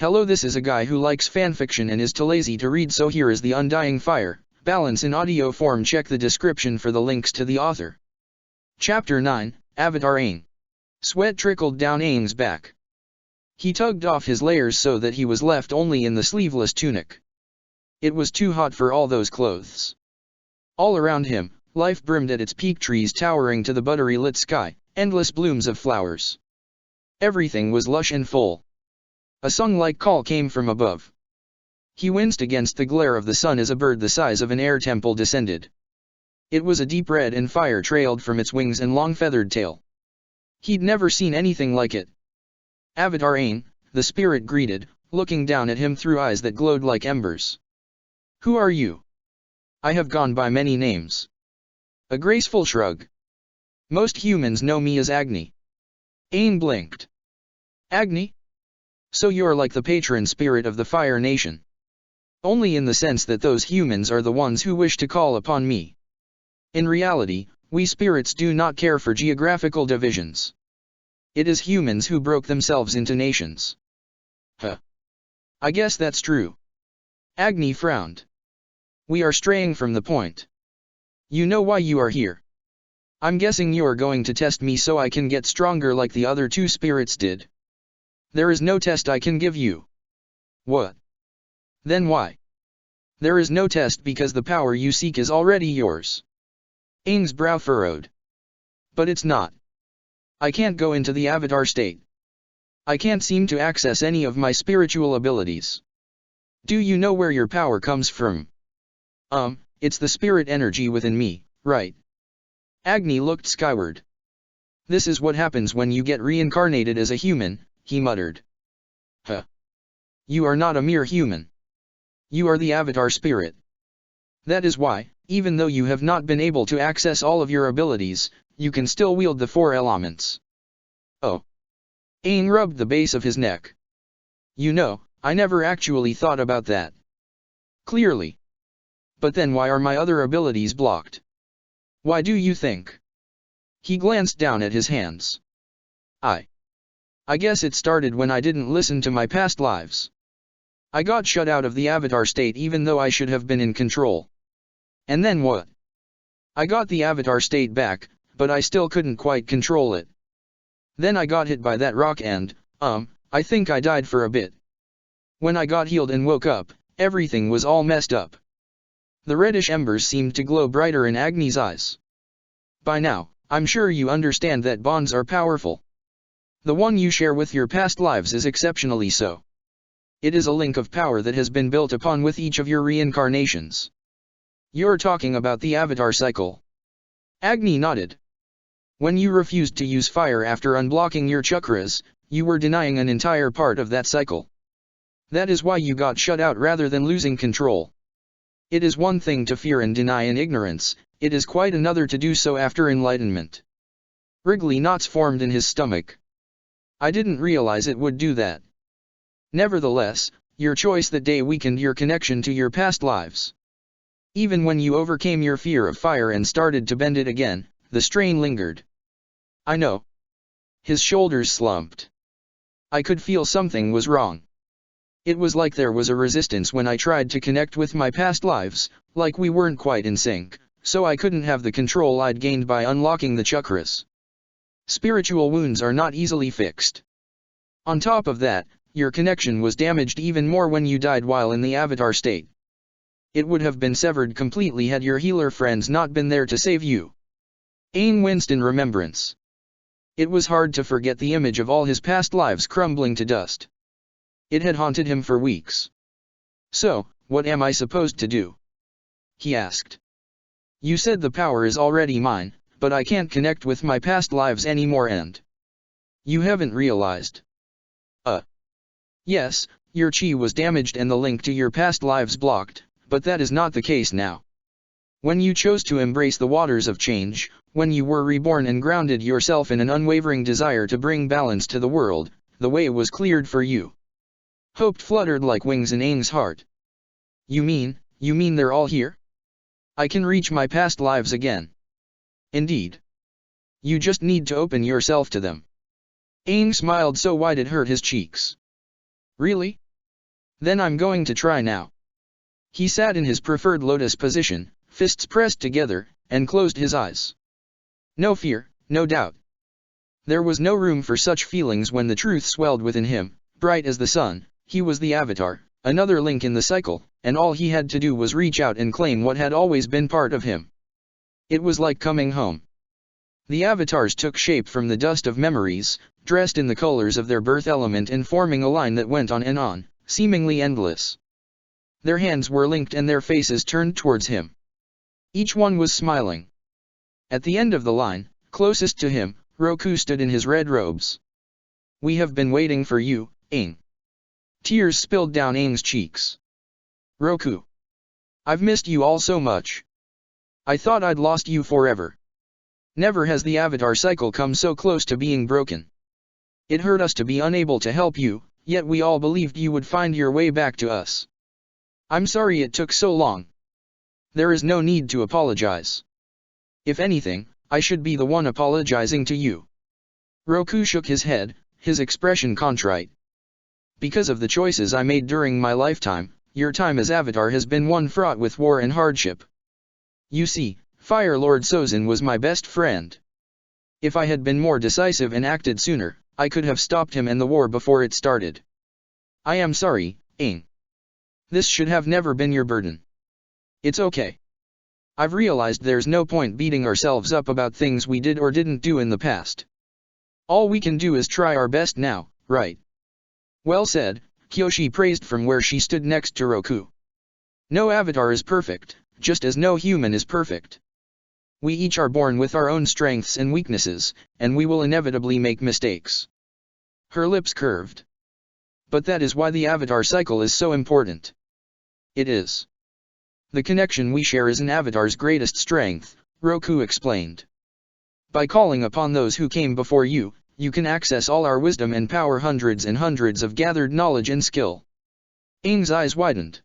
Hello, this is a guy who likes fanfiction and is too lazy to read, so here is the Undying Fire balance in audio form. Check the description for the links to the author. Chapter 9, Avatar Aang. Sweat trickled down Aang's back. He tugged off his layers so that he was left only in the sleeveless tunic. It was too hot for all those clothes. All around him, life brimmed at its peak, trees towering to the buttery lit sky, endless blooms of flowers. Everything was lush and full. A song-like call came from above. He winced against the glare of the sun as a bird the size of an air temple descended. It was a deep red, and fire trailed from its wings and long feathered tail. He'd never seen anything like it. Avatar Aang, the spirit greeted, looking down at him through eyes that glowed like embers. Who are you? I have gone by many names. A graceful shrug. Most humans know me as Agni. Aang blinked. Agni? So you're like the patron spirit of the Fire Nation. Only in the sense that those humans are the ones who wish to call upon me. In reality, we spirits do not care for geographical divisions. It is humans who broke themselves into nations. Huh. I guess that's true. Agni frowned. We are straying from the point. You know why you are here. I'm guessing you're going to test me so I can get stronger like the other two spirits did. There is no test I can give you. What? Then why? There is no test because the power you seek is already yours. Aang's brow furrowed. But it's not. I can't go into the avatar state. I can't seem to access any of my spiritual abilities. Do you know where your power comes from? It's the spirit energy within me, right? Agni looked skyward. This is what happens when you get reincarnated as a human, he muttered. Huh. You are not a mere human. You are the avatar spirit. That is why, even though you have not been able to access all of your abilities, you can still wield the four elements. Oh. Aang rubbed the base of his neck. You know, I never actually thought about that. Clearly. But then why are my other abilities blocked? Why do you think? He glanced down at his hands. I guess it started when I didn't listen to my past lives. I got shut out of the avatar state even though I should have been in control. And then what? I got the avatar state back, but I still couldn't quite control it. Then I got hit by that rock and, I think I died for a bit. When I got healed and woke up, everything was all messed up. The reddish embers seemed to glow brighter in Agni's eyes. By now, I'm sure you understand that bonds are powerful. The one you share with your past lives is exceptionally so. It is a link of power that has been built upon with each of your reincarnations. You're talking about the avatar cycle. Agni nodded. When you refused to use fire after unblocking your chakras, you were denying an entire part of that cycle. That is why you got shut out rather than losing control. It is one thing to fear and deny in ignorance, it is quite another to do so after enlightenment. Wriggly knots formed in his stomach. I didn't realize it would do that. Nevertheless, your choice that day weakened your connection to your past lives. Even when you overcame your fear of fire and started to bend it again, the strain lingered. I know. His shoulders slumped. I could feel something was wrong. It was like there was a resistance when I tried to connect with my past lives, like we weren't quite in sync, so I couldn't have the control I'd gained by unlocking the chakras. Spiritual wounds are not easily fixed. On top of that, your connection was damaged even more when you died while in the avatar state. It would have been severed completely had your healer friends not been there to save you. Aang winced in remembrance. It was hard to forget the image of all his past lives crumbling to dust. It had haunted him for weeks. So, what am I supposed to do? He asked. You said the power is already mine, but I can't connect with my past lives anymore and... You haven't realized. Yes, your chi was damaged and the link to your past lives blocked, but that is not the case now. When you chose to embrace the waters of change, when you were reborn and grounded yourself in an unwavering desire to bring balance to the world, the way was cleared for you. Hope fluttered like wings in Aang's heart. You mean they're all here? I can reach my past lives again. Indeed. You just need to open yourself to them. Aang smiled so wide it hurt his cheeks. Really? Then I'm going to try now. He sat in his preferred lotus position, fists pressed together, and closed his eyes. No fear, no doubt. There was no room for such feelings when the truth swelled within him, bright as the sun. He was the Avatar, another link in the cycle, and all he had to do was reach out and claim what had always been part of him. It was like coming home. The Avatars took shape from the dust of memories, dressed in the colors of their birth element and forming a line that went on and on, seemingly endless. Their hands were linked and their faces turned towards him. Each one was smiling. At the end of the line, closest to him, Roku stood in his red robes. "We have been waiting for you, Aang." Tears spilled down Aang's cheeks. "Roku. I've missed you all so much. I thought I'd lost you forever. Never has the Avatar cycle come so close to being broken. It hurt us to be unable to help you, yet we all believed you would find your way back to us. I'm sorry it took so long. There is no need to apologize. If anything, I should be the one apologizing to you." Roku shook his head, his expression contrite. "Because of the choices I made during my lifetime, your time as Avatar has been one fraught with war and hardship. You see, Fire Lord Sozin was my best friend. If I had been more decisive and acted sooner, I could have stopped him and the war before it started. I am sorry, Aang. This should have never been your burden. It's okay. I've realized there's no point beating ourselves up about things we did or didn't do in the past. All we can do is try our best now, right?" "Well said," Kyoshi praised from where she stood next to Roku. "No Avatar is perfect, just as no human is perfect. We each are born with our own strengths and weaknesses, and we will inevitably make mistakes." Her lips curved. "But that is why the Avatar cycle is so important." "It is. The connection we share is an Avatar's greatest strength," Roku explained. "By calling upon those who came before you, you can access all our wisdom and power, hundreds and hundreds of gathered knowledge and skill." Aang's eyes widened.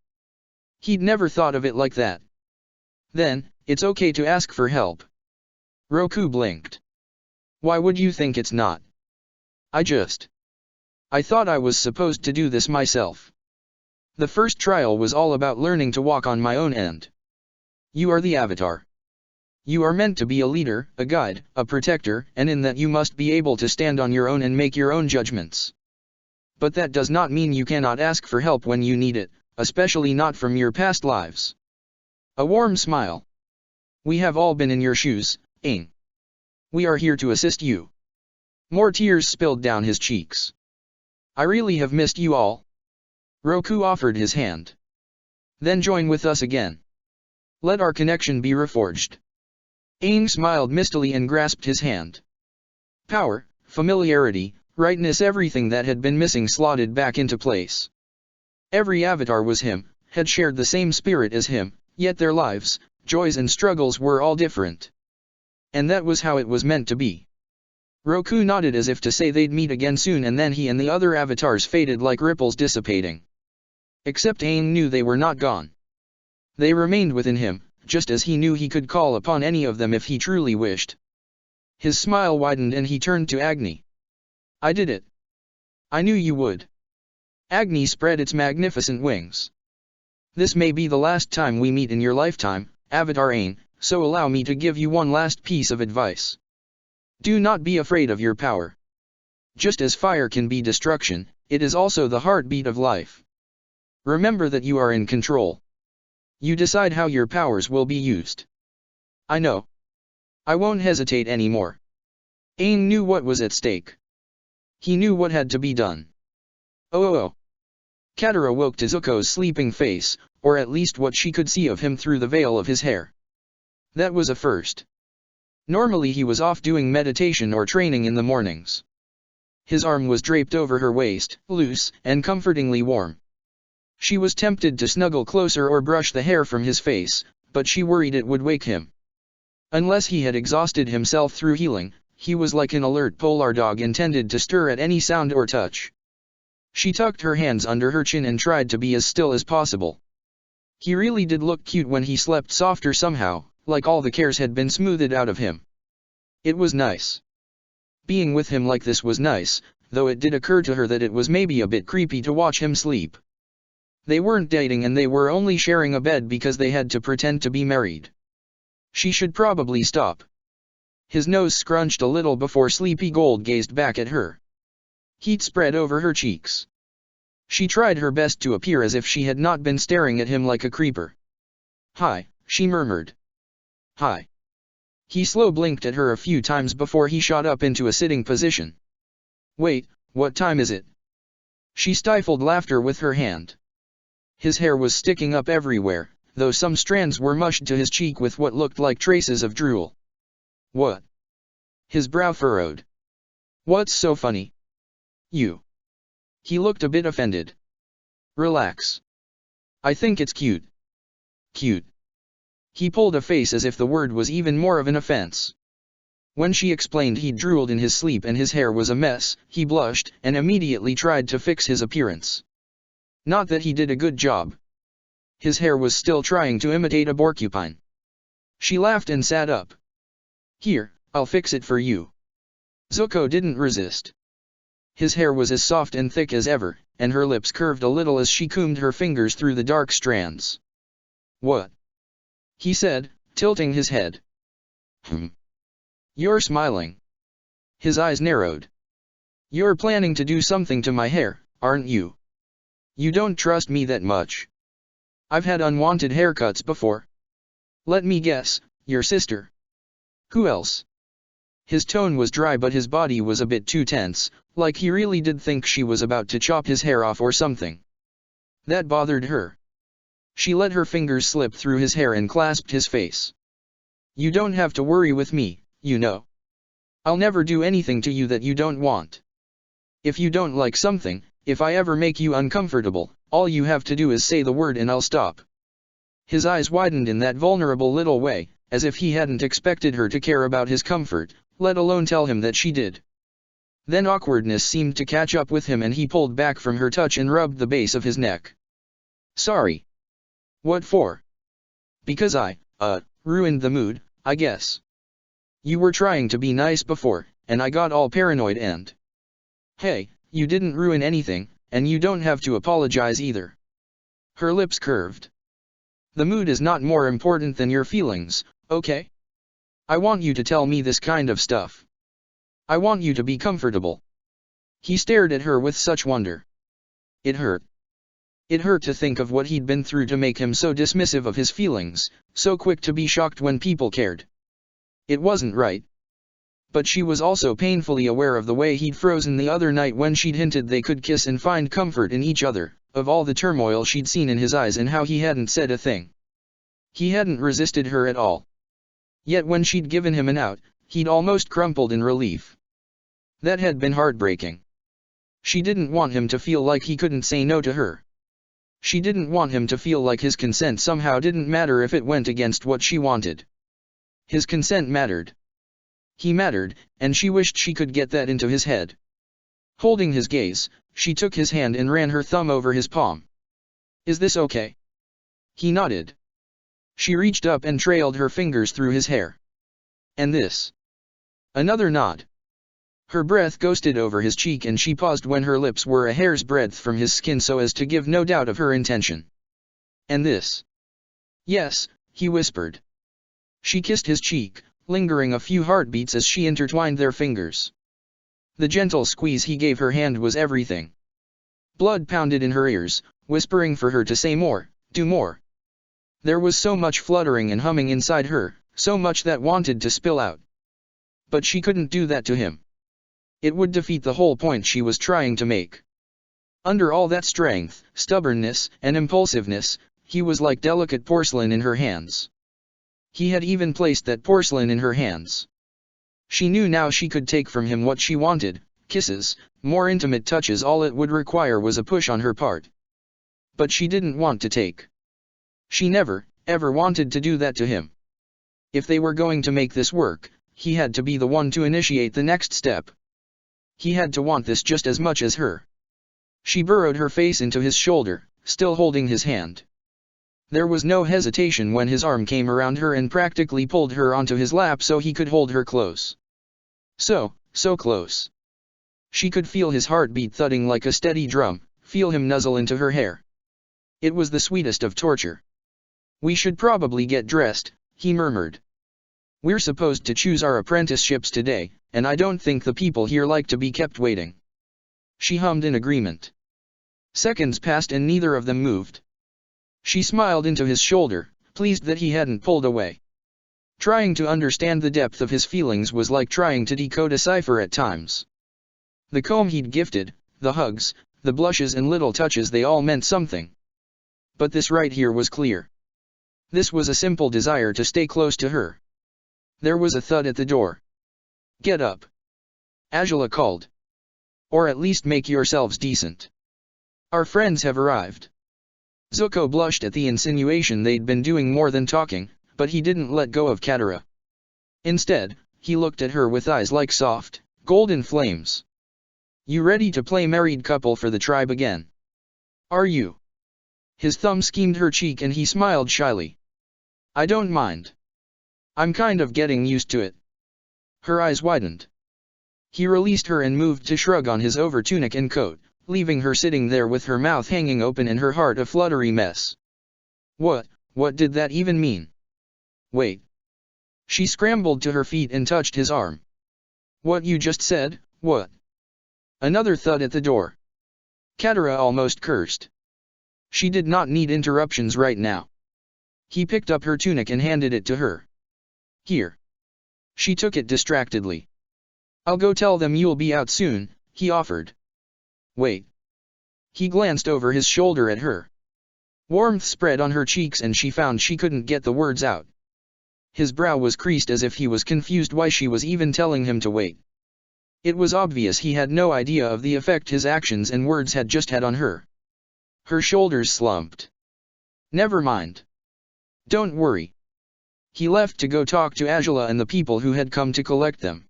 He'd never thought of it like that. "Then, it's okay to ask for help." Roku blinked. "Why would you think it's not? I thought I was supposed to do this myself. The first trial was all about learning to walk on my own end. You are the Avatar. You are meant to be a leader, a guide, a protector, and in that you must be able to stand on your own and make your own judgments. But that does not mean you cannot ask for help when you need it, especially not from your past lives." A warm smile. "We have all been in your shoes, Aang. We are here to assist you." More tears spilled down his cheeks. "I really have missed you all." Roku offered his hand. "Then join with us again. Let our connection be reforged." Aang smiled mistily and grasped his hand. Power, familiarity, rightness, everything that had been missing slotted back into place. Every Avatar was him, had shared the same spirit as him, yet their lives, joys and struggles were all different. And that was how it was meant to be. Roku nodded as if to say they'd meet again soon, and then he and the other Avatars faded like ripples dissipating. Except Aang knew they were not gone. They remained within him, just as he knew he could call upon any of them if he truly wished. His smile widened and he turned to Agni. "I did it. I knew you would." Agni spread its magnificent wings. "This may be the last time we meet in your lifetime, Avatar Aang, so allow me to give you one last piece of advice. Do not be afraid of your power. Just as fire can be destruction, it is also the heartbeat of life. Remember that you are in control. You decide how your powers will be used." "I know. I won't hesitate anymore." Aang knew what was at stake. He knew what had to be done. Oh. Katara woke to Zuko's sleeping face, or at least what she could see of him through the veil of his hair. That was a first. Normally he was off doing meditation or training in the mornings. His arm was draped over her waist, loose and comfortingly warm. She was tempted to snuggle closer or brush the hair from his face, but she worried it would wake him. Unless he had exhausted himself through healing, he was like an alert polar dog intended to stir at any sound or touch. She tucked her hands under her chin and tried to be as still as possible. He really did look cute when he slept softer somehow, like all the cares had been smoothed out of him. It was nice. Being with him like this was nice, though it did occur to her that it was maybe a bit creepy to watch him sleep. They weren't dating and they were only sharing a bed because they had to pretend to be married. She should probably stop. His nose scrunched a little before Sleepy Gold gazed back at her. Heat spread over her cheeks. She tried her best to appear as if she had not been staring at him like a creeper. "Hi," she murmured. "Hi." He slow blinked at her a few times before he shot up into a sitting position. "Wait, what time is it?" She stifled laughter with her hand. His hair was sticking up everywhere, though some strands were mushed to his cheek with what looked like traces of drool. "What?" His brow furrowed. "What's so funny?" "You." He looked a bit offended. "Relax. I think it's cute." "Cute." He pulled a face as if the word was even more of an offense. When she explained he'd drooled in his sleep and his hair was a mess, he blushed and immediately tried to fix his appearance. Not that he did a good job. His hair was still trying to imitate a porcupine. She laughed and sat up. "Here, I'll fix it for you." Zuko didn't resist. His hair was as soft and thick as ever, and her lips curved a little as she combed her fingers through the dark strands. "What?" he said, tilting his head. "You're smiling." His eyes narrowed. "You're planning to do something to my hair, aren't you? You don't trust me that much. I've had unwanted haircuts before. Let me guess, your sister." "Who else?" His tone was dry but his body was a bit too tense, like he really did think she was about to chop his hair off or something. That bothered her. She let her fingers slip through his hair and clasped his face. "You don't have to worry with me, you know. I'll never do anything to you that you don't want. If you don't like something, if I ever make you uncomfortable, all you have to do is say the word and I'll stop." His eyes widened in that vulnerable little way, as if he hadn't expected her to care about his comfort, let alone tell him that she did. Then awkwardness seemed to catch up with him and he pulled back from her touch and rubbed the base of his neck. "Sorry." "What for?" "Because I, ruined the mood, I guess. You were trying to be nice before, and I got all paranoid and..." "Hey, you didn't ruin anything, and you don't have to apologize either." Her lips curved. "The mood is not more important than your feelings, okay? I want you to tell me this kind of stuff. I want you to be comfortable." He stared at her with such wonder. It hurt. It hurt to think of what he'd been through to make him so dismissive of his feelings, so quick to be shocked when people cared. It wasn't right. But she was also painfully aware of the way he'd frozen the other night when she'd hinted they could kiss and find comfort in each other, of all the turmoil she'd seen in his eyes and how he hadn't said a thing. He hadn't resisted her at all. Yet when she'd given him an out, he'd almost crumpled in relief. That had been heartbreaking. She didn't want him to feel like he couldn't say no to her. She didn't want him to feel like his consent somehow didn't matter if it went against what she wanted. His consent mattered. He mattered, and she wished she could get that into his head. Holding his gaze, she took his hand and ran her thumb over his palm. "Is this okay?" He nodded. She reached up and trailed her fingers through his hair. "And this?" Another nod. Her breath ghosted over his cheek and she paused when her lips were a hair's breadth from his skin so as to give no doubt of her intention. "And this?" "Yes," he whispered. She kissed his cheek, lingering a few heartbeats as she intertwined their fingers. The gentle squeeze he gave her hand was everything. Blood pounded in her ears, whispering for her to say more, do more. There was so much fluttering and humming inside her, so much that wanted to spill out. But she couldn't do that to him. It would defeat the whole point she was trying to make. Under all that strength, stubbornness, and impulsiveness, he was like delicate porcelain in her hands. He had even placed that porcelain in her hands. She knew now she could take from him what she wanted, kisses, more intimate touches. All it would require was a push on her part. But she didn't want to take. She never, ever wanted to do that to him. If they were going to make this work, he had to be the one to initiate the next step. He had to want this just as much as her. She burrowed her face into his shoulder, still holding his hand. There was no hesitation when his arm came around her and practically pulled her onto his lap so he could hold her close. So close. She could feel his heartbeat thudding like a steady drum, feel him nuzzle into her hair. It was the sweetest of torture. "We should probably get dressed," he murmured. "We're supposed to choose our apprenticeships today, and I don't think the people here like to be kept waiting." She hummed in agreement. Seconds passed and neither of them moved. She smiled into his shoulder, pleased that he hadn't pulled away. Trying to understand the depth of his feelings was like trying to decode a cipher at times. The comb he'd gifted, the hugs, the blushes and little touches, they all meant something. But this right here was clear. This was a simple desire to stay close to her. There was a thud at the door. "Get up," Angela called. "Or at least make yourselves decent. Our friends have arrived." Zuko blushed at the insinuation they'd been doing more than talking, but he didn't let go of Katara. Instead, he looked at her with eyes like soft, golden flames. "You ready to play married couple for the tribe again? Are you?" His thumb schemed her cheek and he smiled shyly. "I don't mind. I'm kind of getting used to it." Her eyes widened. He released her and moved to shrug on his over-tunic and coat, leaving her sitting there with her mouth hanging open and her heart a fluttery mess. What did that even mean? Wait. She scrambled to her feet and touched his arm. "What you just said, what?" Another thud at the door. Katara almost cursed. She did not need interruptions right now. He picked up her tunic and handed it to her. "Here." She took it distractedly. "I'll go tell them you'll be out soon," he offered. "Wait." He glanced over his shoulder at her. Warmth spread on her cheeks and she found she couldn't get the words out. His brow was creased as if he was confused why she was even telling him to wait. It was obvious he had no idea of the effect his actions and words had just had on her. Her shoulders slumped. "Never mind. Don't worry." He left to go talk to Angela and the people who had come to collect them.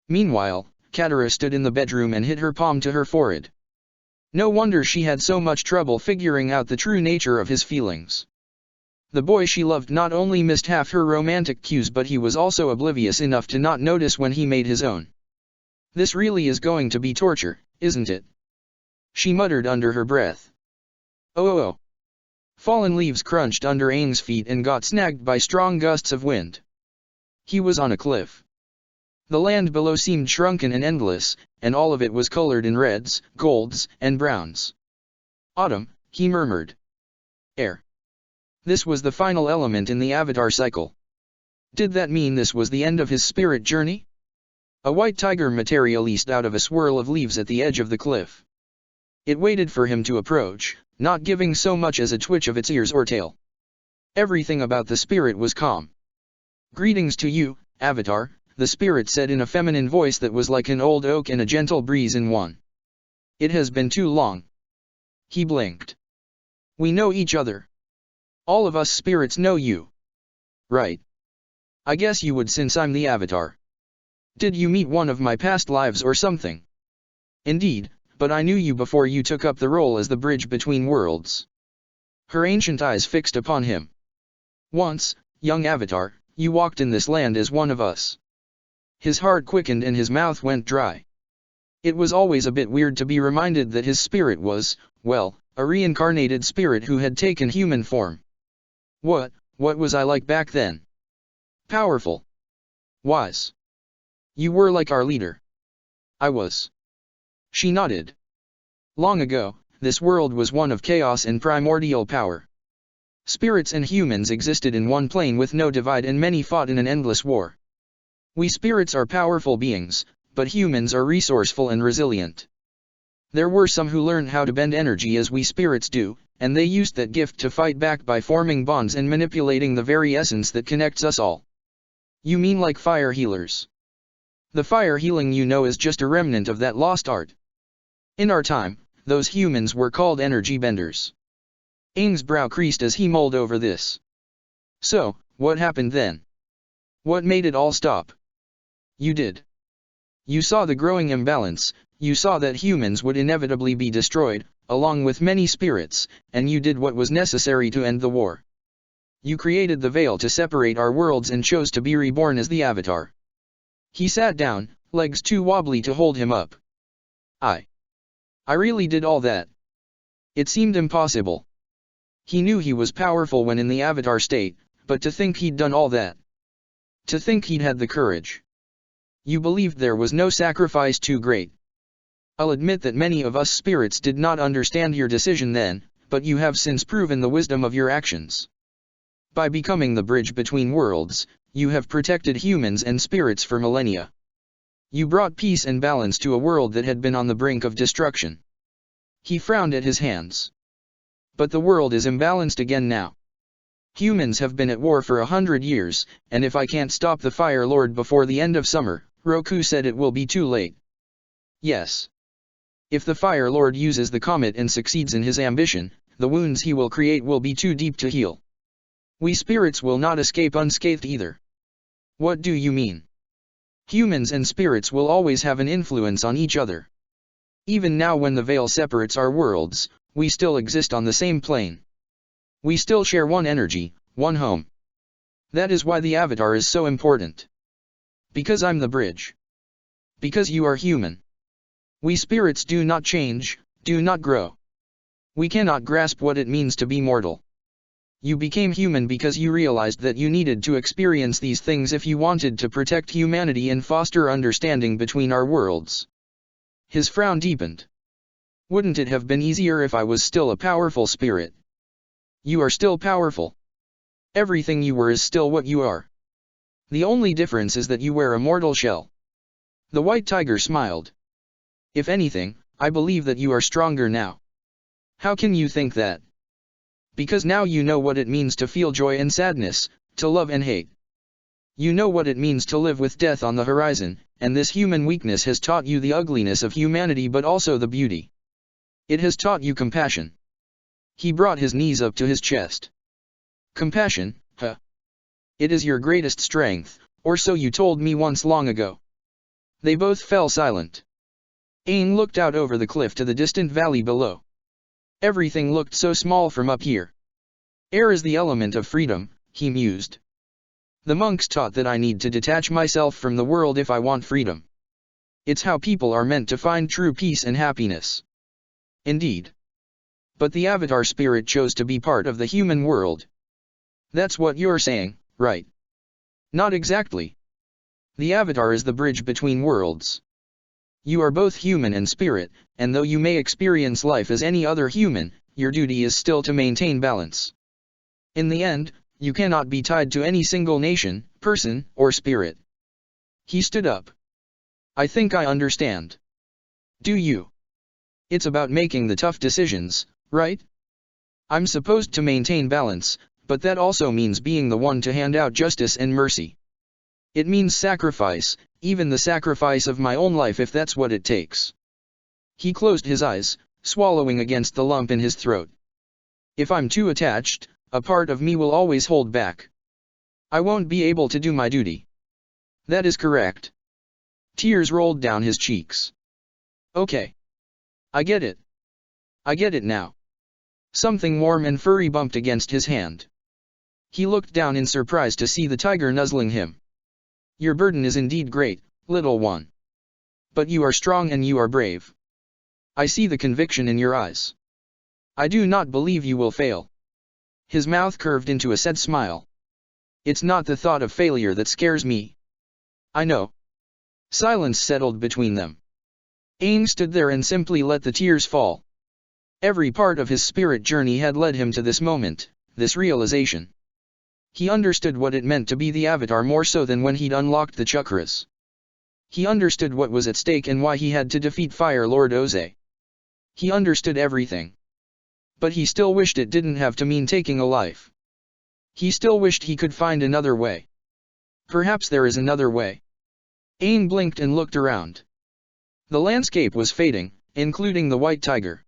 Meanwhile, Katara stood in the bedroom and hit her palm to her forehead. No wonder she had so much trouble figuring out the true nature of his feelings. The boy she loved not only missed half her romantic cues, but he was also oblivious enough to not notice when he made his own. "This really is going to be torture, isn't it?" she muttered under her breath. Oh. Fallen leaves crunched under Aang's feet and got snagged by strong gusts of wind. He was on a cliff. The land below seemed shrunken and endless, and all of it was colored in reds, golds, and browns. "Autumn," he murmured. "Air." This was the final element in the Avatar cycle. Did that mean this was the end of his spirit journey? A white tiger materialized out of a swirl of leaves at the edge of the cliff. It waited for him to approach, not giving so much as a twitch of its ears or tail. Everything about the spirit was calm. "Greetings to you, Avatar," the spirit said in a feminine voice that was like an old oak and a gentle breeze in one. "It has been too long." He blinked. "We know each other. All of us spirits know you. Right? I guess you would since I'm the Avatar. Did you meet one of my past lives or something?" "Indeed, but I knew you before you took up the role as the bridge between worlds." Her ancient eyes fixed upon him. "Once, young Avatar, you walked in this land as one of us." His heart quickened and his mouth went dry. It was always a bit weird to be reminded that his spirit was, well, a reincarnated spirit who had taken human form. What was I like back then? Powerful. Wise. You were like our leader." "I was." She nodded. "Long ago, this world was one of chaos and primordial power. Spirits and humans existed in one plane with no divide and many fought in an endless war. We spirits are powerful beings, but humans are resourceful and resilient. There were some who learned how to bend energy as we spirits do, and they used that gift to fight back by forming bonds and manipulating the very essence that connects us all." "You mean like fire healers?" "The fire healing you know is just a remnant of that lost art. In our time, those humans were called energy benders." Aang's brow creased as he mulled over this. "So, what happened then? What made it all stop?" "You did. You saw the growing imbalance, you saw that humans would inevitably be destroyed, along with many spirits, and you did what was necessary to end the war. You created the veil to separate our worlds and chose to be reborn as the Avatar." He sat down, legs too wobbly to hold him up. I really did all that. It seemed impossible. He knew he was powerful when in the Avatar state, but to think he'd done all that. To think he'd had the courage. You believed there was no sacrifice too great. I'll admit that many of us spirits did not understand your decision then, but you have since proven the wisdom of your actions. By becoming the bridge between worlds, you have protected humans and spirits for millennia. You brought peace and balance to a world that had been on the brink of destruction. He frowned at his hands. But the world is imbalanced again now. Humans have been at war for 100 years, and if I can't stop the Fire Lord before the end of summer, Roku said it will be too late. Yes. If the Fire Lord uses the comet and succeeds in his ambition, the wounds he will create will be too deep to heal. We spirits will not escape unscathed either. What do you mean? Humans and spirits will always have an influence on each other. Even now when the veil separates our worlds, we still exist on the same plane. We still share one energy, one home. That is why the Avatar is so important. Because I'm the bridge. Because you are human. We spirits do not change, do not grow. We cannot grasp what it means to be mortal. You became human because you realized that you needed to experience these things if you wanted to protect humanity and foster understanding between our worlds. His frown deepened. Wouldn't it have been easier if I was still a powerful spirit? You are still powerful. Everything you were is still what you are. The only difference is that you wear a mortal shell. The white tiger smiled. If anything, I believe that you are stronger now. How can you think that? Because now you know what it means to feel joy and sadness, to love and hate. You know what it means to live with death on the horizon, and this human weakness has taught you the ugliness of humanity but also the beauty. It has taught you compassion. He brought his knees up to his chest. Compassion, huh? It is your greatest strength, or so you told me once long ago. They both fell silent. Aang looked out over the cliff to the distant valley below. Everything looked so small from up here. Air is the element of freedom, he mused. The monks taught that I need to detach myself from the world if I want freedom. It's how people are meant to find true peace and happiness. Indeed. But the Avatar spirit chose to be part of the human world. That's what you're saying, right? Not exactly. The Avatar is the bridge between worlds. You are both human and spirit, and though you may experience life as any other human, your duty is still to maintain balance. In the end, you cannot be tied to any single nation, person, or spirit. He stood up. I think I understand. Do you? It's about making the tough decisions, right? I'm supposed to maintain balance, but that also means being the one to hand out justice and mercy. It means sacrifice, even the sacrifice of my own life if that's what it takes. He closed his eyes, swallowing against the lump in his throat. If I'm too attached, a part of me will always hold back. I won't be able to do my duty. That is correct. Tears rolled down his cheeks. Okay. I get it. I get it now. Something warm and furry bumped against his hand. He looked down in surprise to see the tiger nuzzling him. Your burden is indeed great, little one. But you are strong and you are brave. I see the conviction in your eyes. I do not believe you will fail. His mouth curved into a sad smile. It's not the thought of failure that scares me. I know. Silence settled between them. Aang stood there and simply let the tears fall. Every part of his spirit journey had led him to this moment, this realization. He understood what it meant to be the Avatar more so than when he'd unlocked the chakras. He understood what was at stake and why he had to defeat Fire Lord Ozai. He understood everything. But he still wished it didn't have to mean taking a life. He still wished he could find another way. Perhaps there is another way. Aang blinked and looked around. The landscape was fading, including the white tiger.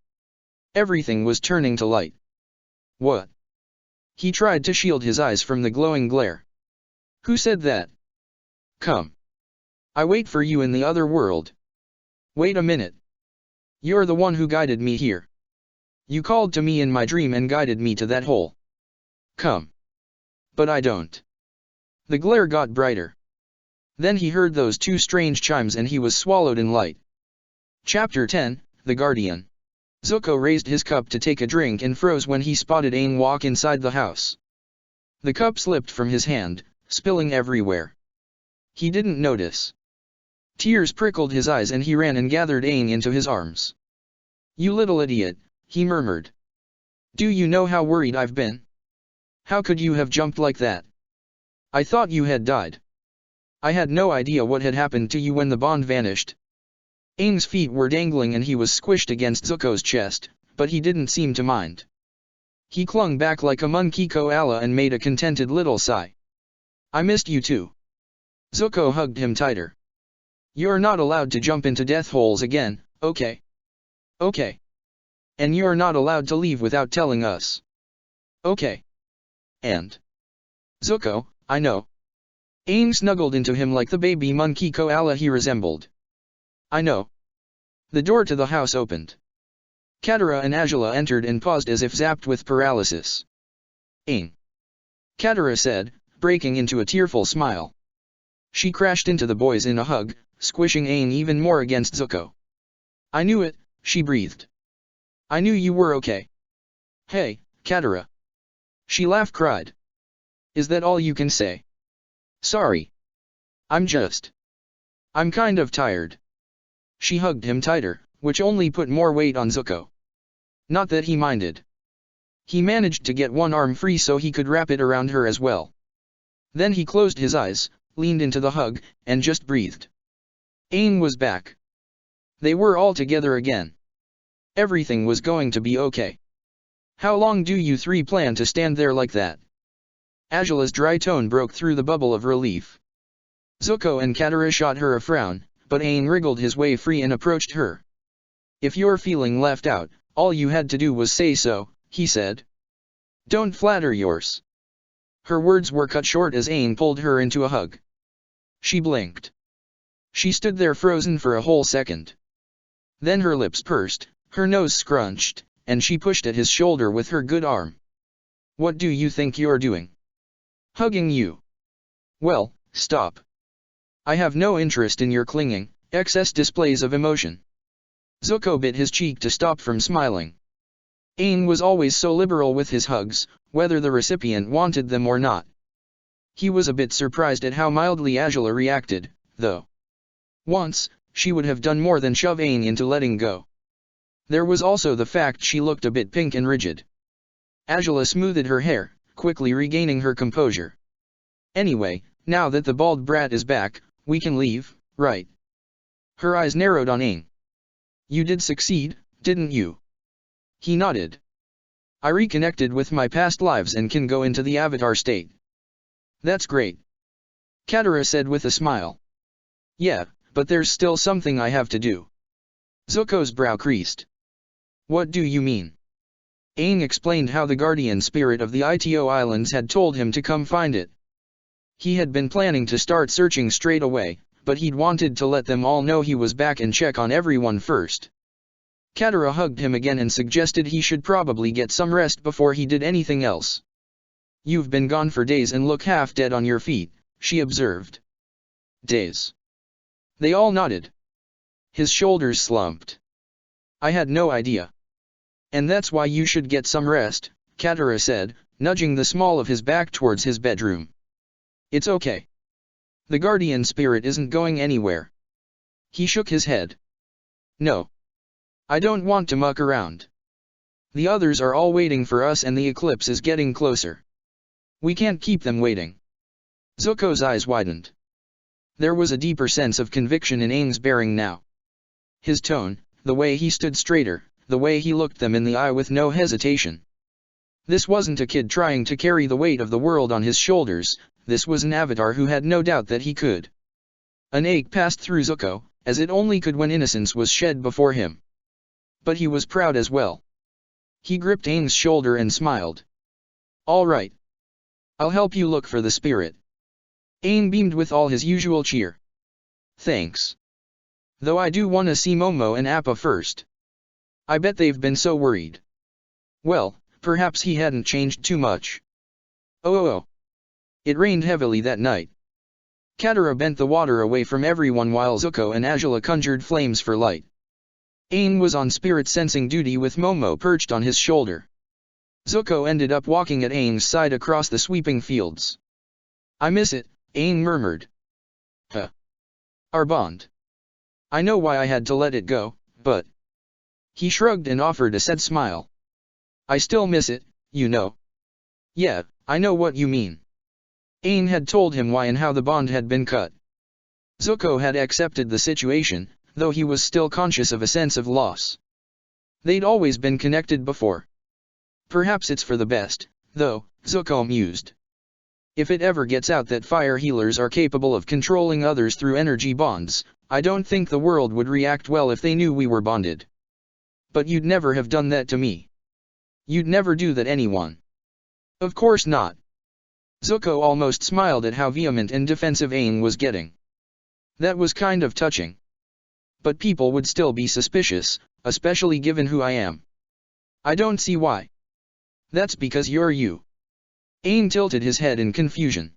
Everything was turning to light. What? He tried to shield his eyes from the glowing glare. Who said that? Come. I wait for you in the other world. Wait a minute. You're the one who guided me here. You called to me in my dream and guided me to that hole. Come. But I don't. The glare got brighter. Then he heard those two strange chimes and he was swallowed in light. Chapter 10, The Guardian. Zuko raised his cup to take a drink and froze when he spotted Aang walk inside the house. The cup slipped from his hand, spilling everywhere. He didn't notice. Tears prickled his eyes and he ran and gathered Aang into his arms. "You little idiot," he murmured. "Do you know how worried I've been? How could you have jumped like that? I thought you had died. I had no idea what had happened to you when the bond vanished." Aang's feet were dangling and he was squished against Zuko's chest, but he didn't seem to mind. He clung back like a monkey koala and made a contented little sigh. "I missed you too." Zuko hugged him tighter. "You're not allowed to jump into death holes again, okay? Okay. And you're not allowed to leave without telling us. Okay. And Zuko, I know." Aang snuggled into him like the baby monkey koala he resembled. "I know." The door to the house opened. Katara and Azula entered and paused as if zapped with paralysis. "Aang," Katara said, breaking into a tearful smile. She crashed into the boys in a hug, squishing Aang even more against Zuko. "I knew it," she breathed. "I knew you were okay." "Hey, Katara." She cried. "Is that all you can say?" "Sorry. I'm kind of tired." She hugged him tighter, which only put more weight on Zuko. Not that he minded. He managed to get one arm free so he could wrap it around her as well. Then he closed his eyes, leaned into the hug, and just breathed. Aang was back. They were all together again. Everything was going to be okay. "How long do you three plan to stand there like that?" Azula's dry tone broke through the bubble of relief. Zuko and Katara shot her a frown, but Aang wriggled his way free and approached her. "If you're feeling left out, all you had to do was say so," he said. "Don't flatter yours." Her words were cut short as Aang pulled her into a hug. She blinked. She stood there frozen for a whole second. Then her lips pursed, her nose scrunched, and she pushed at his shoulder with her good arm. "What do you think you're doing? Hugging you? Well, stop. I have no interest in your clinging, excess displays of emotion." Zuko bit his cheek to stop from smiling. Aang was always so liberal with his hugs, whether the recipient wanted them or not. He was a bit surprised at how mildly Azula reacted, though. Once, she would have done more than shove Aang into letting go. There was also the fact she looked a bit pink and rigid. Azula smoothed her hair, quickly regaining her composure. "Anyway, now that the bald brat is back, we can leave, right?" Her eyes narrowed on Aang. "You did succeed, didn't you?" He nodded. "I reconnected with my past lives and can go into the Avatar state." "That's great," Katara said with a smile. "Yeah, but there's still something I have to do." Zuko's brow creased. "What do you mean?" Aang explained how the guardian spirit of the Ito Islands had told him to come find it. He had been planning to start searching straight away, but he'd wanted to let them all know he was back and check on everyone first. Katara hugged him again and suggested he should probably get some rest before he did anything else. "You've been gone for days and look half dead on your feet," she observed. "Days?" They all nodded. His shoulders slumped. "I had no idea." "And that's why you should get some rest," Katara said, nudging the small of his back towards his bedroom. "It's okay. The guardian spirit isn't going anywhere." He shook his head. "No. I don't want to muck around. The others are all waiting for us and the eclipse is getting closer. We can't keep them waiting." Zuko's eyes widened. There was a deeper sense of conviction in Aang's bearing now. His tone, the way he stood straighter, the way he looked them in the eye with no hesitation. This wasn't a kid trying to carry the weight of the world on his shoulders, this was an Avatar who had no doubt that he could. An ache passed through Zuko, as it only could when innocence was shed before him. But he was proud as well. He gripped Aang's shoulder and smiled. "All right. I'll help you look for the spirit." Aang beamed with all his usual cheer. "Thanks. Though I do want to see Momo and Appa first. I bet they've been so worried." Well, perhaps he hadn't changed too much. Oh. It rained heavily that night. Katara bent the water away from everyone while Zuko and Azula conjured flames for light. Aang was on spirit sensing duty with Momo perched on his shoulder. Zuko ended up walking at Aang's side across the sweeping fields. I miss it, Aang murmured. Our bond. I know why I had to let it go, but... He shrugged and offered a sad smile. I still miss it, you know. Yeah, I know what you mean. Aang had told him why and how the bond had been cut. Zuko had accepted the situation, though he was still conscious of a sense of loss. They'd always been connected before. Perhaps it's for the best, though, Zuko mused. If it ever gets out that fire healers are capable of controlling others through energy bonds, I don't think the world would react well if they knew we were bonded. But you'd never have done that to me. You'd never do that anyone. Of course not. Zuko almost smiled at how vehement and defensive Aang was getting. That was kind of touching. But people would still be suspicious, especially given who I am. I don't see why. That's because you're you. Aang tilted his head in confusion.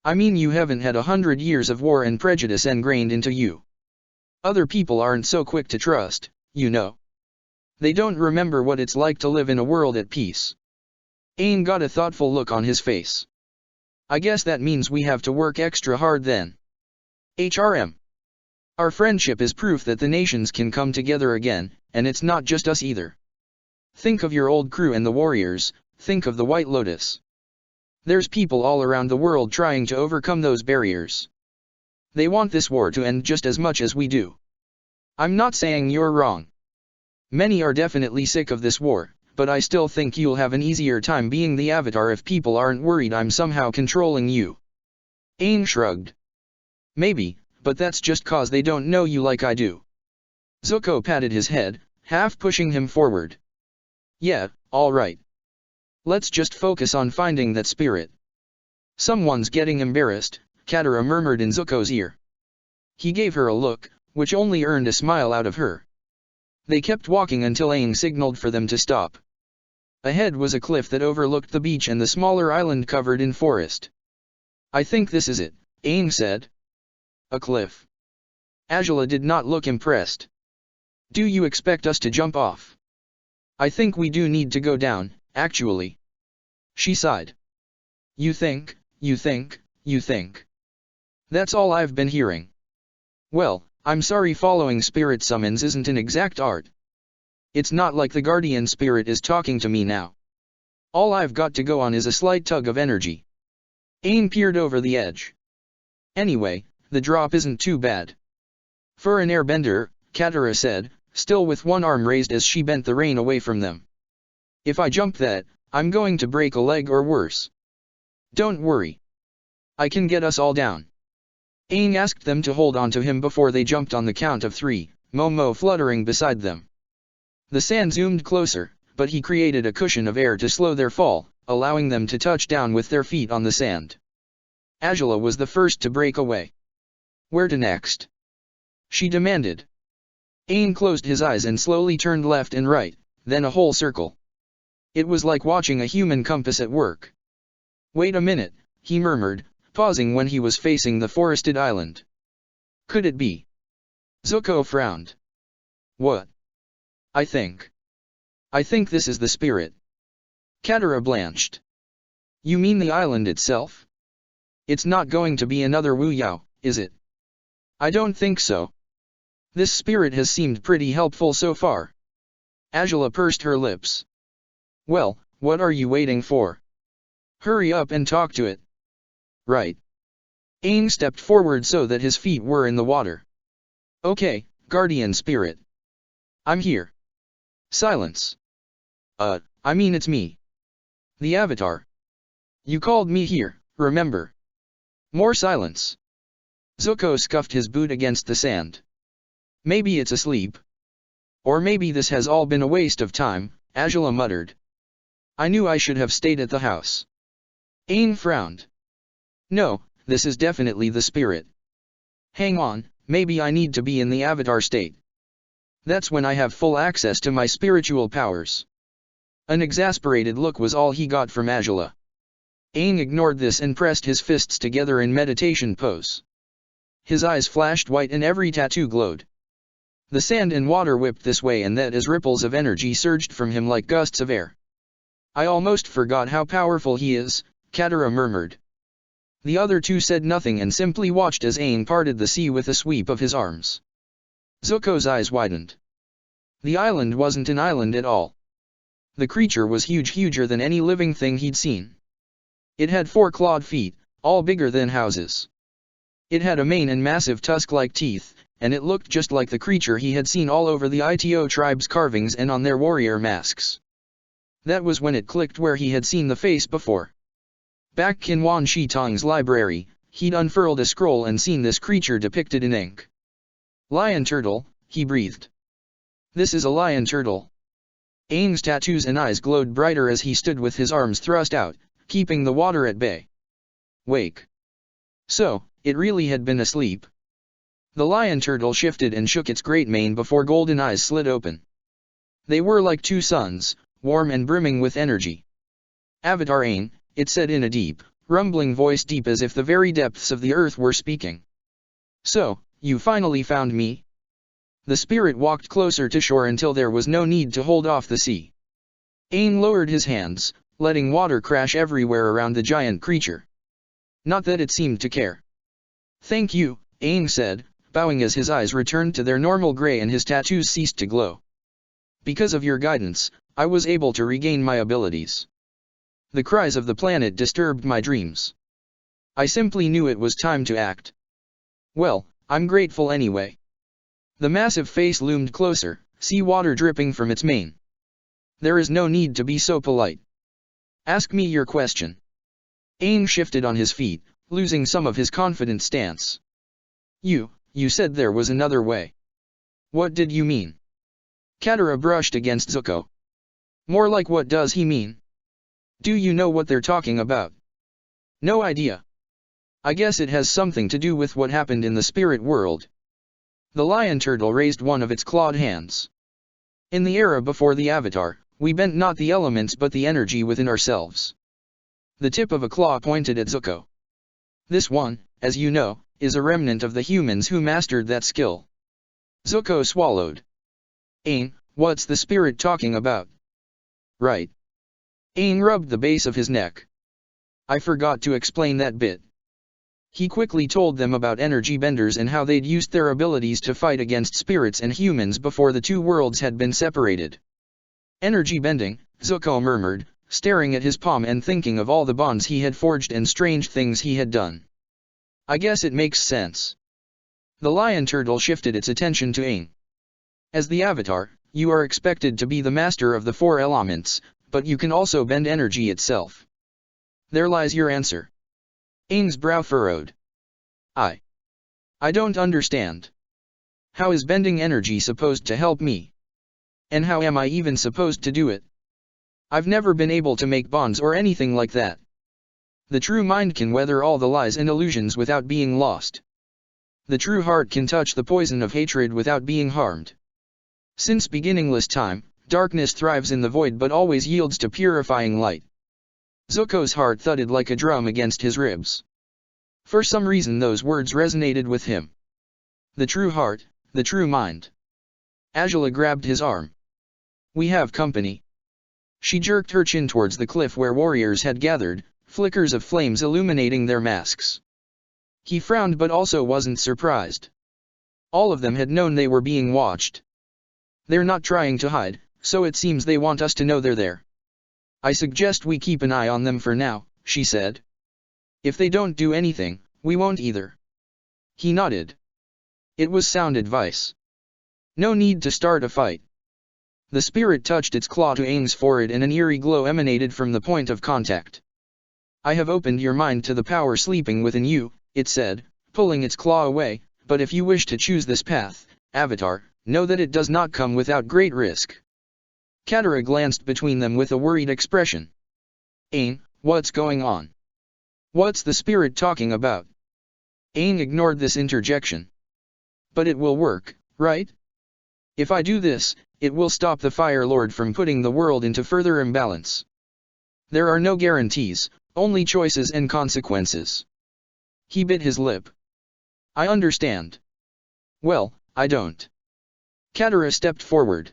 I mean, you haven't had 100 years of war and prejudice ingrained into you. Other people aren't so quick to trust, you know. They don't remember what it's like to live in a world at peace. Aang got a thoughtful look on his face. I guess that means we have to work extra hard then. HRM. Our friendship is proof that the nations can come together again, and it's not just us either. Think of your old crew and the warriors, think of the White Lotus. There's people all around the world trying to overcome those barriers. They want this war to end just as much as we do. I'm not saying you're wrong. Many are definitely sick of this war, but I still think you'll have an easier time being the Avatar if people aren't worried I'm somehow controlling you. Aang shrugged. Maybe, but that's just cause they don't know you like I do. Zuko patted his head, half pushing him forward. Yeah, all right. Let's just focus on finding that spirit. Someone's getting embarrassed, Katara murmured in Zuko's ear. He gave her a look, which only earned a smile out of her. They kept walking until Aang signaled for them to stop. Ahead was a cliff that overlooked the beach and the smaller island covered in forest. I think this is it, Aang said. A cliff. Azula did not look impressed. Do you expect us to jump off? I think we do need to go down, actually. She sighed. You think? That's all I've been hearing. Well, I'm sorry, following spirit summons isn't an exact art. It's not like the guardian spirit is talking to me now. All I've got to go on is a slight tug of energy. Aang peered over the edge. Anyway, the drop isn't too bad. For an airbender, Katara said, still with one arm raised as she bent the rein away from them. If I jump that, I'm going to break a leg or worse. Don't worry. I can get us all down. Aang asked them to hold on to him before they jumped on the count of 3, Momo fluttering beside them. The sand zoomed closer, but he created a cushion of air to slow their fall, allowing them to touch down with their feet on the sand. Azula was the first to break away. Where to next? She demanded. Aang closed his eyes and slowly turned left and right, then a whole circle. It was like watching a human compass at work. Wait a minute, he murmured, pausing when he was facing the forested island. Could it be? Zuko frowned. What? I think this is the spirit. Katara blanched. You mean the island itself? It's not going to be another Wu Yao, is it? I don't think so. This spirit has seemed pretty helpful so far. Azula pursed her lips. Well, what are you waiting for? Hurry up and talk to it. Right. Aang stepped forward so that his feet were in the water. Okay, guardian spirit. I'm here. Silence. I mean it's me. The Avatar. You called me here, remember? More silence. Zuko scuffed his boot against the sand. Maybe it's asleep. Or maybe this has all been a waste of time, Azula muttered. I knew I should have stayed at the house. Aang frowned. No, this is definitely the spirit. Hang on, maybe I need to be in the Avatar state. That's when I have full access to my spiritual powers. An exasperated look was all he got from Azula. Aang ignored this and pressed his fists together in meditation pose. His eyes flashed white and every tattoo glowed. The sand and water whipped this way and that as ripples of energy surged from him like gusts of air. I almost forgot how powerful he is, Katara murmured. The other two said nothing and simply watched as Aang parted the sea with a sweep of his arms. Zuko's eyes widened. The island wasn't an island at all. The creature was huge, huger than any living thing he'd seen. It had 4 clawed feet, all bigger than houses. It had a mane and massive tusk-like teeth, and it looked just like the creature he had seen all over the Ito tribe's carvings and on their warrior masks. That was when it clicked where he had seen the face before. Back in Wan Shi Tong's library, he'd unfurled a scroll and seen this creature depicted in ink. Lion turtle, he breathed. This is a lion turtle. Aang's tattoos and eyes glowed brighter as he stood with his arms thrust out, keeping the water at bay. Wake. So, it really had been asleep. The lion turtle shifted and shook its great mane before golden eyes slid open. They were like 2 suns, warm and brimming with energy. Avatar Aang, it said in a deep, rumbling voice, deep as if the very depths of the earth were speaking. So, you finally found me? The spirit walked closer to shore until there was no need to hold off the sea. Aang lowered his hands, letting water crash everywhere around the giant creature. Not that it seemed to care. Thank you, Aang said, bowing as his eyes returned to their normal gray and his tattoos ceased to glow. Because of your guidance, I was able to regain my abilities. The cries of the planet disturbed my dreams. I simply knew it was time to act. Well, I'm grateful anyway. The massive face loomed closer, sea water dripping from its mane. There is no need to be so polite. Ask me your question. Aang shifted on his feet, losing some of his confident stance. You said there was another way. What did you mean? Katara brushed against Zuko. More like, what does he mean? Do you know what they're talking about? No idea. I guess it has something to do with what happened in the spirit world. The lion turtle raised one of its clawed hands. In the era before the Avatar, we bent not the elements but the energy within ourselves. The tip of a claw pointed at Zuko. This one, as you know, is a remnant of the humans who mastered that skill. Zuko swallowed. Aang, what's the spirit talking about? Right. Aang rubbed the base of his neck. I forgot to explain that bit. He quickly told them about energy benders and how they'd used their abilities to fight against spirits and humans before the 2 worlds had been separated. Energy bending, Zuko murmured, staring at his palm and thinking of all the bonds he had forged and strange things he had done. I guess it makes sense. The lion turtle shifted its attention to Aang. As the Avatar, you are expected to be the master of the 4 elements, but you can also bend energy itself. There lies your answer. Aang's brow furrowed. I don't understand. How is bending energy supposed to help me? And how am I even supposed to do it? I've never been able to make bonds or anything like that. The true mind can weather all the lies and illusions without being lost. The true heart can touch the poison of hatred without being harmed. Since beginningless time, darkness thrives in the void but always yields to purifying light. Zuko's heart thudded like a drum against his ribs. For some reason those words resonated with him. The true heart, the true mind. Azula grabbed his arm. We have company. She jerked her chin towards the cliff where warriors had gathered, flickers of flames illuminating their masks. He frowned but also wasn't surprised. All of them had known they were being watched. They're not trying to hide, so it seems they want us to know they're there. I suggest we keep an eye on them for now, she said. If they don't do anything, we won't either. He nodded. It was sound advice. No need to start a fight. The spirit touched its claw to Aang's forehead and an eerie glow emanated from the point of contact. I have opened your mind to the power sleeping within you, it said, pulling its claw away, but if you wish to choose this path, Avatar, know that it does not come without great risk. Katara glanced between them with a worried expression. Aang, what's going on? What's the spirit talking about? Aang ignored this interjection. But it will work, right? If I do this, it will stop the Fire Lord from putting the world into further imbalance. There are no guarantees, only choices and consequences. He bit his lip. I understand. Well, I don't. Katara stepped forward.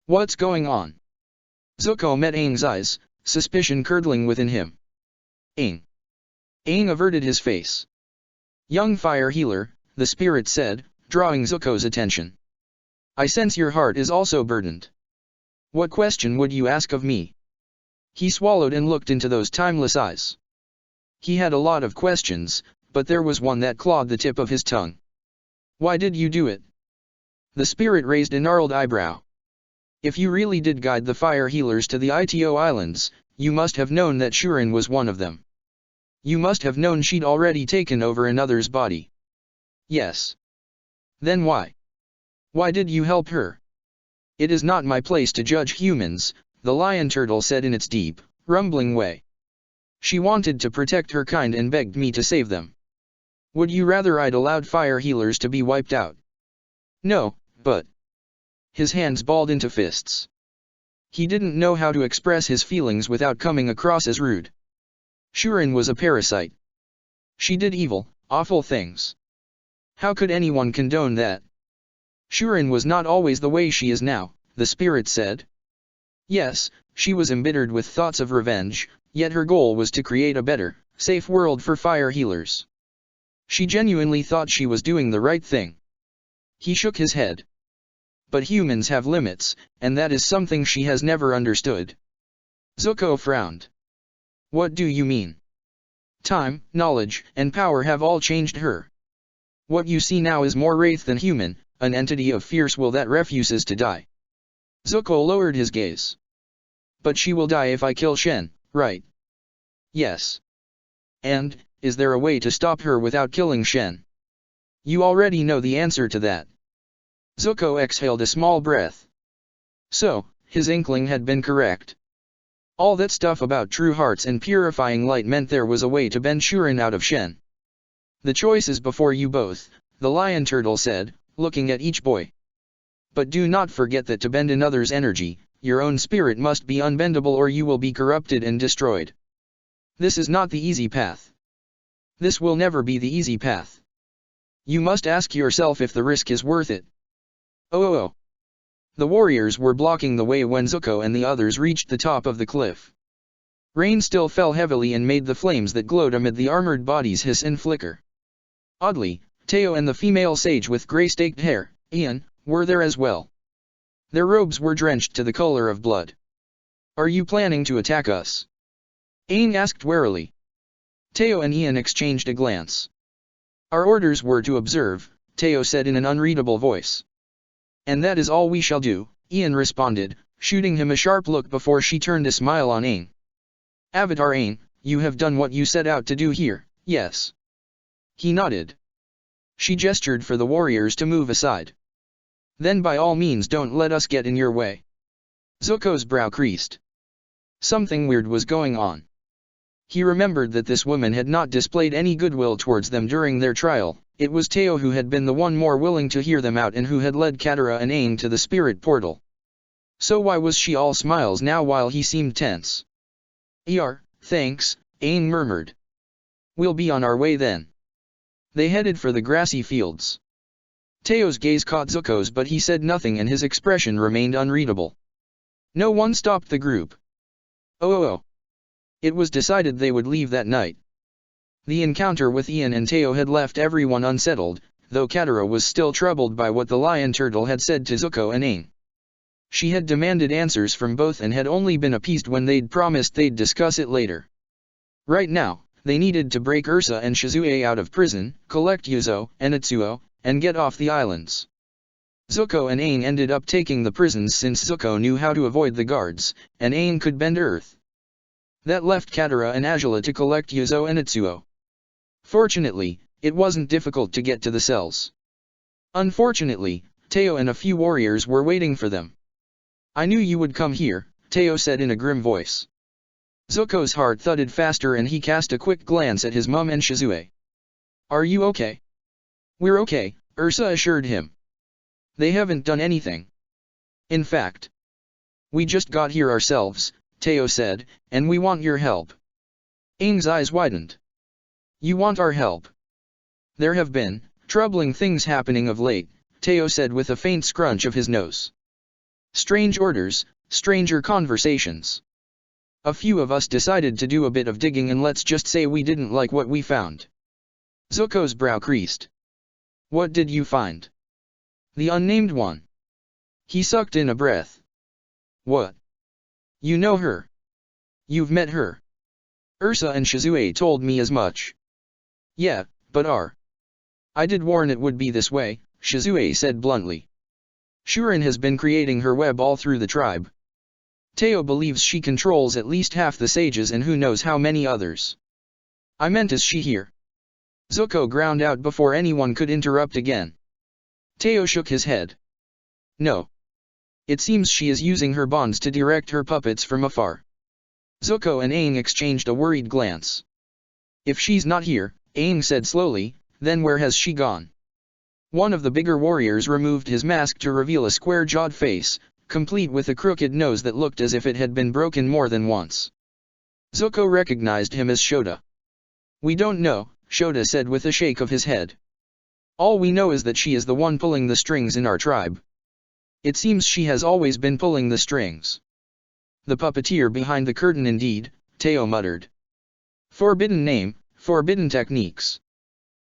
What's going on? Zuko met Aang's eyes, suspicion curdling within him. Aang. Aang averted his face. Young fire healer, the spirit said, drawing Zuko's attention. I sense your heart is also burdened. What question would you ask of me? He swallowed and looked into those timeless eyes. He had a lot of questions, but there was one that clawed the tip of his tongue. Why did you do it? The spirit raised a gnarled eyebrow. If you really did guide the fire healers to the Ito Islands, you must have known that Shurin was one of them. You must have known she'd already taken over another's body. Yes. Then why? Why did you help her? It is not my place to judge humans, the lion turtle said in its deep, rumbling way. She wanted to protect her kind and begged me to save them. Would you rather I'd allowed fire healers to be wiped out? No, but... His hands balled into fists. He didn't know how to express his feelings without coming across as rude. Shurin was a parasite. She did evil, awful things. How could anyone condone that? Shurin was not always the way she is now, the spirit said. Yes, she was embittered with thoughts of revenge, yet her goal was to create a better, safe world for fire healers. She genuinely thought she was doing the right thing. He shook his head. But humans have limits, and that is something she has never understood. Zuko frowned. What do you mean? Time, knowledge, and power have all changed her. What you see now is more wraith than human, an entity of fierce will that refuses to die. Zuko lowered his gaze. But she will die if I kill Shen, right? Yes. And, is there a way to stop her without killing Shen? You already know the answer to that. Zuko exhaled a small breath. So, his inkling had been correct. All that stuff about true hearts and purifying light meant there was a way to bend Shurin out of Shen. The choice is before you both, the lion turtle said, looking at each boy. But do not forget that to bend another's energy, your own spirit must be unbendable or you will be corrupted and destroyed. This is not the easy path. This will never be the easy path. You must ask yourself if the risk is worth it. Oh. The warriors were blocking the way when Zuko and the others reached the top of the cliff. Rain still fell heavily and made the flames that glowed amid the armored bodies hiss and flicker. Oddly, Teo and the female sage with grey-staked hair, Ian, were there as well. Their robes were drenched to the color of blood. Are you planning to attack us? Aang asked warily. Teo and Ian exchanged a glance. Our orders were to observe, Teo said in an unreadable voice. And that is all we shall do, Ian responded, shooting him a sharp look before she turned a smile on Aang. Avatar Aang, you have done what you set out to do here, yes. He nodded. She gestured for the warriors to move aside. Then by all means don't let us get in your way. Zuko's brow creased. Something weird was going on. He remembered that this woman had not displayed any goodwill towards them during their trial. It was Teo who had been the one more willing to hear them out and who had led Katara and Aang to the spirit portal. So why was she all smiles now while he seemed tense? Thanks, Aang murmured. We'll be on our way then. They headed for the grassy fields. Teo's gaze caught Zuko's but he said nothing and his expression remained unreadable. No one stopped the group. Oh. It was decided they would leave that night. The encounter with Ian and Teo had left everyone unsettled, though Katara was still troubled by what the lion turtle had said to Zuko and Aang. She had demanded answers from both and had only been appeased when they'd promised they'd discuss it later. Right now, they needed to break Ursa and Shizue out of prison, collect Yuzo and Itsuo, and get off the islands. Zuko and Aang ended up taking the prisons since Zuko knew how to avoid the guards, and Aang could bend earth. That left Katara and Azula to collect Yuzo and Itsuo. Fortunately, it wasn't difficult to get to the cells. Unfortunately, Teo and a few warriors were waiting for them. I knew you would come here, Teo said in a grim voice. Zuko's heart thudded faster and he cast a quick glance at his mum and Shizue. Are you okay? We're okay, Ursa assured him. They haven't done anything. In fact, we just got here ourselves, Teo said, and we want your help. Aang's eyes widened. You want our help? There have been troubling things happening of late, Teo said with a faint scrunch of his nose. Strange orders, stranger conversations. A few of us decided to do a bit of digging, and let's just say we didn't like what we found. Zuko's brow creased. What did you find? The unnamed one. He sucked in a breath. What? You know her? You've met her? Ursa and Shizue told me as much. Yeah, but I did warn it would be this way, Shizue said bluntly. Shuren has been creating her web all through the tribe. Teo believes she controls at least half the sages and who knows how many others. I meant, is she here? Zuko ground out before anyone could interrupt again. Teo shook his head. No. It seems she is using her bonds to direct her puppets from afar. Zuko and Aang exchanged a worried glance. If she's not here, Aang said slowly, then where has she gone? One of the bigger warriors removed his mask to reveal a square-jawed face, complete with a crooked nose that looked as if it had been broken more than once. Zuko recognized him as Shota. We don't know, Shota said with a shake of his head. All we know is that she is the one pulling the strings in our tribe. It seems she has always been pulling the strings. The puppeteer behind the curtain indeed, Teo muttered. Forbidden name, forbidden techniques.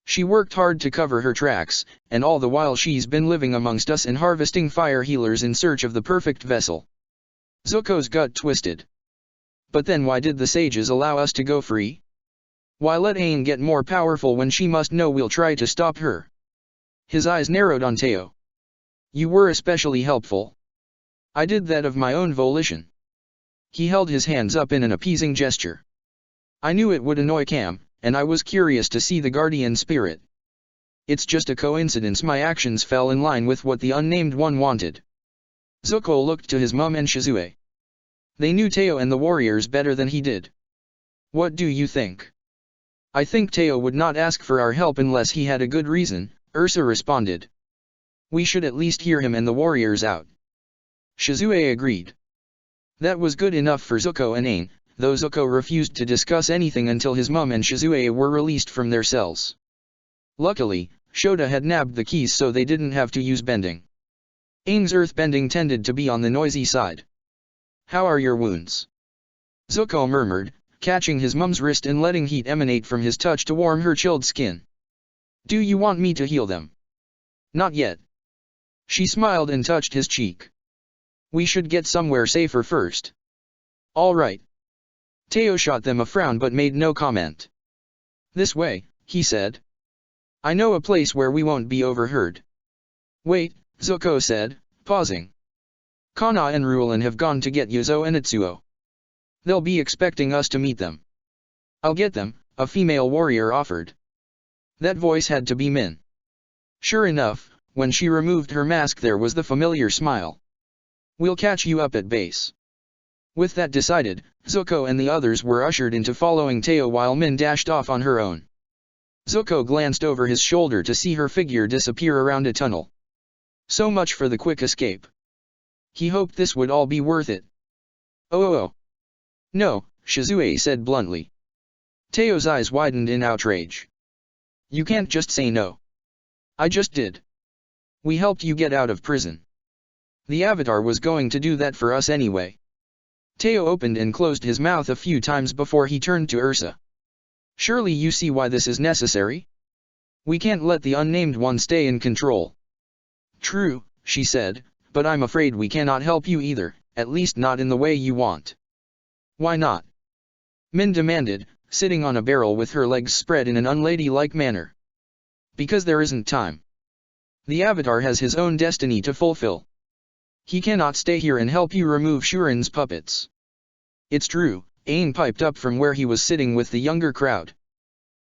She worked hard to cover her tracks, and all the while she's been living amongst us and harvesting fire healers in search of the perfect vessel. Zuko's gut twisted. But then why did the sages allow us to go free? Why let Aang get more powerful when she must know we'll try to stop her? His eyes narrowed on Teo. You were especially helpful. I did that of my own volition. He held his hands up in an appeasing gesture. I knew it would annoy Cam, and I was curious to see the guardian spirit. It's just a coincidence my actions fell in line with what the unnamed one wanted. Zuko looked to his mum and Shizue. They knew Teo and the warriors better than he did. What do you think? I think Teo would not ask for our help unless he had a good reason, Ursa responded. We should at least hear him and the warriors out. Shizue agreed. That was good enough for Zuko and Aang, though Zuko refused to discuss anything until his mum and Shizue were released from their cells. Luckily, Shota had nabbed the keys so they didn't have to use bending. Aang's earthbending tended to be on the noisy side. How are your wounds? Zuko murmured, catching his mum's wrist and letting heat emanate from his touch to warm her chilled skin. Do you want me to heal them? Not yet. She smiled and touched his cheek. We should get somewhere safer first. All right. Teo shot them a frown but made no comment. This way, he said. I know a place where we won't be overheard. Wait, Zuko said, pausing. Kana and Rulin have gone to get Yuzo and Itsuo. They'll be expecting us to meet them. I'll get them, a female warrior offered. That voice had to be Min. Sure enough, when she removed her mask there was the familiar smile. We'll catch you up at base. With that decided, Zuko and the others were ushered into following Teo while Min dashed off on her own. Zuko glanced over his shoulder to see her figure disappear around a tunnel. So much for the quick escape. He hoped this would all be worth it. Oh. No, Shizue said bluntly. Teo's eyes widened in outrage. You can't just say no. I just did. We helped you get out of prison. The Avatar was going to do that for us anyway. Teo opened and closed his mouth a few times before he turned to Ursa. Surely you see why this is necessary? We can't let the unnamed one stay in control. True, she said, but I'm afraid we cannot help you either, at least not in the way you want. Why not? Min demanded, sitting on a barrel with her legs spread in an unladylike manner. Because there isn't time. The Avatar has his own destiny to fulfill. He cannot stay here and help you remove Shuren's puppets. It's true, Aang piped up from where he was sitting with the younger crowd.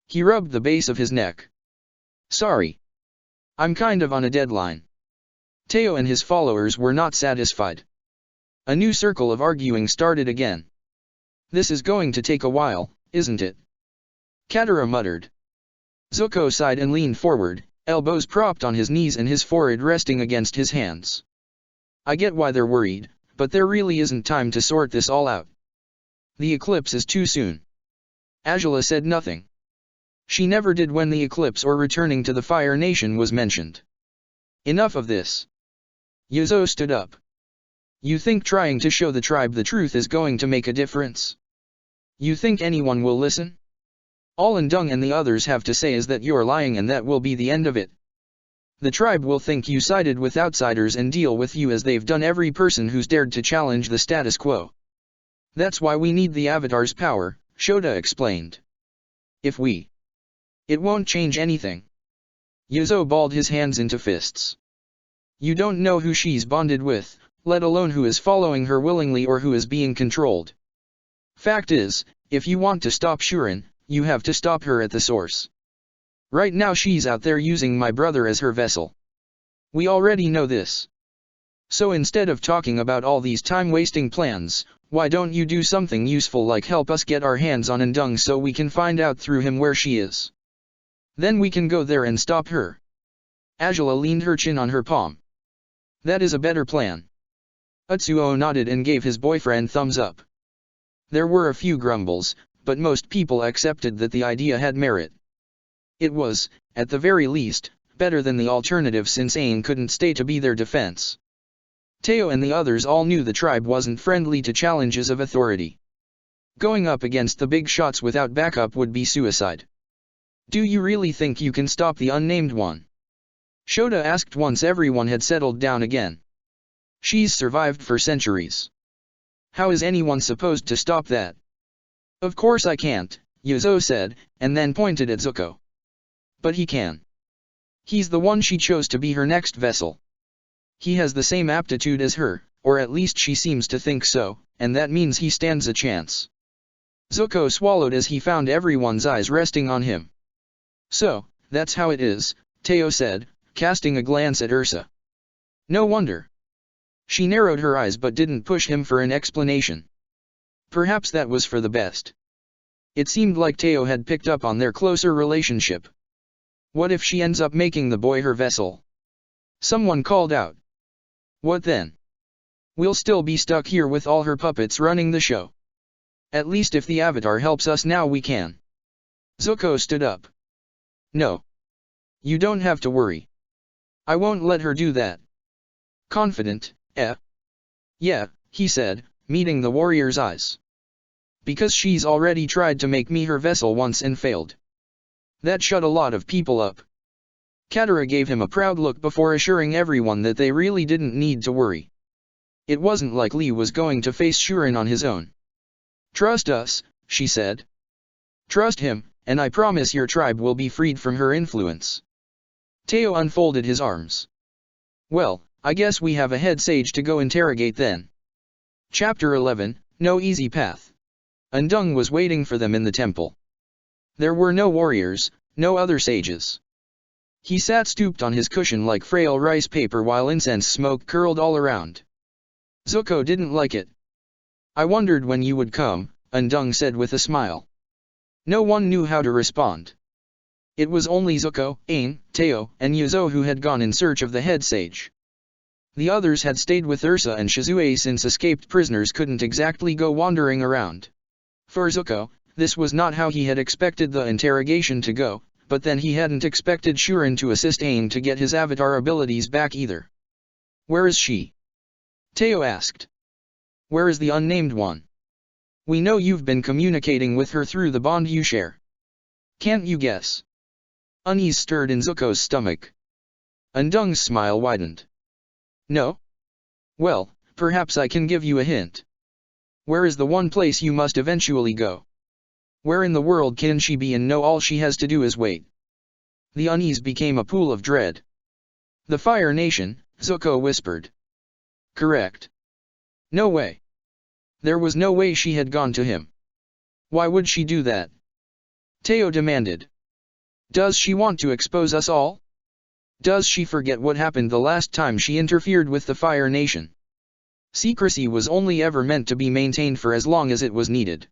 He rubbed the base of his neck. Sorry. I'm kind of on a deadline. Teo and his followers were not satisfied. A new circle of arguing started again. This is going to take a while, isn't it? Katara muttered. Zuko sighed and leaned forward, elbows propped on his knees and his forehead resting against his hands. I get why they're worried, but there really isn't time to sort this all out. The eclipse is too soon. Azula said nothing. She never did when the eclipse or returning to the Fire Nation was mentioned. Enough of this. Yuzo stood up. You think trying to show the tribe the truth is going to make a difference? You think anyone will listen? All Undying and the others have to say is that you're lying, and that will be the end of it. The tribe will think you sided with outsiders and deal with you as they've done every person who's dared to challenge the status quo. That's why we need the Avatar's power, Shota explained. If we... It won't change anything. Yuzo balled his hands into fists. You don't know who she's bonded with, let alone who is following her willingly or who is being controlled. Fact is, if you want to stop Shuren, you have to stop her at the source. Right now she's out there using my brother as her vessel. We already know this. So instead of talking about all these time-wasting plans, why don't you do something useful like help us get our hands on Undying so we can find out through him where she is. Then we can go there and stop her. Azula leaned her chin on her palm. That is a better plan. Utsuo nodded and gave his boyfriend thumbs up. There were a few grumbles, but most people accepted that the idea had merit. It was, at the very least, better than the alternative since Aang couldn't stay to be their defense. Teo and the others all knew the tribe wasn't friendly to challenges of authority. Going up against the big shots without backup would be suicide. Do you really think you can stop the unnamed one? Shota asked once everyone had settled down again. She's survived for centuries. How is anyone supposed to stop that? Of course I can't, Yuzo said, and then pointed at Zuko. But he can. He's the one she chose to be her next vessel. He has the same aptitude as her, or at least she seems to think so, and that means he stands a chance. Zuko swallowed as he found everyone's eyes resting on him. So, that's how it is, Teo said, casting a glance at Ursa. No wonder. She narrowed her eyes but didn't push him for an explanation. Perhaps that was for the best. It seemed like Teo had picked up on their closer relationship. What if she ends up making the boy her vessel? Someone called out. What then? We'll still be stuck here with all her puppets running the show. At least if the Avatar helps us now we can. Zuko stood up. No. You don't have to worry. I won't let her do that. Confident, eh? Yeah, he said, meeting the warrior's eyes. Because she's already tried to make me her vessel once and failed. That shut a lot of people up. Katara gave him a proud look before assuring everyone that they really didn't need to worry. It wasn't like Lee was going to face Shuren on his own. Trust us, she said. Trust him, and I promise your tribe will be freed from her influence. Teo unfolded his arms. Well, I guess we have a head sage to go interrogate then. Chapter 11, No Easy Path. Undying was waiting for them in the temple. There were no warriors, no other sages. He sat stooped on his cushion like frail rice paper while incense smoke curled all around. Zuko didn't like it. I wondered when you would come, Undying said with a smile. No one knew how to respond. It was only Zuko, Aang, Teo, and Yuzo who had gone in search of the head sage. The others had stayed with Ursa and Shizue since escaped prisoners couldn't exactly go wandering around. For Zuko, this was not how he had expected the interrogation to go, but then he hadn't expected Shuren to assist Aang to get his avatar abilities back either. Where is she? Teo asked. Where is the unnamed one? We know you've been communicating with her through the bond you share. Can't you guess? Unease stirred in Zuko's stomach. Undying's smile widened. No? Well, perhaps I can give you a hint. Where is the one place you must eventually go? Where in the world can she be and know all she has to do is wait? The unease became a pool of dread. The Fire Nation, Zuko whispered. Correct. No way. There was no way she had gone to him. Why would she do that? Teo demanded. Does she want to expose us all? Does she forget what happened the last time she interfered with the Fire Nation? Secrecy was only ever meant to be maintained for as long as it was needed.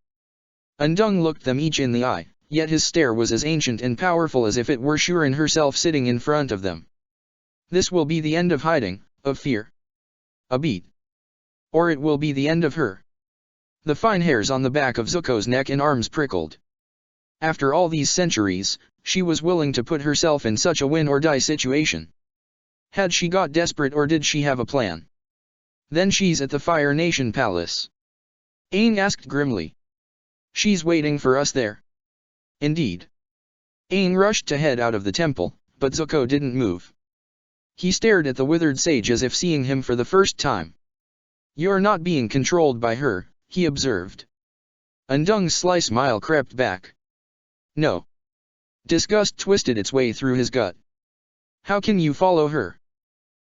Undying looked them each in the eye, yet his stare was as ancient and powerful as if it were Shuren herself sitting in front of them. This will be the end of hiding, of fear. A beat. Or it will be the end of her. The fine hairs on the back of Zuko's neck and arms prickled. After all these centuries, she was willing to put herself in such a win-or-die situation. Had she got desperate or did she have a plan? Then she's at the Fire Nation Palace. Aang asked grimly. She's waiting for us there. Indeed. Aang rushed to head out of the temple, but Zuko didn't move. He stared at the withered sage as if seeing him for the first time. You're not being controlled by her, he observed. Undung's sly smile crept back. No. Disgust twisted its way through his gut. How can you follow her?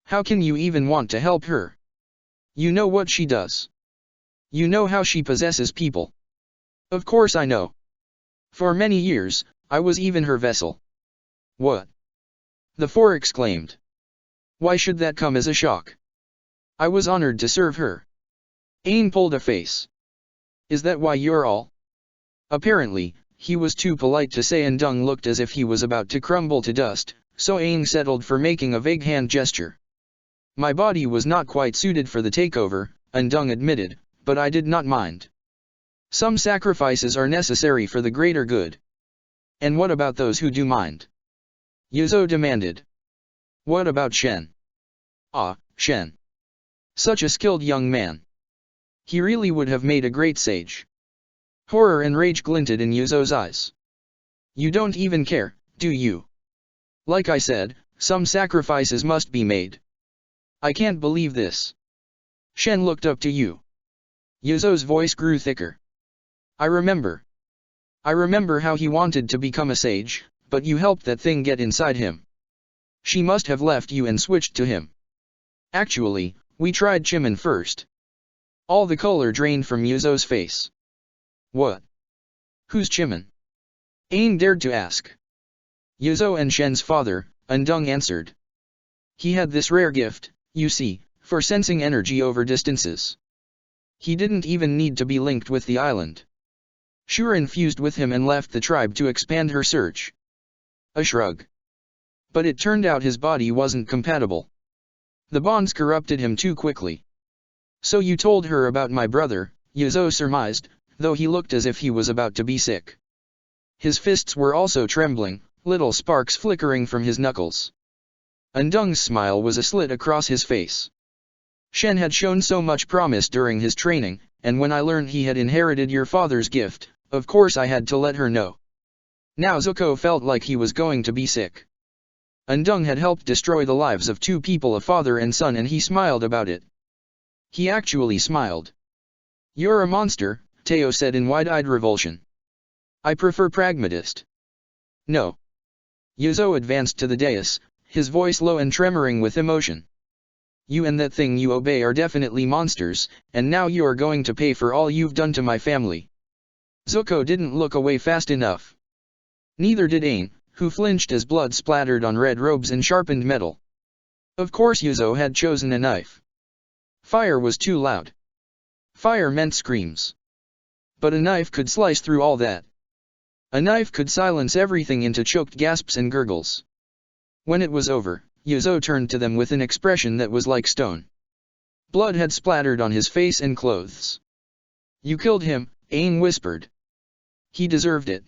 How can you even want to help her? You know what she does. You know how she possesses people. Of course I know. For many years, I was even her vessel. What? The four exclaimed. Why should that come as a shock? I was honored to serve her. Aang pulled a face. Is that why you're all? Apparently, he was too polite to say, and Undung looked as if he was about to crumble to dust, so Aang settled for making a vague hand gesture. My body was not quite suited for the takeover, Undung admitted, but I did not mind. Some sacrifices are necessary for the greater good. And what about those who do mind? Yuzo demanded. What about Shen? Ah, Shen. Such a skilled young man. He really would have made a great sage. Horror and rage glinted in Yuzo's eyes. You don't even care, do you? Like I said, some sacrifices must be made. I can't believe this. Shen looked up to you. Yuzo's voice grew thicker. I remember how he wanted to become a sage, but you helped that thing get inside him. She must have left you and switched to him. Actually, we tried Chimin first. All the color drained from Yuzo's face. What? Who's Chimin? Aang dared to ask. Yuzo and Shen's father, Undung answered. He had this rare gift, you see, for sensing energy over distances. He didn't even need to be linked with the island. Shuren fused with him and left the tribe to expand her search. A shrug. But it turned out his body wasn't compatible. The bonds corrupted him too quickly. So you told her about my brother, Yuzo surmised, though he looked as if he was about to be sick. His fists were also trembling, little sparks flickering from his knuckles. Undung's smile was a slit across his face. Shen had shown so much promise during his training, and when I learned he had inherited your father's gift, of course I had to let her know. Now Zuko felt like he was going to be sick. Undung had helped destroy the lives of two people, a father and son, and he smiled about it. He actually smiled. You're a monster, Teo said in wide-eyed revulsion. I prefer pragmatist. No. Yuzo advanced to the dais, his voice low and tremoring with emotion. You and that thing you obey are definitely monsters, and now you are going to pay for all you've done to my family. Zuko didn't look away fast enough. Neither did Aang, who flinched as blood splattered on red robes and sharpened metal. Of course Yuzo had chosen a knife. Fire was too loud. Fire meant screams. But a knife could slice through all that. A knife could silence everything into choked gasps and gurgles. When it was over, Yuzo turned to them with an expression that was like stone. Blood had splattered on his face and clothes. You killed him, Aang whispered. He deserved it.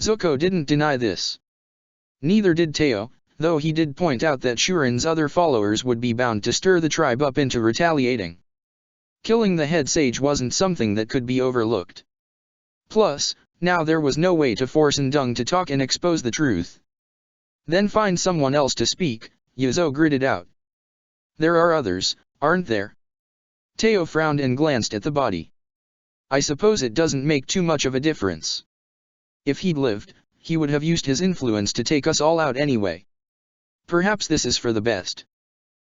Zuko didn't deny this. Neither did Teo, though he did point out that Shuren's other followers would be bound to stir the tribe up into retaliating. Killing the head sage wasn't something that could be overlooked. Plus, now there was no way to force Undung to talk and expose the truth. Then find someone else to speak, Yuzo gritted out. There are others, aren't there? Teo frowned and glanced at the body. I suppose it doesn't make too much of a difference. If he'd lived, he would have used his influence to take us all out anyway. Perhaps this is for the best.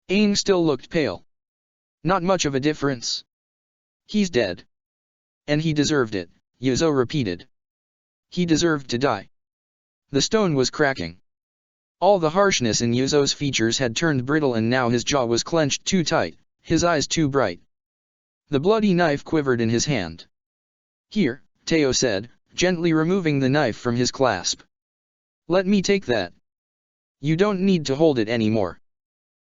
Aang still looked pale. Not much of a difference. He's dead. And he deserved it, Yuzo repeated. He deserved to die. The stone was cracking. All the harshness in Yuzo's features had turned brittle, and now his jaw was clenched too tight, his eyes too bright. The bloody knife quivered in his hand. Here, Teo said, gently removing the knife from his clasp. Let me take that. You don't need to hold it anymore.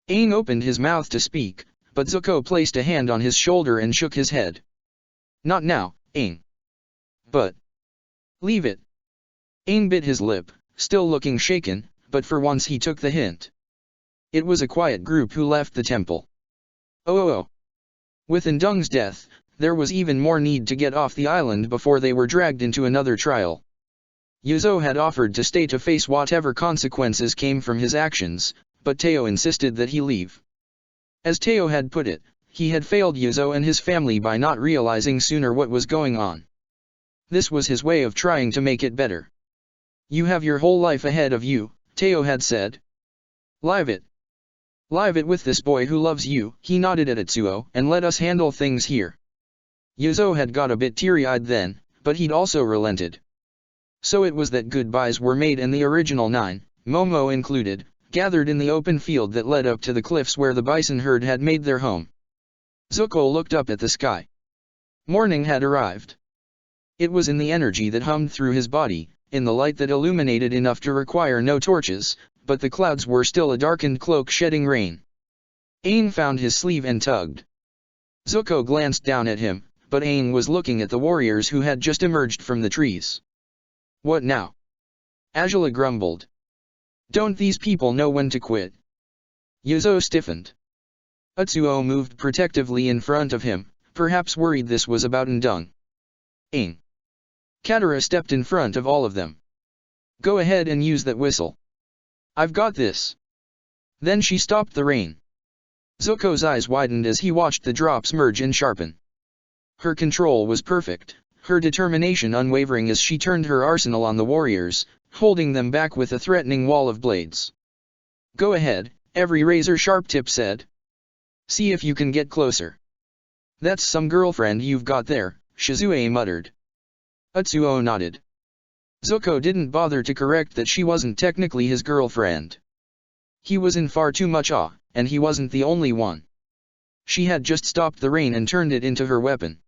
Aang opened his mouth to speak, but Zuko placed a hand on his shoulder and shook his head. Not now, Aang. But. Leave it. Aang bit his lip, still looking shaken, but for once he took the hint. It was a quiet group who left the temple. Oh. With Undying's death, there was even more need to get off the island before they were dragged into another trial. Yuzo had offered to stay to face whatever consequences came from his actions, but Teo insisted that he leave. As Teo had put it, he had failed Yuzo and his family by not realizing sooner what was going on. This was his way of trying to make it better. You have your whole life ahead of you, Teo had said. Live it. Live it with this boy who loves you. He nodded at Itsuo, and let us handle things here. Yuzo had got a bit teary-eyed then, but he'd also relented. So it was that goodbyes were made and the original 9, Momo included, gathered in the open field that led up to the cliffs where the bison herd had made their home. Zuko looked up at the sky. Morning had arrived. It was in the energy that hummed through his body, in the light that illuminated enough to require no torches, but the clouds were still a darkened cloak shedding rain. Aang found his sleeve and tugged. Zuko glanced down at him, but Aang was looking at the warriors who had just emerged from the trees. What now? Azula grumbled. Don't these people know when to quit? Yuzo stiffened. Itsuo moved protectively in front of him, perhaps worried this was about Undying. Aang. Katara stepped in front of all of them. Go ahead and use that whistle. I've got this. Then she stopped the rain. Zuko's eyes widened as he watched the drops merge and sharpen. Her control was perfect, her determination unwavering as she turned her arsenal on the warriors, holding them back with a threatening wall of blades. Go ahead, every razor-sharp tip said. See if you can get closer. That's some girlfriend you've got there, Shizue muttered. Itsuo nodded. Zuko didn't bother to correct that she wasn't technically his girlfriend. He was in far too much awe, and he wasn't the only one. She had just stopped the rain and turned it into her weapon.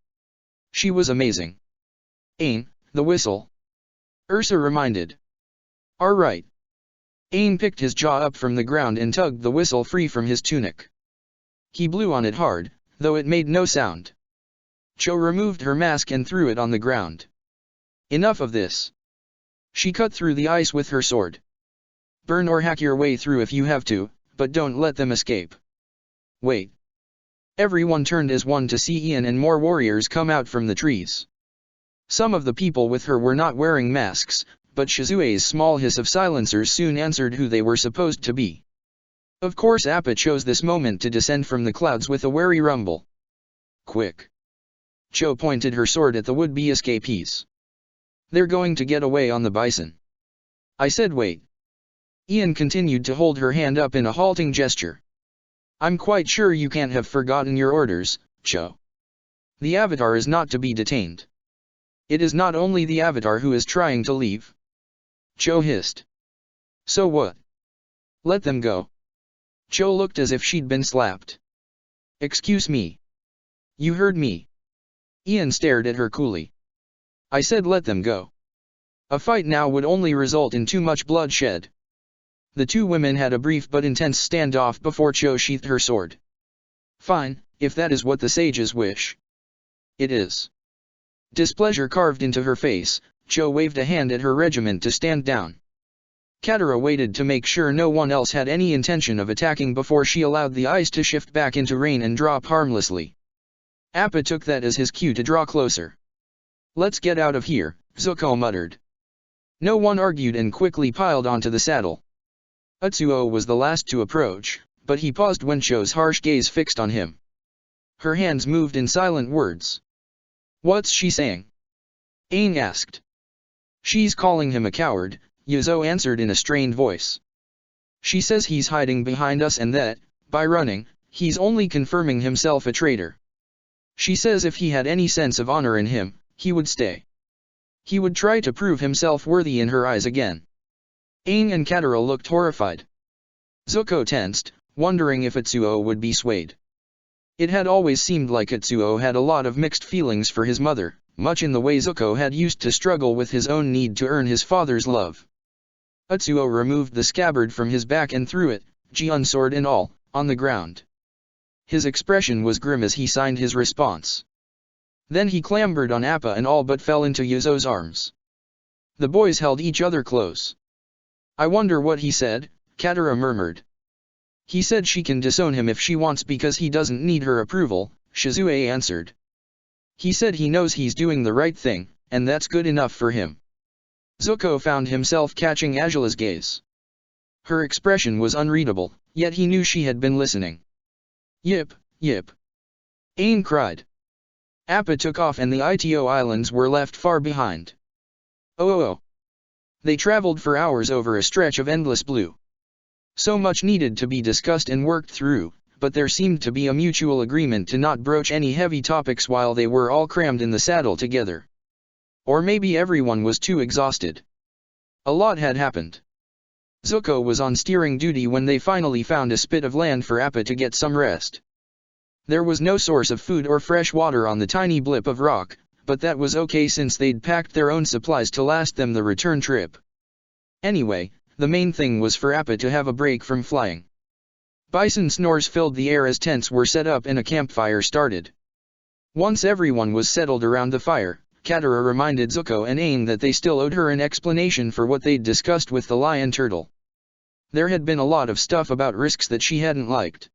She was amazing. Aang, the whistle. Ursa reminded. All right. Aang picked his jaw up from the ground and tugged the whistle free from his tunic. He blew on it hard, though it made no sound. Cho removed her mask and threw it on the ground. Enough of this. She cut through the ice with her sword. Burn or hack your way through if you have to, but don't let them escape. Wait. Everyone turned as one to see Ian and more warriors come out from the trees. Some of the people with her were not wearing masks, but Shizue's small hiss of silencers soon answered who they were supposed to be. Of course Appa chose this moment to descend from the clouds with a wary rumble. Quick. Cho pointed her sword at the would-be escapees. They're going to get away on the bison. I said wait. Ian continued to hold her hand up in a halting gesture. I'm quite sure you can't have forgotten your orders, Cho. The Avatar is not to be detained. It is not only the Avatar who is trying to leave. Cho hissed. So what? Let them go. Cho looked as if she'd been slapped. Excuse me. You heard me. Ian stared at her coolly. I said let them go. A fight now would only result in too much bloodshed. The two women had a brief but intense standoff before Cho sheathed her sword. Fine, if that is what the sages wish. It is. Displeasure carved into her face, Cho waved a hand at her regiment to stand down. Katara waited to make sure no one else had any intention of attacking before she allowed the ice to shift back into rain and drop harmlessly. Appa took that as his cue to draw closer. Let's get out of here, Zuko muttered. No one argued and quickly piled onto the saddle. Itsuo was the last to approach, but he paused when Cho's harsh gaze fixed on him. Her hands moved in silent words. What's she saying? Aang asked. She's calling him a coward, Yuzo answered in a strained voice. She says he's hiding behind us and that, by running, he's only confirming himself a traitor. She says if he had any sense of honor in him, he would stay. He would try to prove himself worthy in her eyes again. Aang and Katara looked horrified. Zuko tensed, wondering if Itsuo would be swayed. It had always seemed like Itsuo had a lot of mixed feelings for his mother, much in the way Zuko had used to struggle with his own need to earn his father's love. Itsuo removed the scabbard from his back and threw it, Jian sword and all, on the ground. His expression was grim as he signed his response. Then he clambered on Appa and all but fell into Yuzo's arms. The boys held each other close. I wonder what he said, Katara murmured. He said she can disown him if she wants because he doesn't need her approval, Shizue answered. He said he knows he's doing the right thing, and that's good enough for him. Zuko found himself catching Azula's gaze. Her expression was unreadable, yet he knew she had been listening. Yip, yip. Aang cried. Appa took off and the Ito Islands were left far behind. Oh. They traveled for hours over a stretch of endless blue. So much needed to be discussed and worked through, but there seemed to be a mutual agreement to not broach any heavy topics while they were all crammed in the saddle together. Or maybe everyone was too exhausted. A lot had happened. Zuko was on steering duty when they finally found a spit of land for Appa to get some rest. There was no source of food or fresh water on the tiny blip of rock, but that was okay since they'd packed their own supplies to last them the return trip. Anyway, the main thing was for Appa to have a break from flying. Bison snores filled the air as tents were set up and a campfire started. Once everyone was settled around the fire, Katara reminded Zuko and Aang that they still owed her an explanation for what they'd discussed with the lion turtle. There had been a lot of stuff about risks that she hadn't liked.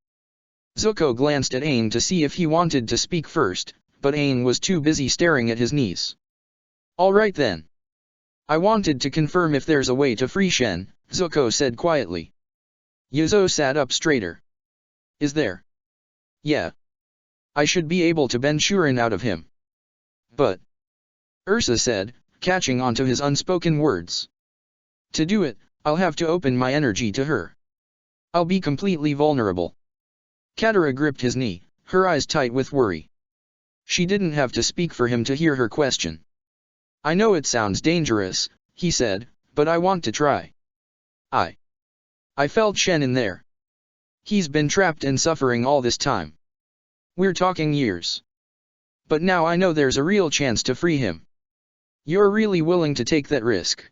Zuko glanced at Aang to see if he wanted to speak first, but Aang was too busy staring at his knees. All right then. I wanted to confirm if there's a way to free Shen, Zuko said quietly. Yuzo sat up straighter. Is there? Yeah. I should be able to bend Shuren out of him. But, Ursa said, catching onto his unspoken words. To do it, I'll have to open my energy to her. I'll be completely vulnerable. Katara gripped his knee, her eyes tight with worry. She didn't have to speak for him to hear her question. I know it sounds dangerous, he said, but I want to try. I felt Shen in there. He's been trapped and suffering all this time. We're talking years. But now I know there's a real chance to free him. You're really willing to take that risk?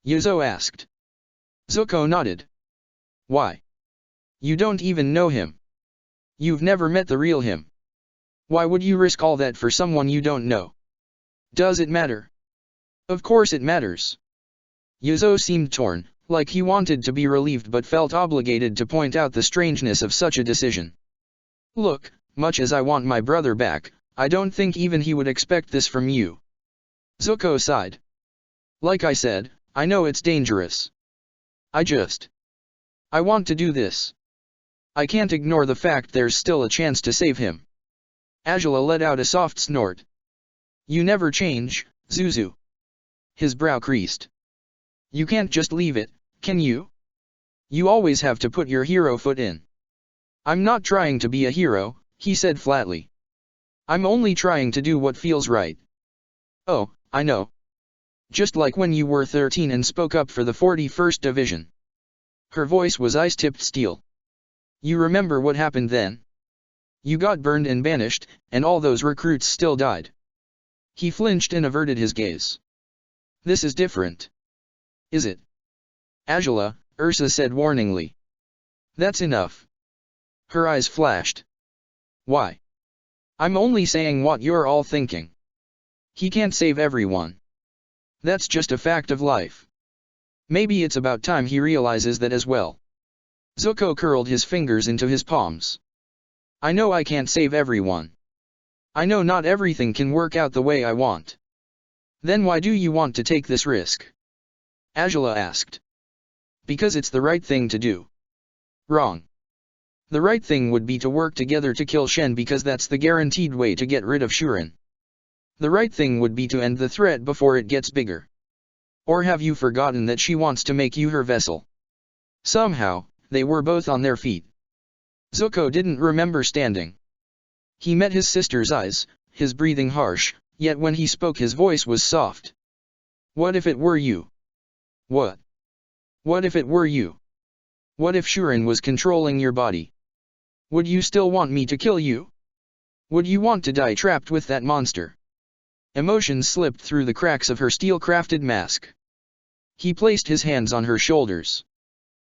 Yuzo asked. Zuko nodded. Why? You don't even know him. You've never met the real him. Why would you risk all that for someone you don't know? Does it matter? Of course it matters. Yuzo seemed torn, like he wanted to be relieved but felt obligated to point out the strangeness of such a decision. Look, much as I want my brother back, I don't think even he would expect this from you. Zuko sighed. Like I said, I know it's dangerous. I want to do this. I can't ignore the fact there's still a chance to save him. Azula let out a soft snort. You never change, Zuzu. His brow creased. You can't just leave it, can you? You always have to put your hero foot in. I'm not trying to be a hero, he said flatly. I'm only trying to do what feels right. Oh, I know. Just like when you were 13 and spoke up for the 41st Division. Her voice was ice-tipped steel. You remember what happened then? You got burned and banished, and all those recruits still died. He flinched and averted his gaze. This is different. Is it? Azula, Ursa said warningly. That's enough. Her eyes flashed. Why? I'm only saying what you're all thinking. He can't save everyone. That's just a fact of life. Maybe it's about time he realizes that as well. Zuko curled his fingers into his palms. I know I can't save everyone. I know not everything can work out the way I want. Then why do you want to take this risk? Azula asked. Because it's the right thing to do. Wrong. The right thing would be to work together to kill Shen because that's the guaranteed way to get rid of Shuren. The right thing would be to end the threat before it gets bigger. Or have you forgotten that she wants to make you her vessel? Somehow, they were both on their feet. Zuko didn't remember standing. He met his sister's eyes, his breathing harsh, yet when he spoke his voice was soft. What if it were you? What? What if it were you? What if Shuren was controlling your body? Would you still want me to kill you? Would you want to die trapped with that monster? Emotions slipped through the cracks of her steel-crafted mask. He placed his hands on her shoulders.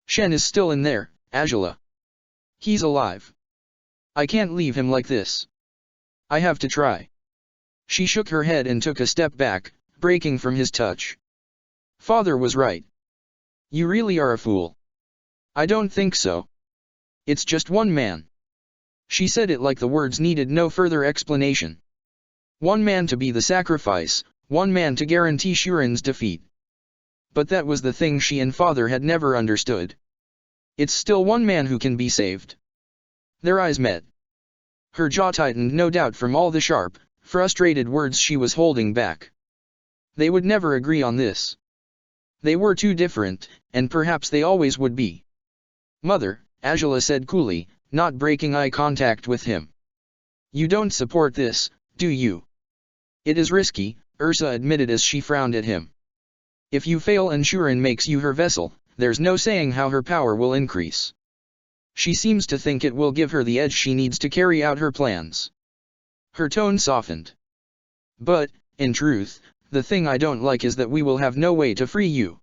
Shen is still in there, Azula. He's alive. I can't leave him like this. I have to try. She shook her head and took a step back, breaking from his touch. Father was right. You really are a fool. I don't think so. It's just one man. She said it like the words needed no further explanation. One man to be the sacrifice, one man to guarantee Shuren's defeat. But that was the thing she and father had never understood. It's still one man who can be saved. Their eyes met. Her jaw tightened, no doubt, from all the sharp, frustrated words she was holding back. They would never agree on this. They were too different, and perhaps they always would be. Mother, Angela said coolly, not breaking eye contact with him. You don't support this, do you? It is risky, Ursa admitted as she frowned at him. If you fail and Shuren makes you her vessel, there's no saying how her power will increase. She seems to think it will give her the edge she needs to carry out her plans. Her tone softened. But, in truth, the thing I don't like is that we will have no way to free you.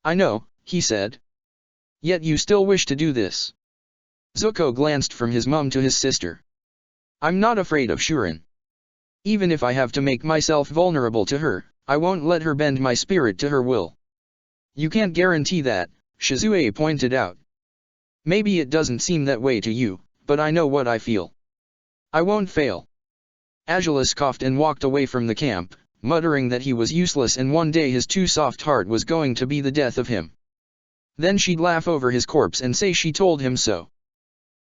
I know, he said. Yet you still wish to do this. Zuko glanced from his mum to his sister. I'm not afraid of Shuren. Even if I have to make myself vulnerable to her, I won't let her bend my spirit to her will. You can't guarantee that, Shizue pointed out. Maybe it doesn't seem that way to you, but I know what I feel. I won't fail. Agilis coughed and walked away from the camp, muttering that he was useless and one day his too soft heart was going to be the death of him. Then she'd laugh over his corpse and say she told him so.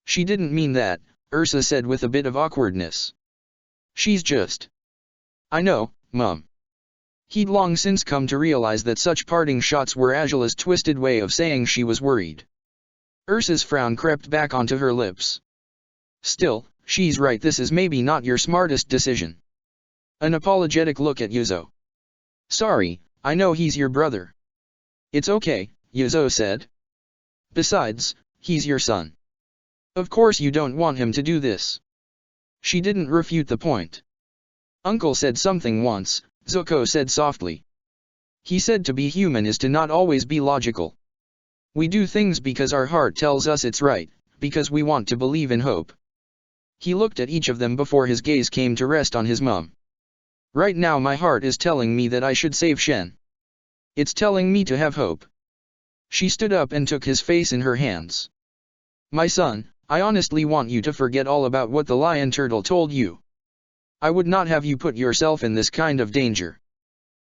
She didn't mean that, Ursa said with a bit of awkwardness. She's just... I know, Mum. He'd long since come to realize that such parting shots were Agila's twisted way of saying she was worried. Ursa's frown crept back onto her lips. Still, she's right, this is maybe not your smartest decision. An apologetic look at Yuzo. Sorry, I know he's your brother. It's okay, Yuzo said. Besides, he's your son. Of course you don't want him to do this. She didn't refute the point. Uncle said something once, Zuko said softly. He said to be human is to not always be logical. We do things because our heart tells us it's right, because we want to believe in hope. He looked at each of them before his gaze came to rest on his mum. Right now my heart is telling me that I should save Shen. It's telling me to have hope. She stood up and took his face in her hands. My son, I honestly want you to forget all about what the lion turtle told you. I would not have you put yourself in this kind of danger.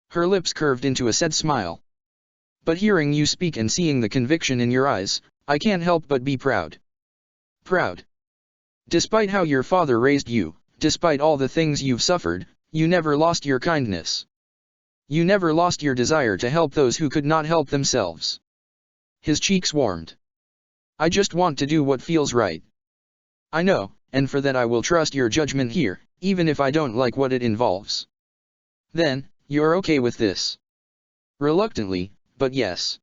Her lips curved into a sad smile. But hearing you speak and seeing the conviction in your eyes, I can't help but be proud. Proud. Despite how your father raised you, despite all the things you've suffered, you never lost your kindness. You never lost your desire to help those who could not help themselves. His cheeks warmed. I just want to do what feels right. I know, and for that I will trust your judgment here, even if I don't like what it involves. Then, you're okay with this? Reluctantly, but yes.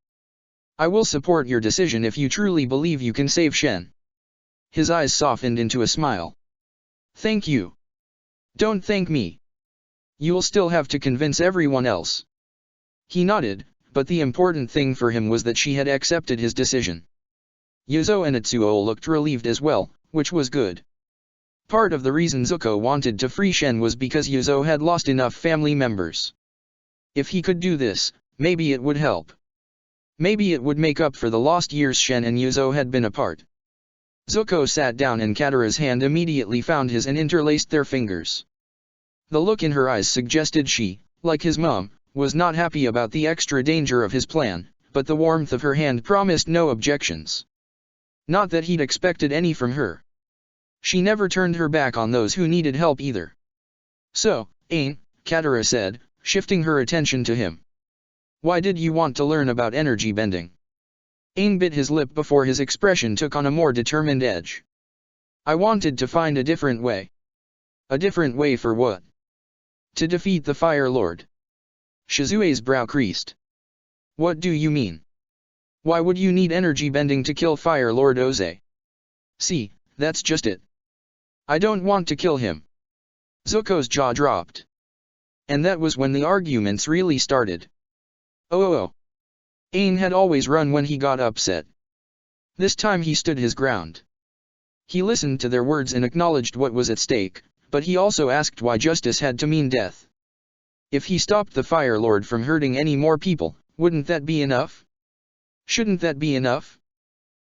I will support your decision if you truly believe you can save Shen. His eyes softened into a smile. Thank you. Don't thank me. You'll still have to convince everyone else. He nodded, but the important thing for him was that she had accepted his decision. Yuzo and Itsuo looked relieved as well, which was good. Part of the reason Zuko wanted to free Shen was because Yuzo had lost enough family members. If he could do this, maybe it would help. Maybe it would make up for the lost years Shen and Yuzo had been apart. Zuko sat down and Katara's hand immediately found his and interlaced their fingers. The look in her eyes suggested she, like his mom, was not happy about the extra danger of his plan, but the warmth of her hand promised no objections. Not that he'd expected any from her. She never turned her back on those who needed help either. So, Aang, Katara said, shifting her attention to him. Why did you want to learn about energy bending? Aang bit his lip before his expression took on a more determined edge. I wanted to find a different way. A different way for what? To defeat the Fire Lord. Shizue's brow creased. What do you mean? Why would you need energy bending to kill Fire Lord Oze? See, that's just it. I don't want to kill him. Zuko's jaw dropped. And that was when the arguments really started. Oh. Aang had always run when he got upset. This time he stood his ground. He listened to their words and acknowledged what was at stake, but he also asked why justice had to mean death. If he stopped the Fire Lord from hurting any more people, wouldn't that be enough? Shouldn't that be enough?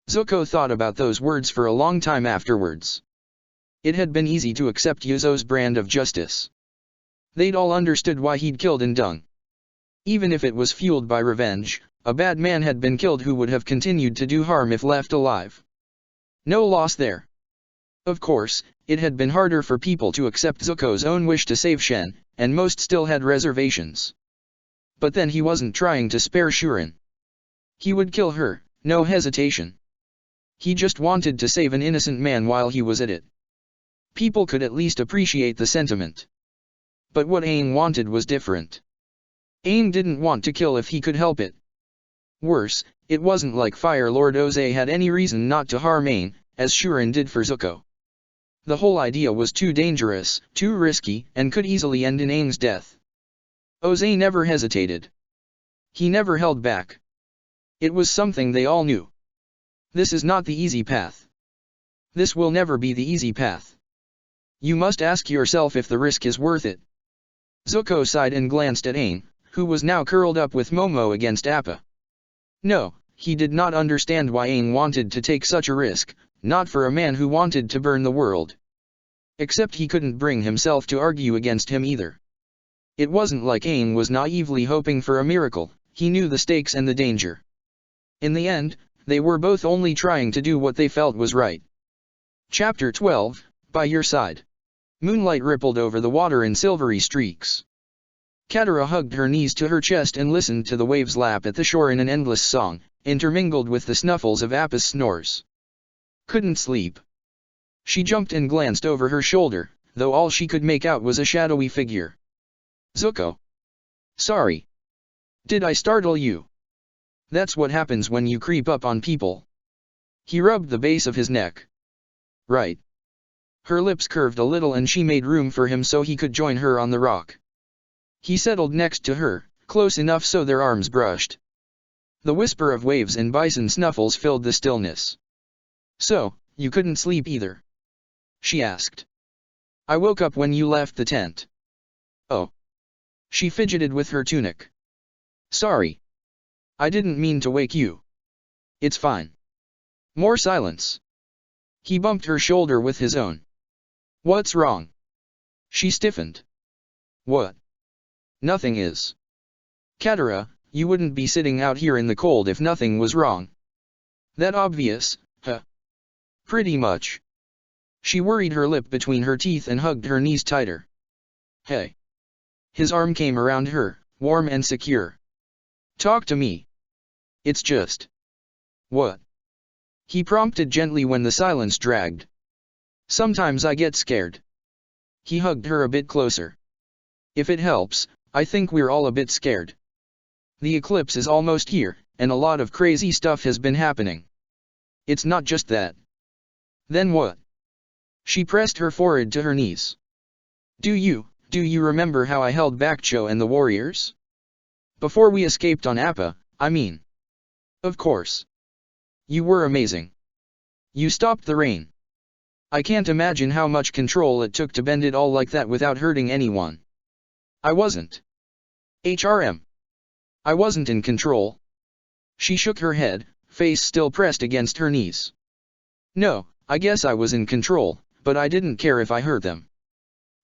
Zuko thought about those words for a long time afterwards. It had been easy to accept Yuzo's brand of justice. They'd all understood why he'd killed Undying. Even if it was fueled by revenge, a bad man had been killed who would have continued to do harm if left alive. No loss there. Of course, it had been harder for people to accept Zuko's own wish to save Shen, and most still had reservations. But then he wasn't trying to spare Shuren. He would kill her, no hesitation. He just wanted to save an innocent man while he was at it. People could at least appreciate the sentiment. But what Aang wanted was different. Aang didn't want to kill if he could help it. Worse, it wasn't like Fire Lord Ozai had any reason not to harm Aang, as Shuren did for Zuko. The whole idea was too dangerous, too risky, and could easily end in Aang's death. Ozai never hesitated. He never held back. It was something they all knew. This is not the easy path. This will never be the easy path. You must ask yourself if the risk is worth it. Zuko sighed and glanced at Aang, who was now curled up with Momo against Appa. No, he did not understand why Aang wanted to take such a risk, not for a man who wanted to burn the world. Except he couldn't bring himself to argue against him either. It wasn't like Aang was naively hoping for a miracle, he knew the stakes and the danger. In the end, they were both only trying to do what they felt was right. Chapter 12, By Your Side. Moonlight rippled over the water in silvery streaks. Katara hugged her knees to her chest and listened to the waves lap at the shore in an endless song, intermingled with the snuffles of Appa's snores. Couldn't sleep. She jumped and glanced over her shoulder, though all she could make out was a shadowy figure. Zuko. Sorry. Did I startle you? That's what happens when you creep up on people. He rubbed the base of his neck. Right. Her lips curved a little and she made room for him so he could join her on the rock. He settled next to her, close enough so their arms brushed. The whisper of waves and bison snuffles filled the stillness. So, you couldn't sleep either? She asked. I woke up when you left the tent. Oh. She fidgeted with her tunic. Sorry. I didn't mean to wake you. It's fine. More silence. He bumped her shoulder with his own. What's wrong? She stiffened. What? Nothing is. Katara, you wouldn't be sitting out here in the cold if nothing was wrong. That obvious, huh? Pretty much. She worried her lip between her teeth and hugged her knees tighter. Hey. His arm came around her, warm and secure. Talk to me. It's just. What? He prompted gently when the silence dragged. Sometimes I get scared. He hugged her a bit closer. If it helps, I think we're all a bit scared. The eclipse is almost here, and a lot of crazy stuff has been happening. It's not just that. Then what? She pressed her forehead to her knees. Do you remember how I held back Cho and the warriors? Before we escaped on Appa, I mean. Of course. You were amazing. You stopped the rain. I can't imagine how much control it took to bend it all like that without hurting anyone. I wasn't. I wasn't in control. She shook her head, face still pressed against her knees. No, I guess I was in control, but I didn't care if I hurt them.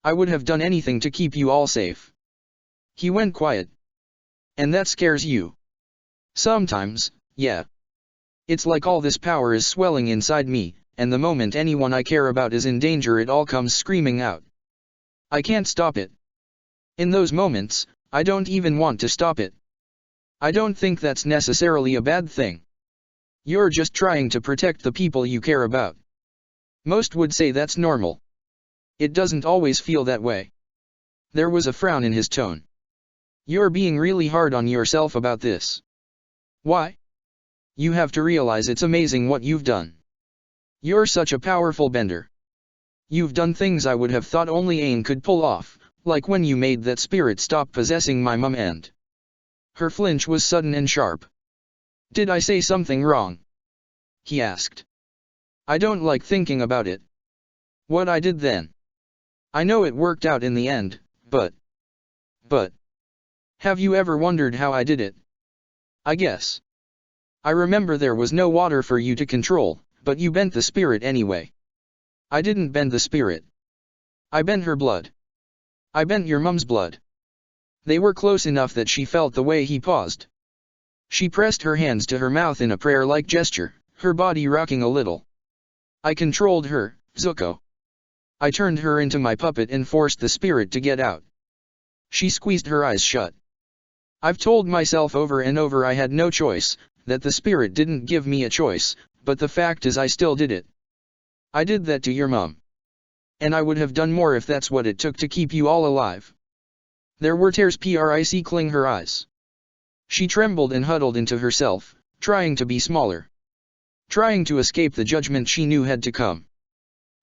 I would have done anything to keep you all safe. He went quiet. And that scares you? Sometimes, yeah. It's like all this power is swelling inside me, and the moment anyone I care about is in danger it all comes screaming out. I can't stop it. In those moments, I don't even want to stop it. I don't think that's necessarily a bad thing. You're just trying to protect the people you care about. Most would say that's normal. It doesn't always feel that way. There was a frown in his tone. You're being really hard on yourself about this. Why? You have to realize it's amazing what you've done. You're such a powerful bender. You've done things I would have thought only Aang could pull off, like when you made that spirit stop possessing my mum and... Her flinch was sudden and sharp. Did I say something wrong? He asked. I don't like thinking about it. What I did then. I know it worked out in the end, but... Have you ever wondered how I did it? I guess. I remember there was no water for you to control, but you bent the spirit anyway. I didn't bend the spirit. I bent her blood. I bent your mum's blood. They were close enough that she felt the way he paused. She pressed her hands to her mouth in a prayer-like gesture, her body rocking a little. I controlled her, Zuko. I turned her into my puppet and forced the spirit to get out. She squeezed her eyes shut. I've told myself over and over I had no choice, that the spirit didn't give me a choice, but the fact is I still did it. I did that to your mum. And I would have done more if that's what it took to keep you all alive. There were tears prickling her eyes. She trembled and huddled into herself, trying to be smaller. Trying to escape the judgment she knew had to come.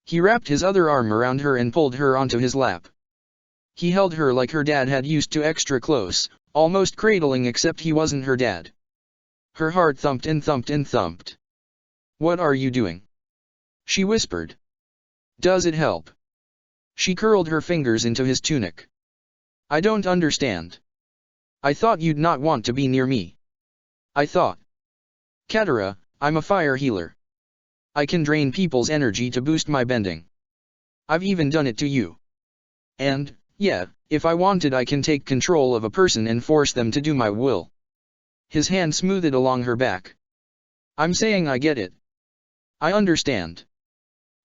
He wrapped his other arm around her and pulled her onto his lap. He held her like her dad had used to, extra close, almost cradling, except he wasn't her dad. Her heart thumped and thumped and thumped. What are you doing? She whispered. Does it help? She curled her fingers into his tunic. I don't understand. I thought you'd not want to be near me. I thought. Katara, I'm a fire healer. I can drain people's energy to boost my bending. I've even done it to you. And, yeah, if I wanted I can take control of a person and force them to do my will. His hand smoothed along her back. I'm saying I get it. I understand.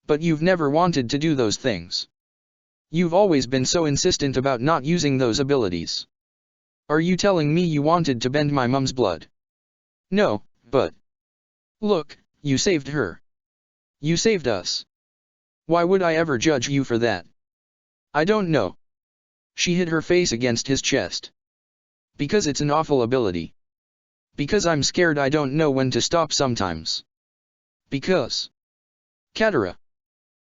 But you've never wanted to do those things. You've always been so insistent about not using those abilities. Are you telling me you wanted to bend my mum's blood? No, but... Look, you saved her. You saved us. Why would I ever judge you for that? I don't know. She hid her face against his chest. Because it's an awful ability. Because I'm scared I don't know when to stop sometimes. Because... Katara.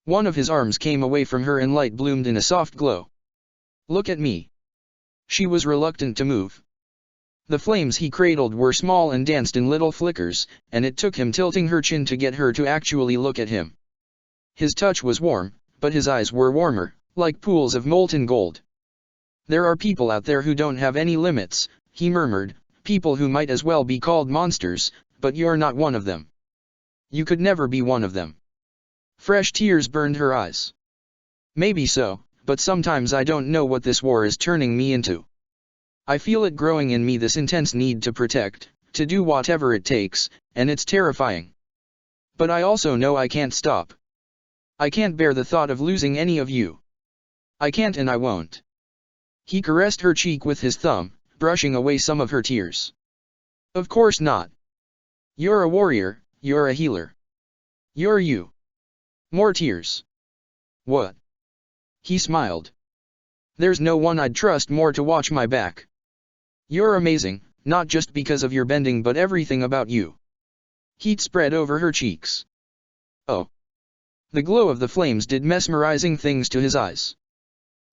One of his arms came away from her and light bloomed in a soft glow. Look at me. She was reluctant to move. The flames he cradled were small and danced in little flickers, and it took him tilting her chin to get her to actually look at him. His touch was warm, but his eyes were warmer, like pools of molten gold. There are people out there who don't have any limits, he murmured, people who might as well be called monsters, but you're not one of them. You could never be one of them. Fresh tears burned her eyes. Maybe so, but sometimes I don't know what this war is turning me into. I feel it growing in me, this intense need to protect, to do whatever it takes, and it's terrifying. But I also know I can't stop. I can't bear the thought of losing any of you. I can't and I won't. He caressed her cheek with his thumb, brushing away some of her tears. Of course not. You're a warrior, you're a healer. You're you. More tears. What? He smiled. There's no one I'd trust more to watch my back. You're amazing, not just because of your bending but everything about you. Heat spread over her cheeks. Oh. The glow of the flames did mesmerizing things to his eyes.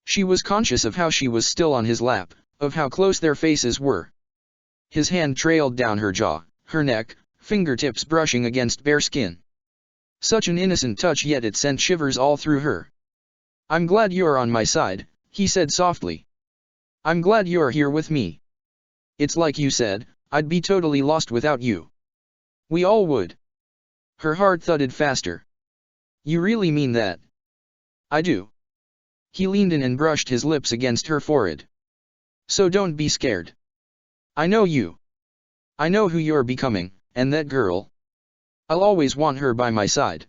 She was conscious of how she was still on his lap, of how close their faces were. His hand trailed down her jaw, her neck, fingertips brushing against bare skin. Such an innocent touch, yet it sent shivers all through her. I'm glad you're on my side, he said softly. I'm glad you're here with me. It's like you said, I'd be totally lost without you. We all would. Her heart thudded faster. You really mean that? I do. He leaned in and brushed his lips against her forehead. So don't be scared. I know you. I know who you're becoming, and that girl. I'll always want her by my side.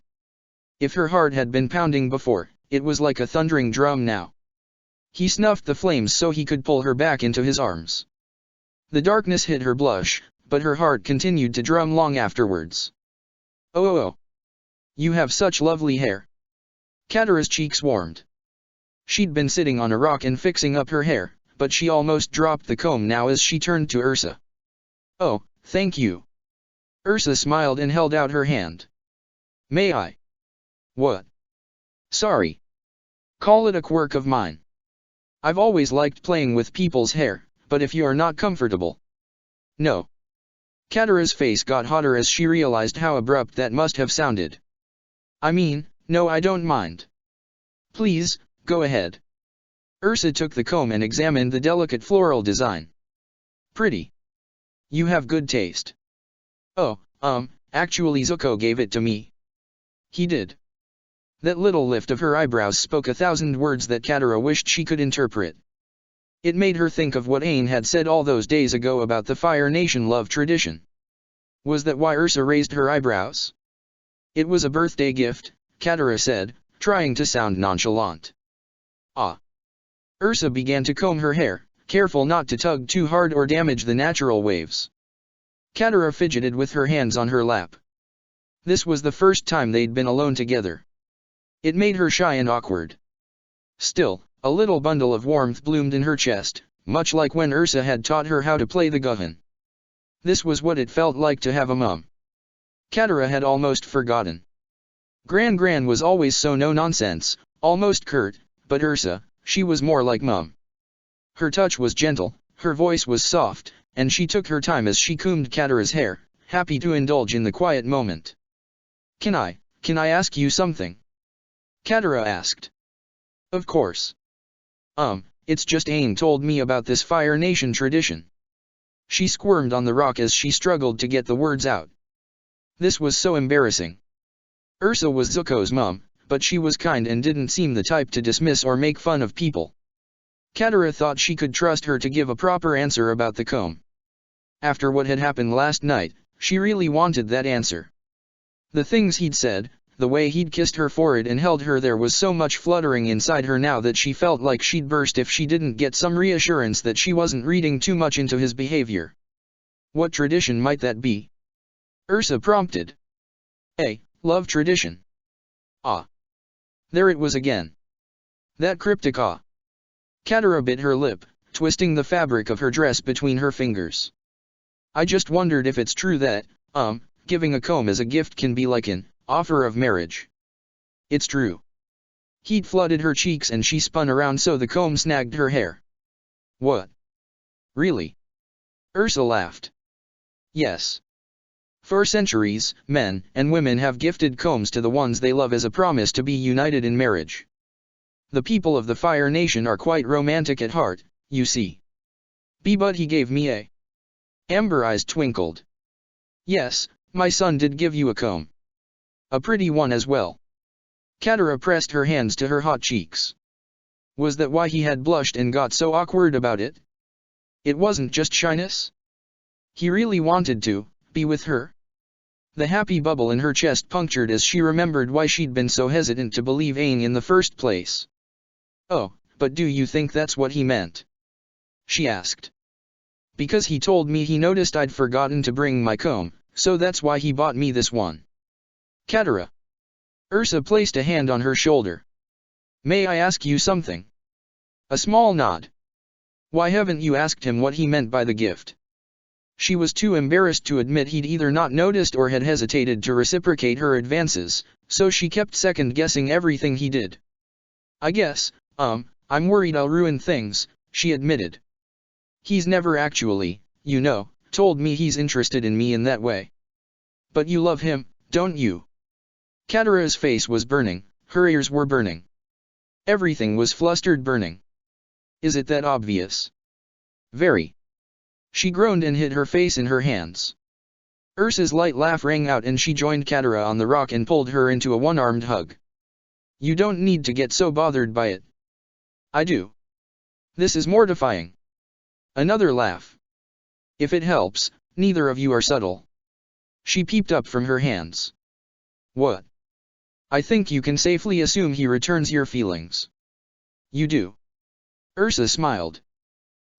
If her heart had been pounding before, it was like a thundering drum now. He snuffed the flames so he could pull her back into his arms. The darkness hid her blush, but her heart continued to drum long afterwards. Oh. You have such lovely hair. Katara's cheeks warmed. She'd been sitting on a rock and fixing up her hair, but she almost dropped the comb now as she turned to Ursa. Oh, thank you. Ursa smiled and held out her hand. May I? What? Sorry. Call it a quirk of mine. I've always liked playing with people's hair, but if you're not comfortable. No. Katara's face got hotter as she realized how abrupt that must have sounded. I mean, no, I don't mind. Please, go ahead. Ursa took the comb and examined the delicate floral design. Pretty. You have good taste. Oh, actually Zuko gave it to me. He did. That little lift of her eyebrows spoke 1,000 words that Katara wished she could interpret. It made her think of what Aang had said all those days ago about the Fire Nation love tradition. Was that why Ursa raised her eyebrows? It was a birthday gift, Katara said, trying to sound nonchalant. Ah. Ursa began to comb her hair, careful not to tug too hard or damage the natural waves. Katara fidgeted with her hands on her lap. This was the first time they'd been alone together. It made her shy and awkward. Still, a little bundle of warmth bloomed in her chest, much like when Ursa had taught her how to play the guhun. This was what it felt like to have a mum. Katara had almost forgotten. Gran was always so no-nonsense, almost curt, but Ursa, she was more like mum. Her touch was gentle, her voice was soft, and she took her time as she combed Katara's hair, happy to indulge in the quiet moment. Can I ask you something? Katara asked. Of course. It's just Aang told me about this Fire Nation tradition. She squirmed on the rock as she struggled to get the words out. This was so embarrassing. Ursa was Zuko's mum, but she was kind and didn't seem the type to dismiss or make fun of people. Katara thought she could trust her to give a proper answer about the comb. After what had happened last night, she really wanted that answer. The things he'd said, the way he'd kissed her forehead and held her, there was so much fluttering inside her now that she felt like she'd burst if she didn't get some reassurance that she wasn't reading too much into his behavior. What tradition might that be? Ursa prompted. A love tradition. Ah. There it was again. That cryptic ah. Katara bit her lip, twisting the fabric of her dress between her fingers. I just wondered if it's true that, giving a comb as a gift can be like an offer of marriage. It's true. Heat flooded her cheeks and she spun around so the comb snagged her hair. What? Really? Ursa laughed. Yes. For centuries, men and women have gifted combs to the ones they love as a promise to be united in marriage. The people of the Fire Nation are quite romantic at heart, you see. But he gave me a. Amber eyes twinkled. Yes, my son did give you a comb. A pretty one as well. Katara pressed her hands to her hot cheeks. Was that why he had blushed and got so awkward about it? It wasn't just shyness. He really wanted to be with her. The happy bubble in her chest punctured as she remembered why she'd been so hesitant to believe Aang in the first place. Oh, but do you think that's what he meant? She asked. Because he told me he noticed I'd forgotten to bring my comb, so that's why he bought me this one. Katara. Ursa placed a hand on her shoulder. May I ask you something? A small nod. Why haven't you asked him what he meant by the gift? She was too embarrassed to admit he'd either not noticed or had hesitated to reciprocate her advances, so she kept second-guessing everything he did. I guess, I'm worried I'll ruin things, she admitted. He's never actually, told me he's interested in me in that way. But you love him, don't you? Katara's face was burning, her ears were burning. Everything was flustered burning. Is it that obvious? Very. She groaned and hid her face in her hands. Ursa's light laugh rang out and she joined Katara on the rock and pulled her into a one-armed hug. You don't need to get so bothered by it. I do. This is mortifying. Another laugh. If it helps, neither of you are subtle. She peeped up from her hands. What? I think you can safely assume he returns your feelings. You do. Ursa smiled.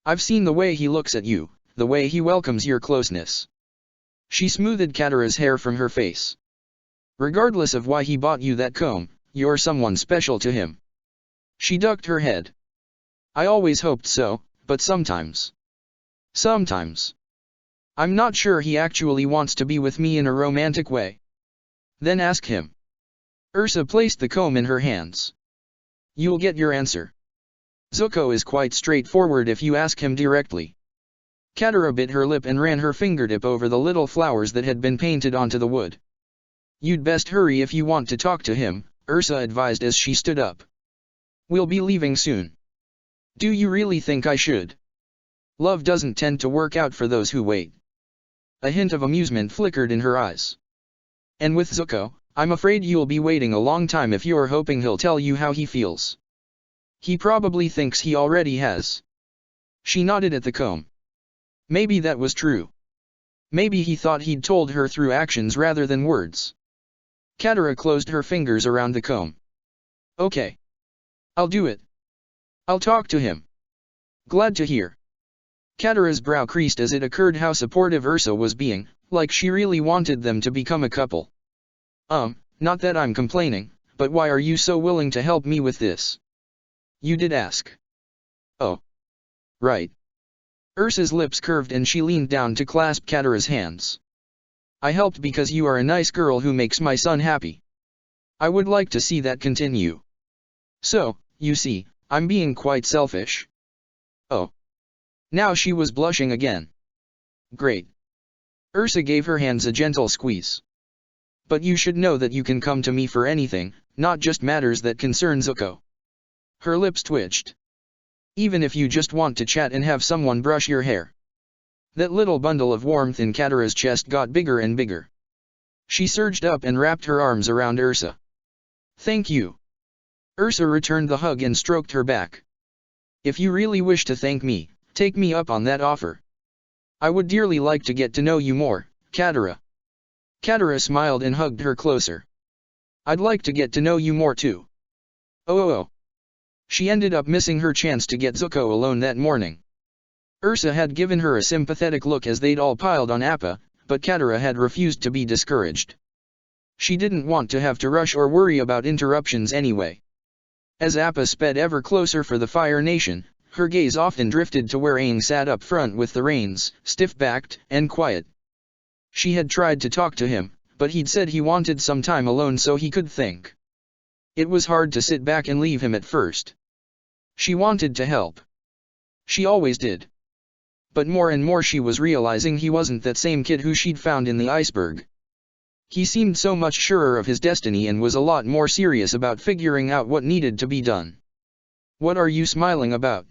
I've seen the way he looks at you, the way he welcomes your closeness. She smoothed Katara's hair from her face. Regardless of why he bought you that comb, you're someone special to him. She ducked her head. I always hoped so, but sometimes. I'm not sure he actually wants to be with me in a romantic way. Then ask him. Ursa placed the comb in her hands. You'll get your answer. Zuko is quite straightforward if you ask him directly. Katara bit her lip and ran her fingertip over the little flowers that had been painted onto the wood. You'd best hurry if you want to talk to him, Ursa advised as she stood up. We'll be leaving soon. Do you really think I should? Love doesn't tend to work out for those who wait. A hint of amusement flickered in her eyes. And with Zuko, I'm afraid you'll be waiting a long time if you're hoping he'll tell you how he feels. He probably thinks he already has. She nodded at the comb. Maybe that was true. Maybe he thought he'd told her through actions rather than words. Katara closed her fingers around the comb. Okay. I'll do it. I'll talk to him. Glad to hear. Katara's brow creased as it occurred how supportive Ursa was being, like she really wanted them to become a couple. Not that I'm complaining, but why are you so willing to help me with this? You did ask. Oh. Right. Ursa's lips curved and she leaned down to clasp Katara's hands. I helped because you are a nice girl who makes my son happy. I would like to see that continue. So, you see, I'm being quite selfish. Oh. Now she was blushing again. Great. Ursa gave her hands a gentle squeeze. But you should know that you can come to me for anything, not just matters that concern Zuko. Her lips twitched. Even if you just want to chat and have someone brush your hair. That little bundle of warmth in Katara's chest got bigger and bigger. She surged up and wrapped her arms around Ursa. Thank you. Ursa returned the hug and stroked her back. If you really wish to thank me, take me up on that offer. I would dearly like to get to know you more, Katara. Katara smiled and hugged her closer. I'd like to get to know you more too. Oh. She ended up missing her chance to get Zuko alone that morning. Ursa had given her a sympathetic look as they'd all piled on Appa, but Katara had refused to be discouraged. She didn't want to have to rush or worry about interruptions anyway. As Appa sped ever closer for the Fire Nation, her gaze often drifted to where Aang sat up front with the reins, stiff-backed and quiet. She had tried to talk to him, but he'd said he wanted some time alone so he could think. It was hard to sit back and leave him at first. She wanted to help. She always did. But more and more she was realizing he wasn't that same kid who she'd found in the iceberg. He seemed so much surer of his destiny and was a lot more serious about figuring out what needed to be done. What are you smiling about?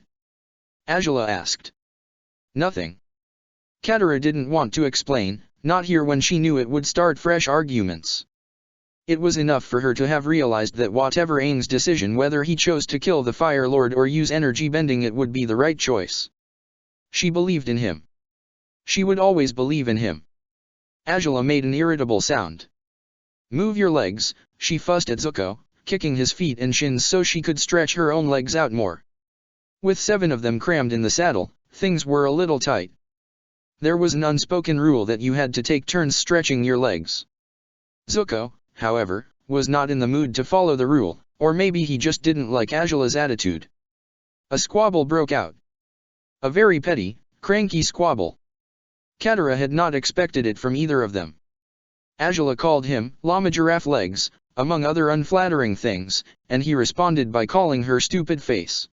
Azula asked. Nothing. Katara didn't want to explain, not here when she knew it would start fresh arguments. It was enough for her to have realized that whatever Aang's decision, whether he chose to kill the Fire Lord or use energy bending, it would be the right choice. She believed in him. She would always believe in him. Azula made an irritable sound. Move your legs, she fussed at Zuko, kicking his feet and shins so she could stretch her own legs out more. With 7 of them crammed in the saddle, things were a little tight. There was an unspoken rule that you had to take turns stretching your legs. Zuko, however, was not in the mood to follow the rule, or maybe he just didn't like Azula's attitude. A squabble broke out. A very petty, cranky squabble. Katara had not expected it from either of them. Azula called him Llama Giraffe Legs, among other unflattering things, and he responded by calling her stupid face.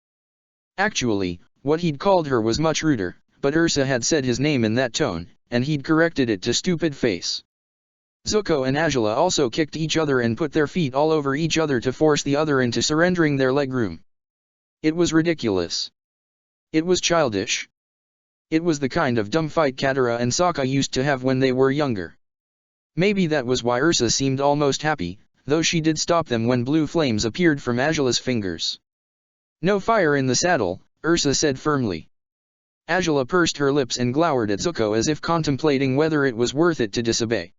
Actually, what he'd called her was much ruder, but Ursa had said his name in that tone, and he'd corrected it to stupid face. Zuko and Azula also kicked each other and put their feet all over each other to force the other into surrendering their leg room. It was ridiculous. It was childish. It was the kind of dumb fight Katara and Sokka used to have when they were younger. Maybe that was why Ursa seemed almost happy, though she did stop them when blue flames appeared from Azula's fingers. No fire in the saddle, Ursa said firmly. Azula pursed her lips and glowered at Zuko as if contemplating whether it was worth it to disobey.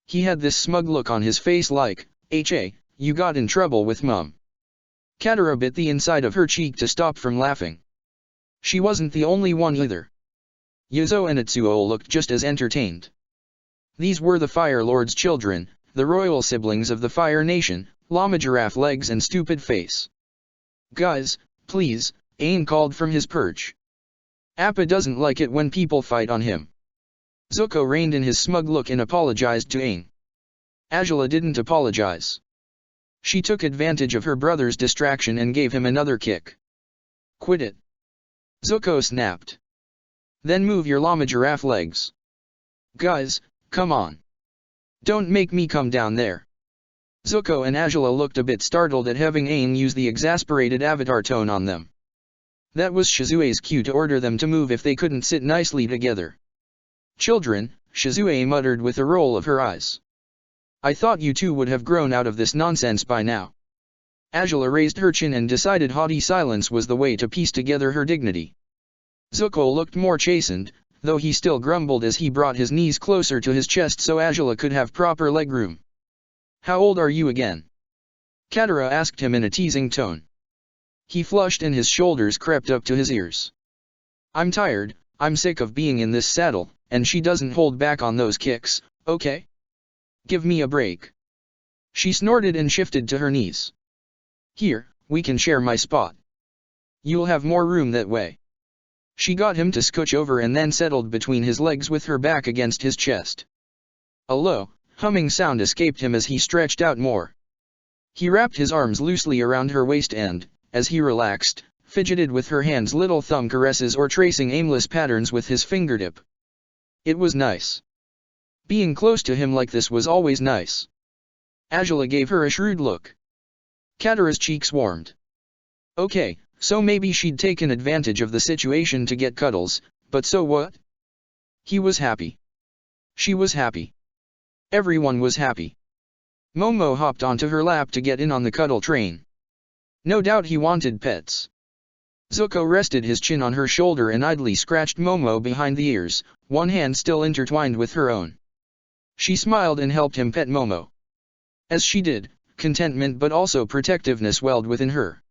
He had this smug look on his face like, "Hey, you got in trouble with Mum." Katara bit the inside of her cheek to stop from laughing. She wasn't the only one either. Yuzo and Itsuo looked just as entertained. These were the Fire Lord's children, the royal siblings of the Fire Nation, Llama Giraffe Legs and Stupid Face. "Guys, please," Aang called from his perch. "Appa doesn't like it when people fight on him." Zuko reined in his smug look and apologized to Aang. Azula didn't apologize. She took advantage of her brother's distraction and gave him another kick. "Quit it." Zuko snapped. "Then move your Llama Giraffe Legs." "Guys, come on. Don't make me come down there." Zuko and Azula looked a bit startled at having Aang use the exasperated avatar tone on them. That was Shizue's cue to order them to move if they couldn't sit nicely together. "Children, Shizue muttered with a roll of her eyes. I thought you two would have grown out of this nonsense by now. Angela raised her chin and decided haughty silence was the way to piece together her dignity. Zuko looked more chastened, though he still grumbled as he brought his knees closer to his chest so Angela could have proper leg room. How old are you again? Katara asked him in a teasing tone. He flushed and his shoulders crept up to his ears. I'm tired, I'm sick of being in this saddle, and she doesn't hold back on those kicks, okay? Give me a break. She snorted and shifted to her knees. Here, we can share my spot. You'll have more room that way. She got him to scooch over and then settled between his legs with her back against his chest. A low, humming sound escaped him as he stretched out more. He wrapped his arms loosely around her waist and, as he relaxed, fidgeted with her hands, little thumb caresses or tracing aimless patterns with his fingertip. It was nice. Being close to him like this was always nice. Angela gave her a shrewd look. Katara's cheeks warmed. Okay, so maybe she'd taken advantage of the situation to get cuddles, but so what? He was happy. She was happy. Everyone was happy. Momo hopped onto her lap to get in on the cuddle train. No doubt he wanted pets. Zuko rested his chin on her shoulder and idly scratched Momo behind the ears, one hand still intertwined with her own. She smiled and helped him pet Momo. As she did, contentment but also protectiveness welled within her.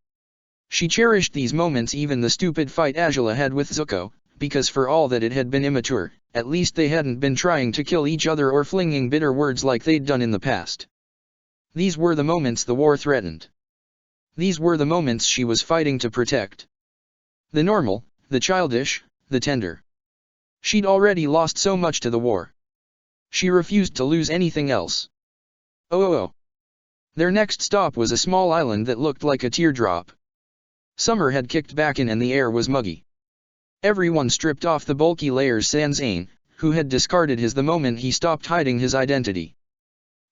She cherished these moments, even the stupid fight Angela had with Zuko, because for all that it had been immature, at least they hadn't been trying to kill each other or flinging bitter words like they'd done in the past. These were the moments the war threatened. These were the moments she was fighting to protect. The normal, the childish, the tender. She'd already lost so much to the war. She refused to lose anything else. Oh. Their next stop was a small island that looked like a teardrop. Summer had kicked back in and the air was muggy. Everyone stripped off the bulky layers sans Aang, who had discarded his the moment he stopped hiding his identity.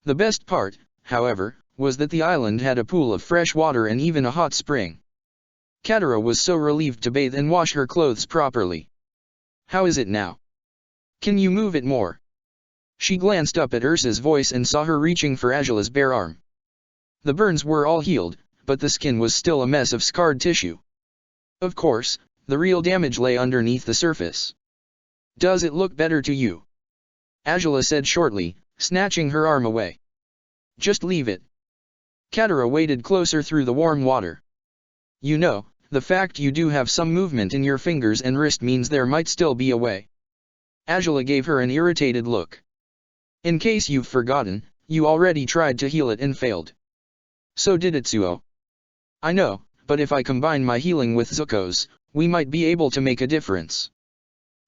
The best part, however, was that the island had a pool of fresh water and even a hot spring. Katara was so relieved to bathe and wash her clothes properly. How is it now? Can you move it more? She glanced up at Ursa's voice and saw her reaching for Angela's bare arm. The burns were all healed, but the skin was still a mess of scarred tissue. Of course, the real damage lay underneath the surface. Does it look better to you? Angela said shortly, snatching her arm away. Just leave it. Katara waded closer through the warm water. You know, the fact you do have some movement in your fingers and wrist means there might still be a way. Angela gave her an irritated look. In case you've forgotten, you already tried to heal it and failed. So did Itsuo. I know, but if I combine my healing with Zuko's, we might be able to make a difference.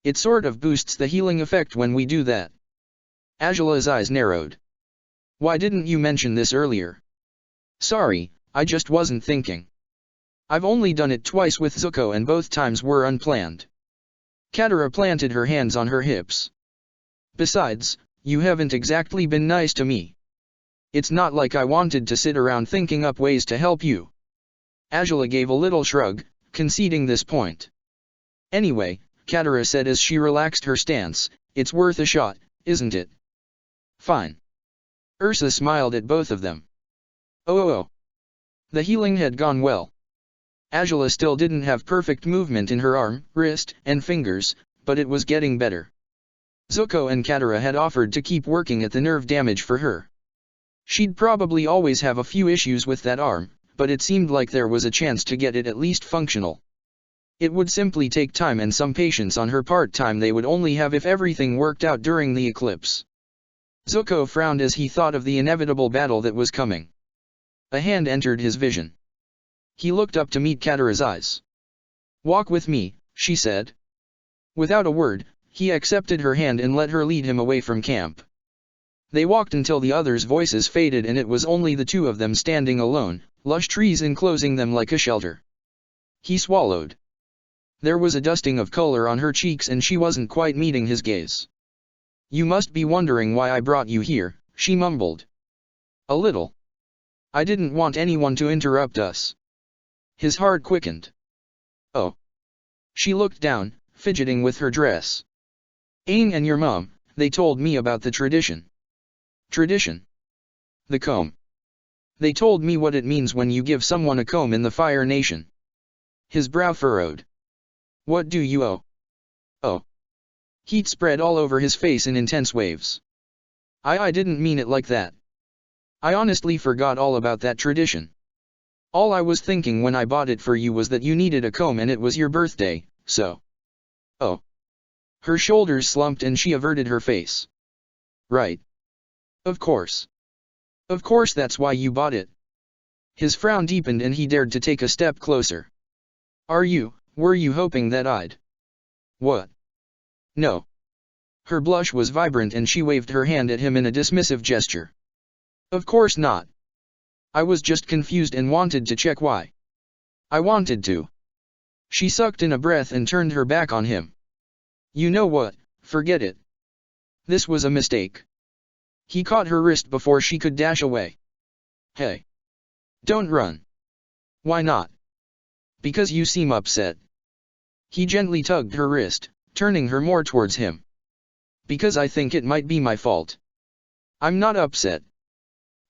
It sort of boosts the healing effect when we do that. Angela's eyes narrowed. Why didn't you mention this earlier? Sorry, I just wasn't thinking. I've only done it twice with Zuko and both times were unplanned. Katara planted her hands on her hips. Besides, you haven't exactly been nice to me. It's not like I wanted to sit around thinking up ways to help you. Angela gave a little shrug, conceding this point. Anyway, Katara said as she relaxed her stance, it's worth a shot, isn't it? Fine. Ursa smiled at both of them. Oh. The healing had gone well. Angela still didn't have perfect movement in her arm, wrist, and fingers, but it was getting better. Zuko and Katara had offered to keep working at the nerve damage for her. She'd probably always have a few issues with that arm, but it seemed like there was a chance to get it at least functional. It would simply take time and some patience on her part, time they would only have if everything worked out during the eclipse. Zuko frowned as he thought of the inevitable battle that was coming. A hand entered his vision. He looked up to meet Katara's eyes. Walk with me, she said. Without a word, he accepted her hand and let her lead him away from camp. They walked until the others' voices faded and it was only the two of them standing alone, lush trees enclosing them like a shelter. He swallowed. There was a dusting of color on her cheeks and she wasn't quite meeting his gaze. You must be wondering why I brought you here, she mumbled. A little. I didn't want anyone to interrupt us. His heart quickened. Oh. She looked down, fidgeting with her dress. Aang and your mom, They told me about the tradition. Tradition? The comb. They told me what it means when you give someone a comb in the Fire Nation. His brow furrowed. What do you owe? Oh. Heat spread all over his face in intense waves. I didn't mean it like that. I honestly forgot all about that tradition. All I was thinking when I bought it for you was that you needed a comb and it was your birthday, so. Oh. Her shoulders slumped and she averted her face. Right. Of course. Of course that's why you bought it. His frown deepened and he dared to take a step closer. Were you hoping that I'd? What? No. Her blush was vibrant and she waved her hand at him in a dismissive gesture. Of course not. I was just confused and wanted to check why. I wanted to. She sucked in a breath and turned her back on him. You know what, forget it. This was a mistake. He caught her wrist before she could dash away. Hey. Don't run. Why not? Because you seem upset. He gently tugged her wrist, turning her more towards him. Because I think it might be my fault. I'm not upset.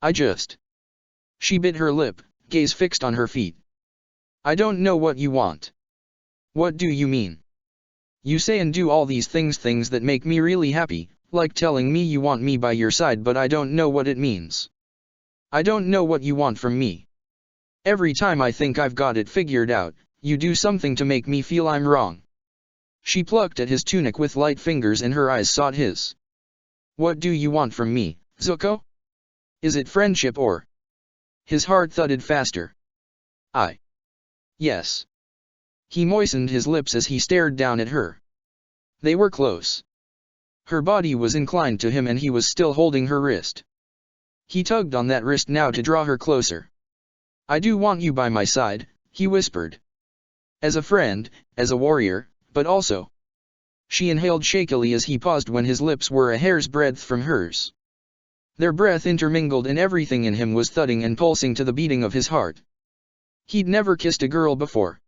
I just. She bit her lip, gaze fixed on her feet. I don't know what you want. What do you mean? You say and do all these things that make me really happy, like telling me you want me by your side, but I don't know what it means. I don't know what you want from me. Every time I think I've got it figured out, you do something to make me feel I'm wrong. She plucked at his tunic with light fingers and her eyes sought his. What do you want from me, Zuko? Is it friendship or? His heart thudded faster. Yes. He moistened his lips as he stared down at her. They were close. Her body was inclined to him and he was still holding her wrist. He tugged on that wrist now to draw her closer. I do want you by my side, he whispered. As a friend, as a warrior, but also. She inhaled shakily as he paused when his lips were a hair's breadth from hers. Their breath intermingled and everything in him was thudding and pulsing to the beating of his heart. He'd never kissed a girl before.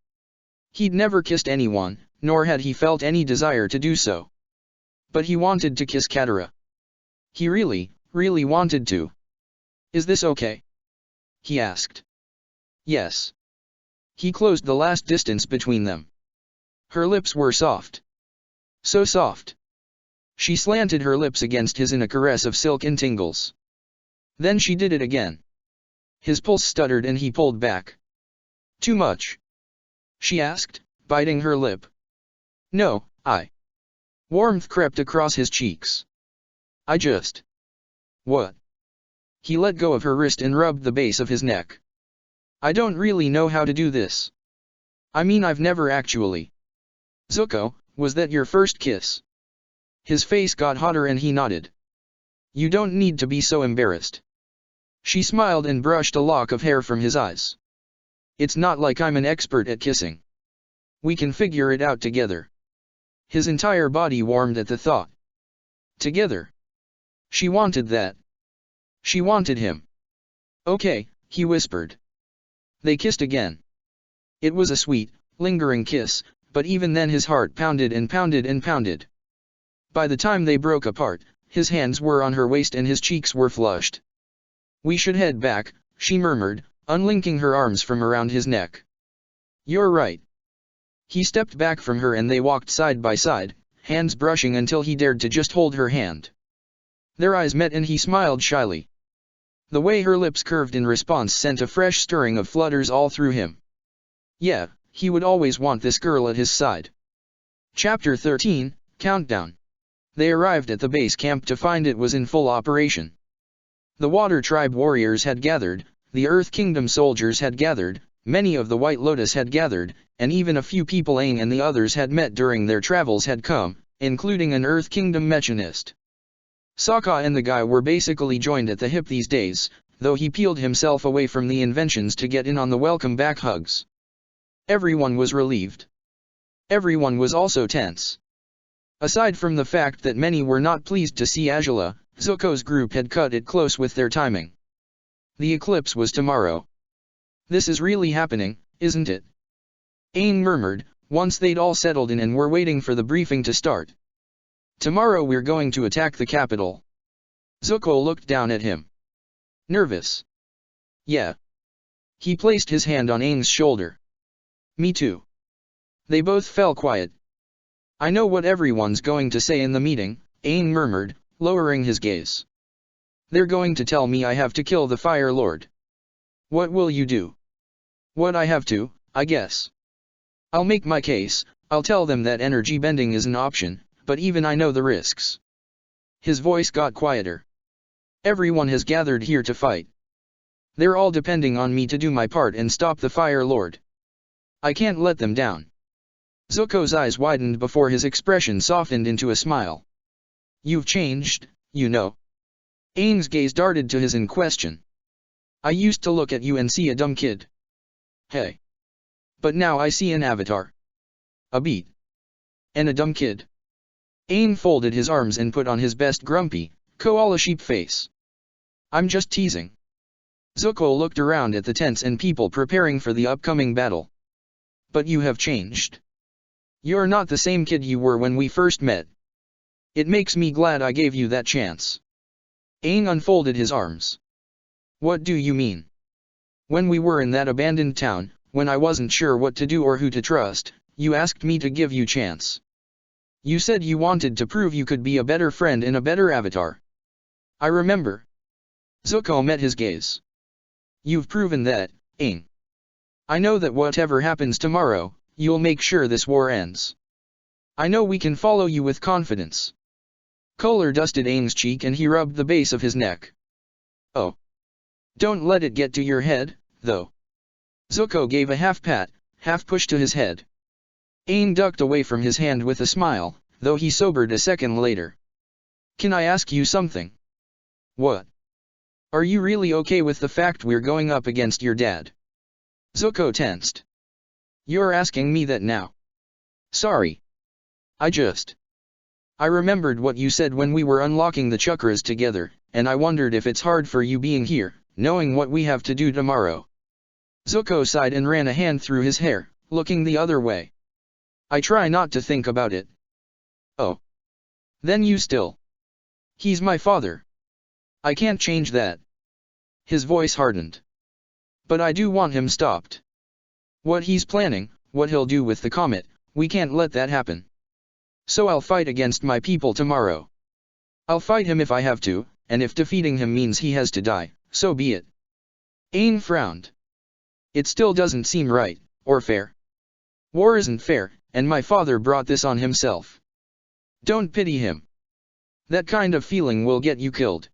He'd never kissed anyone, nor had he felt any desire to do so. But he wanted to kiss Katara. He really wanted to. Is this okay? He asked. Yes. He closed the last distance between them. Her lips were soft. So soft. She slanted her lips against his in a caress of silk and tingles. Then she did it again. His pulse stuttered and he pulled back. Too much? She asked, biting her lip. No, I. Warmth crept across his cheeks. I just. What? He let go of her wrist and rubbed the base of his neck. I don't really know how to do this. I mean, I've never actually. Zuko, was that your first kiss? His face got hotter and he nodded. You don't need to be so embarrassed. She smiled and brushed a lock of hair from his eyes. It's not like I'm an expert at kissing. We can figure it out together. His entire body warmed at the thought. Together. She wanted that. She wanted him. Okay, he whispered. They kissed again. It was a sweet, lingering kiss, but even then his heart pounded and pounded and pounded. By the time they broke apart, his hands were on her waist and his cheeks were flushed. We should head back, she murmured, unlinking her arms from around his neck. You're right. He stepped back from her and they walked side by side, hands brushing until he dared to just hold her hand. Their eyes met and he smiled shyly. The way her lips curved in response sent a fresh stirring of flutters all through him. Yeah, he would always want this girl at his side. Chapter 13, Countdown. They arrived at the base camp to find it was in full operation. The Water Tribe warriors had gathered, the Earth Kingdom soldiers had gathered, many of the White Lotus had gathered, and even a few people Aang and the others had met during their travels had come, including an Earth Kingdom machinist. Sokka and the guy were basically joined at the hip these days, though he peeled himself away from the inventions to get in on the welcome back hugs. Everyone was relieved. Everyone was also tense. Aside from the fact that many were not pleased to see Azula, Zuko's group had cut it close with their timing. The eclipse was tomorrow. This is really happening, isn't it? Aang murmured, once they'd all settled in and were waiting for the briefing to start. Tomorrow we're going to attack the capital. Zuko looked down at him. Nervous? Yeah. He placed his hand on Aang's shoulder. Me too. They both fell quiet. I know what everyone's going to say in the meeting, Aang murmured, lowering his gaze. They're going to tell me I have to kill the Fire Lord. What will you do? What I have to, I guess. I'll make my case, I'll tell them that energy bending is an option, but even I know the risks. His voice got quieter. Everyone has gathered here to fight. They're all depending on me to do my part and stop the Fire Lord. I can't let them down. Zuko's eyes widened before his expression softened into a smile. You've changed, you know. Aang's gaze darted to his in question. I used to look at you and see a dumb kid. Hey. But now I see an avatar. A beat. And a dumb kid. Aang folded his arms and put on his best grumpy, koala sheep face. I'm just teasing. Zuko looked around at the tents and people preparing for the upcoming battle. But you have changed. You're not the same kid you were when we first met. It makes me glad I gave you that chance. Aang unfolded his arms. What do you mean? When we were in that abandoned town, when I wasn't sure what to do or who to trust, you asked me to give you chance. You said you wanted to prove you could be a better friend and a better avatar. I remember. Zuko met his gaze. You've proven that, Aang. I know that whatever happens tomorrow, you'll make sure this war ends. I know we can follow you with confidence. Color dusted Aang's cheek and he rubbed the base of his neck. Oh. Don't let it get to your head, though. Zuko gave a half pat, half push to his head. Aang ducked away from his hand with a smile, though he sobered a second later. Can I ask you something? What? Are you really okay with the fact we're going up against your dad? Zuko tensed. You're asking me that now. Sorry. I remembered what you said when we were unlocking the chakras together, and I wondered if it's hard for you being here, knowing what we have to do tomorrow. Zuko sighed and ran a hand through his hair, looking the other way. I try not to think about it. Oh. Then you still. He's my father. I can't change that. His voice hardened. But I do want him stopped. What he's planning, what he'll do with the comet, we can't let that happen. So I'll fight against my people tomorrow. I'll fight him if I have to, and if defeating him means he has to die, so be it. Aang frowned. It still doesn't seem right, or fair. War isn't fair, and my father brought this on himself. Don't pity him. That kind of feeling will get you killed.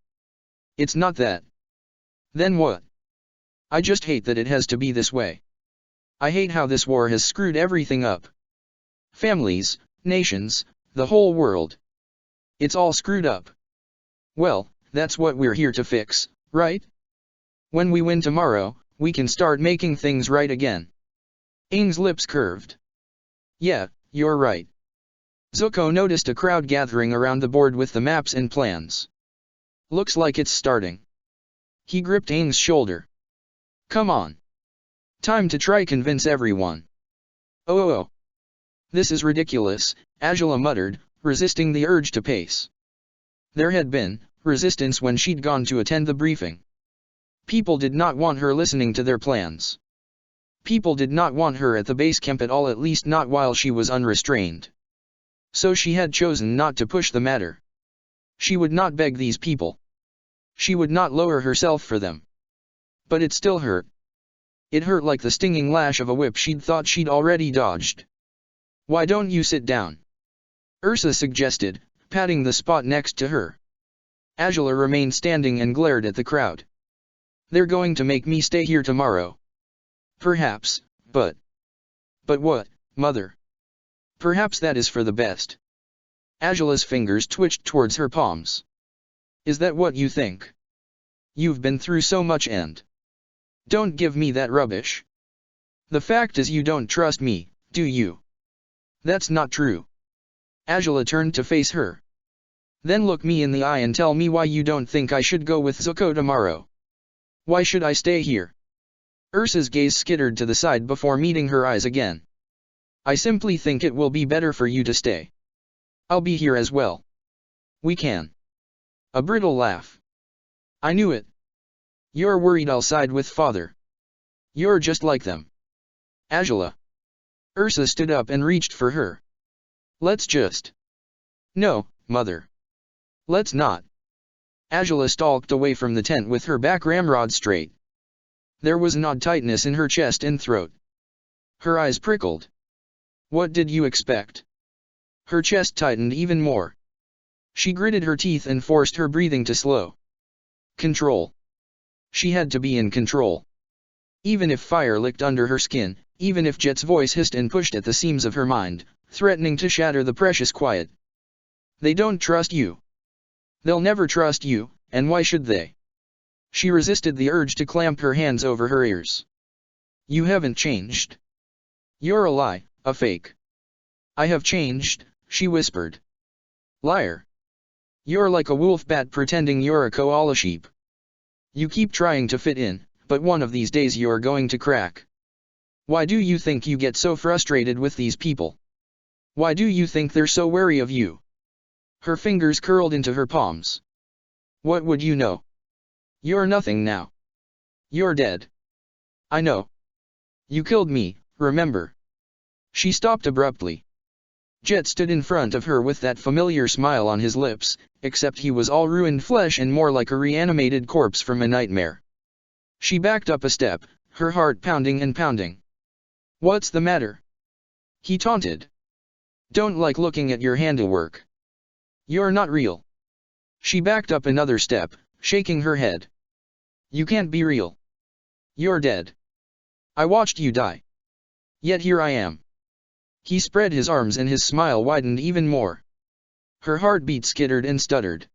It's not that. Then what? I just hate that it has to be this way. I hate how this war has screwed everything up. Families, nations, the whole world. It's all screwed up. Well, that's what we're here to fix, right? When we win tomorrow, we can start making things right again. Aang's lips curved. Yeah, you're right. Zuko noticed a crowd gathering around the board with the maps and plans. Looks like it's starting. He gripped Aang's shoulder. Come on. Time to try convince everyone. Oh. This is ridiculous, Azula muttered, resisting the urge to pace. There had been resistance when she'd gone to attend the briefing. People did not want her listening to their plans. People did not want her at the base camp at all, at least not while she was unrestrained. So she had chosen not to push the matter. She would not beg these people. She would not lower herself for them. But it still hurt. It hurt like the stinging lash of a whip she'd thought she'd already dodged. Why don't you sit down? Ursa suggested, patting the spot next to her. Azula remained standing and glared at the crowd. They're going to make me stay here tomorrow. Perhaps, but... But what, Mother? Perhaps that is for the best. Azula's fingers twitched towards her palms. Is that what you think? You've been through so much and... Don't give me that rubbish. The fact is you don't trust me, do you? That's not true. Azula turned to face her. Then look me in the eye and tell me why you don't think I should go with Zuko tomorrow. Why should I stay here? Ursa's gaze skittered to the side before meeting her eyes again. I simply think it will be better for you to stay. I'll be here as well. We can. A brittle laugh. I knew it. You're worried I'll side with father. You're just like them. Angela. Ursa stood up and reached for her. Let's just. No, mother. Let's not. Angela stalked away from the tent with her back ramrod straight. There was an odd tightness in her chest and throat. Her eyes prickled. What did you expect? Her chest tightened even more. She gritted her teeth and forced her breathing to slow. Control. She had to be in control. Even if fire licked under her skin, even if Jet's voice hissed and pushed at the seams of her mind, threatening to shatter the precious quiet. They don't trust you. They'll never trust you, and why should they? She resisted the urge to clamp her hands over her ears. You haven't changed. You're a lie, a fake. I have changed, she whispered. Liar. You're like a wolf bat pretending you're a koala sheep. You keep trying to fit in, but one of these days you're going to crack. Why do you think you get so frustrated with these people? Why do you think they're so wary of you? Her fingers curled into her palms. What would you know? You're nothing now. You're dead. I know. You killed me, remember? She stopped abruptly. Jet stood in front of her with that familiar smile on his lips, except he was all ruined flesh and more like a reanimated corpse from a nightmare. She backed up a step, her heart pounding and pounding. What's the matter? He taunted. Don't like looking at your handiwork. You're not real. She backed up another step, shaking her head. You can't be real. You're dead. I watched you die. Yet here I am. He spread his arms and his smile widened even more. Her heartbeat skittered and stuttered.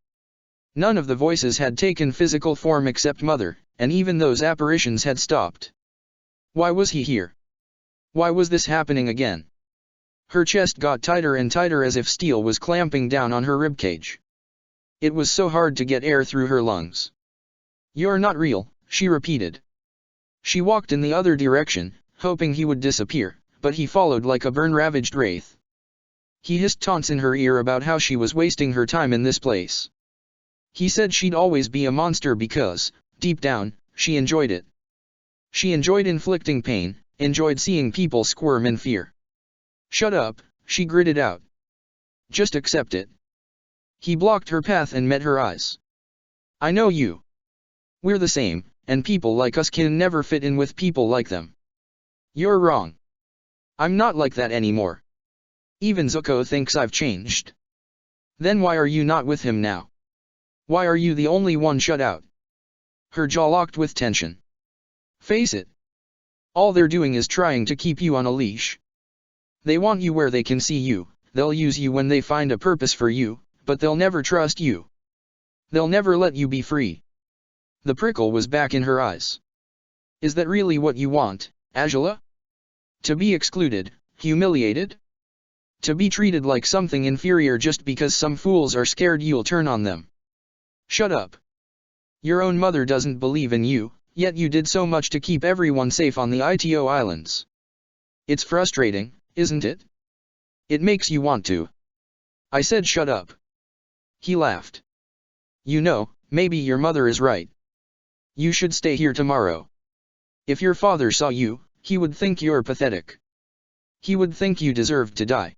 None of the voices had taken physical form except Mother, and even those apparitions had stopped. Why was he here? Why was this happening again? Her chest got tighter and tighter as if steel was clamping down on her ribcage. It was so hard to get air through her lungs. You're not real, she repeated. She walked in the other direction, hoping he would disappear, but he followed like a burn-ravaged wraith. He hissed taunts in her ear about how she was wasting her time in this place. He said she'd always be a monster because, deep down, she enjoyed it. She enjoyed inflicting pain, enjoyed seeing people squirm in fear. Shut up, she gritted out. Just accept it. He blocked her path and met her eyes. I know you. We're the same, and people like us can never fit in with people like them. You're wrong. I'm not like that anymore. Even Zuko thinks I've changed. Then why are you not with him now? Why are you the only one shut out? Her jaw locked with tension. Face it. All they're doing is trying to keep you on a leash. They want you where they can see you, they'll use you when they find a purpose for you, but they'll never trust you. They'll never let you be free. The prickle was back in her eyes. Is that really what you want, Angela? To be excluded, humiliated? To be treated like something inferior just because some fools are scared you'll turn on them? Shut up. Your own mother doesn't believe in you, yet you did so much to keep everyone safe on the Ito Islands. It's frustrating, isn't it? It makes you want to. I said shut up. He laughed. You know, maybe your mother is right. You should stay here tomorrow. If your father saw you, he would think you're pathetic. He would think you deserved to die.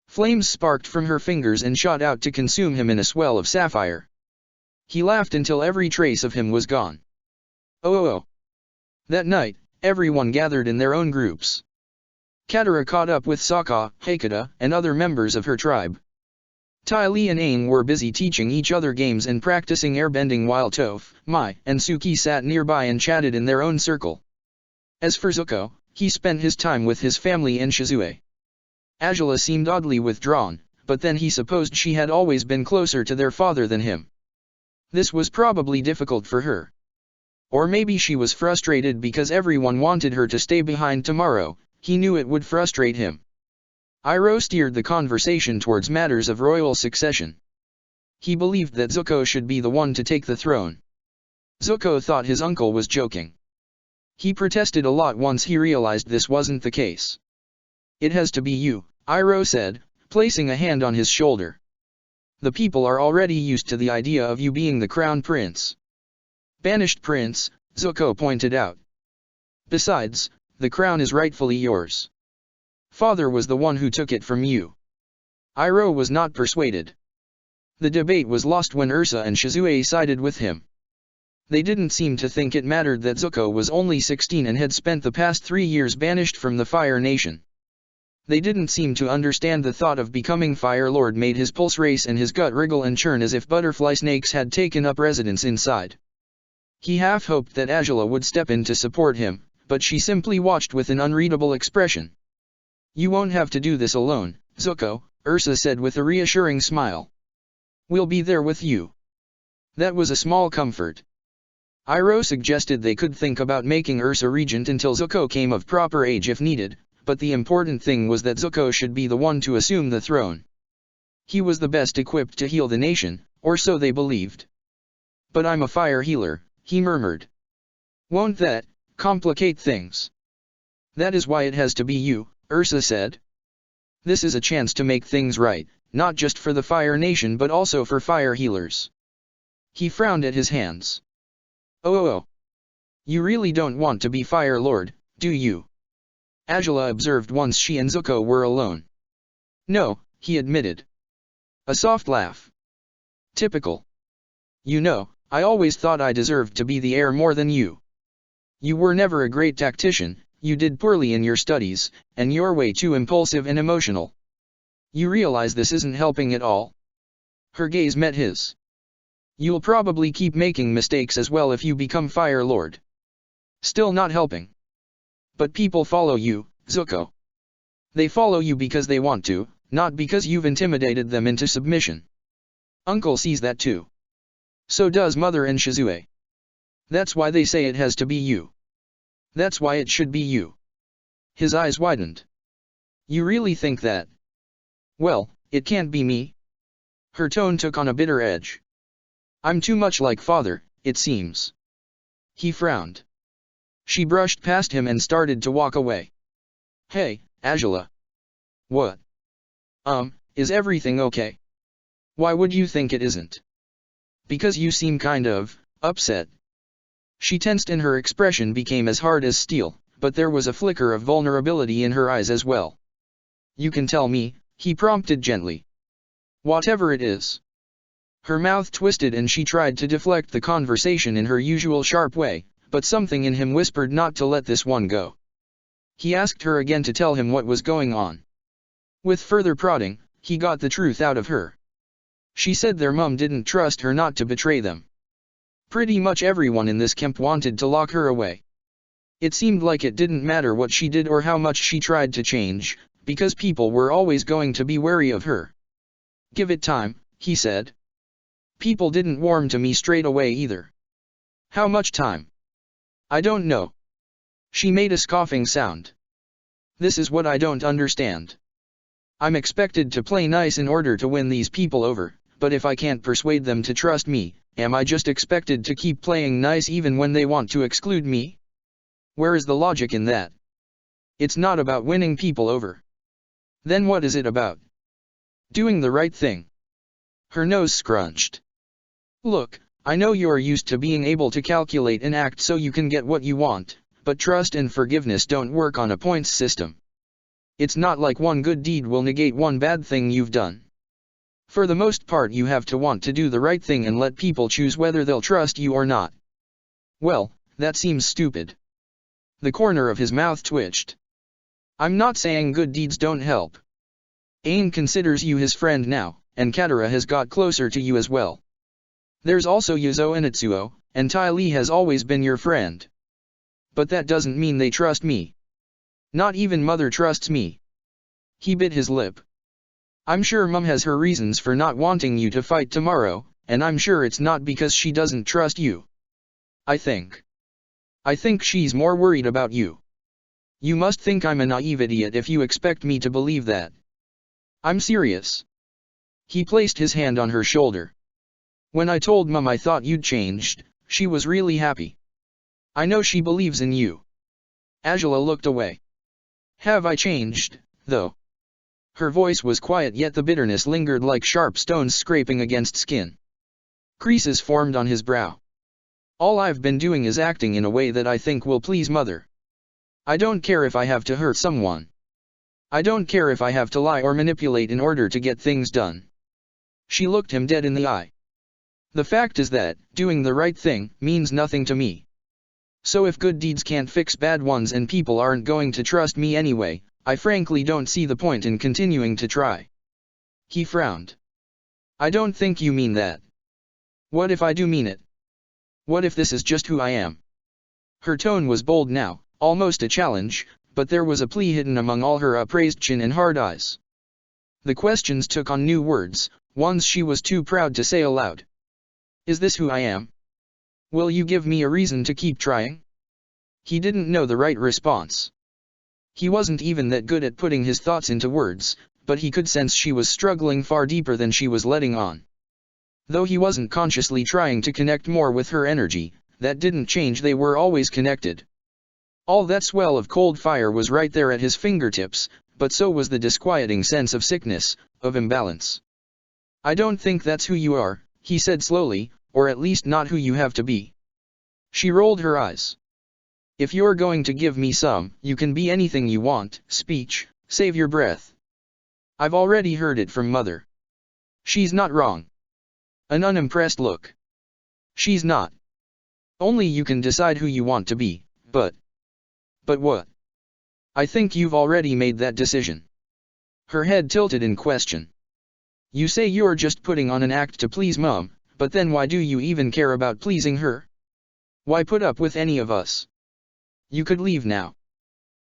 Flames sparked from her fingers and shot out to consume him in a swell of sapphire. He laughed until every trace of him was gone. Oh. That night, everyone gathered in their own groups. Katara caught up with Sokka, Hakata, and other members of her tribe. Ty Lee and Aang were busy teaching each other games and practicing airbending while Toph, Mai, and Suki sat nearby and chatted in their own circle. As for Zuko, he spent his time with his family in Shizue. Azula seemed oddly withdrawn, but then he supposed she had always been closer to their father than him. This was probably difficult for her. Or maybe she was frustrated because everyone wanted her to stay behind tomorrow. He knew it would frustrate him. Iroh steered the conversation towards matters of royal succession. He believed that Zuko should be the one to take the throne. Zuko thought his uncle was joking. He protested a lot once he realized this wasn't the case. It has to be you, Iroh said, placing a hand on his shoulder. The people are already used to the idea of you being the crown prince. Banished prince, Zuko pointed out. Besides, the crown is rightfully yours. Father was the one who took it from you. Iroh was not persuaded. The debate was lost when Ursa and Shizue sided with him. They didn't seem to think it mattered that Zuko was only 16 and had spent the past 3 years banished from the Fire Nation. They didn't seem to understand the thought of becoming Fire Lord made his pulse race and his gut wriggle and churn as if butterfly snakes had taken up residence inside. He half hoped that Azula would step in to support him, but she simply watched with an unreadable expression. "You won't have to do this alone, Zuko," Ursa said with a reassuring smile. "We'll be there with you." That was a small comfort. Iroh suggested they could think about making Ursa regent until Zuko came of proper age if needed, but the important thing was that Zuko should be the one to assume the throne. He was the best equipped to heal the nation, or so they believed. "But I'm a fire healer," he murmured. "Won't that complicate things?" "That is why it has to be you," Ursa said. "This is a chance to make things right, not just for the Fire Nation but also for fire healers." He frowned at his hands. Oh. You really don't want to be Fire Lord, do you?" Azula observed once she and Zuko were alone. "No," he admitted. A soft laugh. "Typical. You know, I always thought I deserved to be the heir more than you. You were never a great tactician, you did poorly in your studies, and you're way too impulsive and emotional. You realize this isn't helping at all?" Her gaze met his. "You'll probably keep making mistakes as well if you become Fire Lord. Still not helping. But people follow you, Zuko. They follow you because they want to, not because you've intimidated them into submission. Uncle sees that too. So does Mother and Shizue. That's why they say it has to be you. That's why it should be you." His eyes widened. "You really think that?" "Well, it can't be me." Her tone took on a bitter edge. "I'm too much like Father, it seems." He frowned. She brushed past him and started to walk away. "Hey, Azula." "What?" Is everything okay?" "Why would you think it isn't?" "Because you seem kind of upset." She tensed and her expression became as hard as steel, but there was a flicker of vulnerability in her eyes as well. "You can tell me," he prompted gently. "Whatever it is." Her mouth twisted and she tried to deflect the conversation in her usual sharp way, but something in him whispered not to let this one go. He asked her again to tell him what was going on. With further prodding, he got the truth out of her. She said their mum didn't trust her not to betray them. Pretty much everyone in this camp wanted to lock her away. It seemed like it didn't matter what she did or how much she tried to change, because people were always going to be wary of her. "Give it time," he said. "People didn't warm to me straight away either." "How much time?" "I don't know." She made a scoffing sound. "This is what I don't understand. I'm expected to play nice in order to win these people over, but if I can't persuade them to trust me, am I just expected to keep playing nice even when they want to exclude me? Where is the logic in that? It's not about winning people over. Then what is it about? Doing the right thing." Her nose scrunched. "Look, I know you're used to being able to calculate and act so you can get what you want, but trust and forgiveness don't work on a points system. It's not like one good deed will negate one bad thing you've done. For the most part you have to want to do the right thing and let people choose whether they'll trust you or not." "Well, that seems stupid." The corner of his mouth twitched. "I'm not saying good deeds don't help. Aang considers you his friend now, and Katara has got closer to you as well. There's also Yuzo and Itsuo, and Ty Lee has always been your friend. But that doesn't mean they trust me. Not even Mother trusts me." He bit his lip. "I'm sure Mum has her reasons for not wanting you to fight tomorrow, and I'm sure it's not because she doesn't trust you. I think she's more worried about you. You must think I'm a naive idiot if you expect me to believe that. I'm serious." He placed his hand on her shoulder. "When I told Mum I thought you'd changed, she was really happy. I know she believes in you." Azula looked away. "Have I changed, though?" Her voice was quiet, yet the bitterness lingered like sharp stones scraping against skin. Creases formed on his brow. All I've been doing is acting in a way that I think will please Mother. I don't care if I have to hurt someone. I don't care if I have to lie or manipulate in order to get things done. She looked him dead in the eye. The fact is that, doing the right thing, means nothing to me. So if good deeds can't fix bad ones and people aren't going to trust me anyway, I frankly don't see the point in continuing to try. He frowned. I don't think you mean that. What if I do mean it? What if this is just who I am? Her tone was bold now, almost a challenge, but there was a plea hidden among all her upraised chin and hard eyes. The questions took on new words, ones she was too proud to say aloud. Is this who I am? Will you give me a reason to keep trying? He didn't know the right response. He wasn't even that good at putting his thoughts into words, but he could sense she was struggling far deeper than she was letting on. Though he wasn't consciously trying to connect more with her energy, that didn't change, they were always connected. All that swell of cold fire was right there at his fingertips, but so was the disquieting sense of sickness, of imbalance. I don't think that's who you are, he said slowly, or at least not who you have to be. She rolled her eyes. If you're going to give me some, you can be anything you want, speech, save your breath. I've already heard it from Mother. She's not wrong. An unimpressed look. She's not. Only you can decide who you want to be, but... But what? I think you've already made that decision. Her head tilted in question. You say you're just putting on an act to please Mom, but then why do you even care about pleasing her? Why put up with any of us? You could leave now.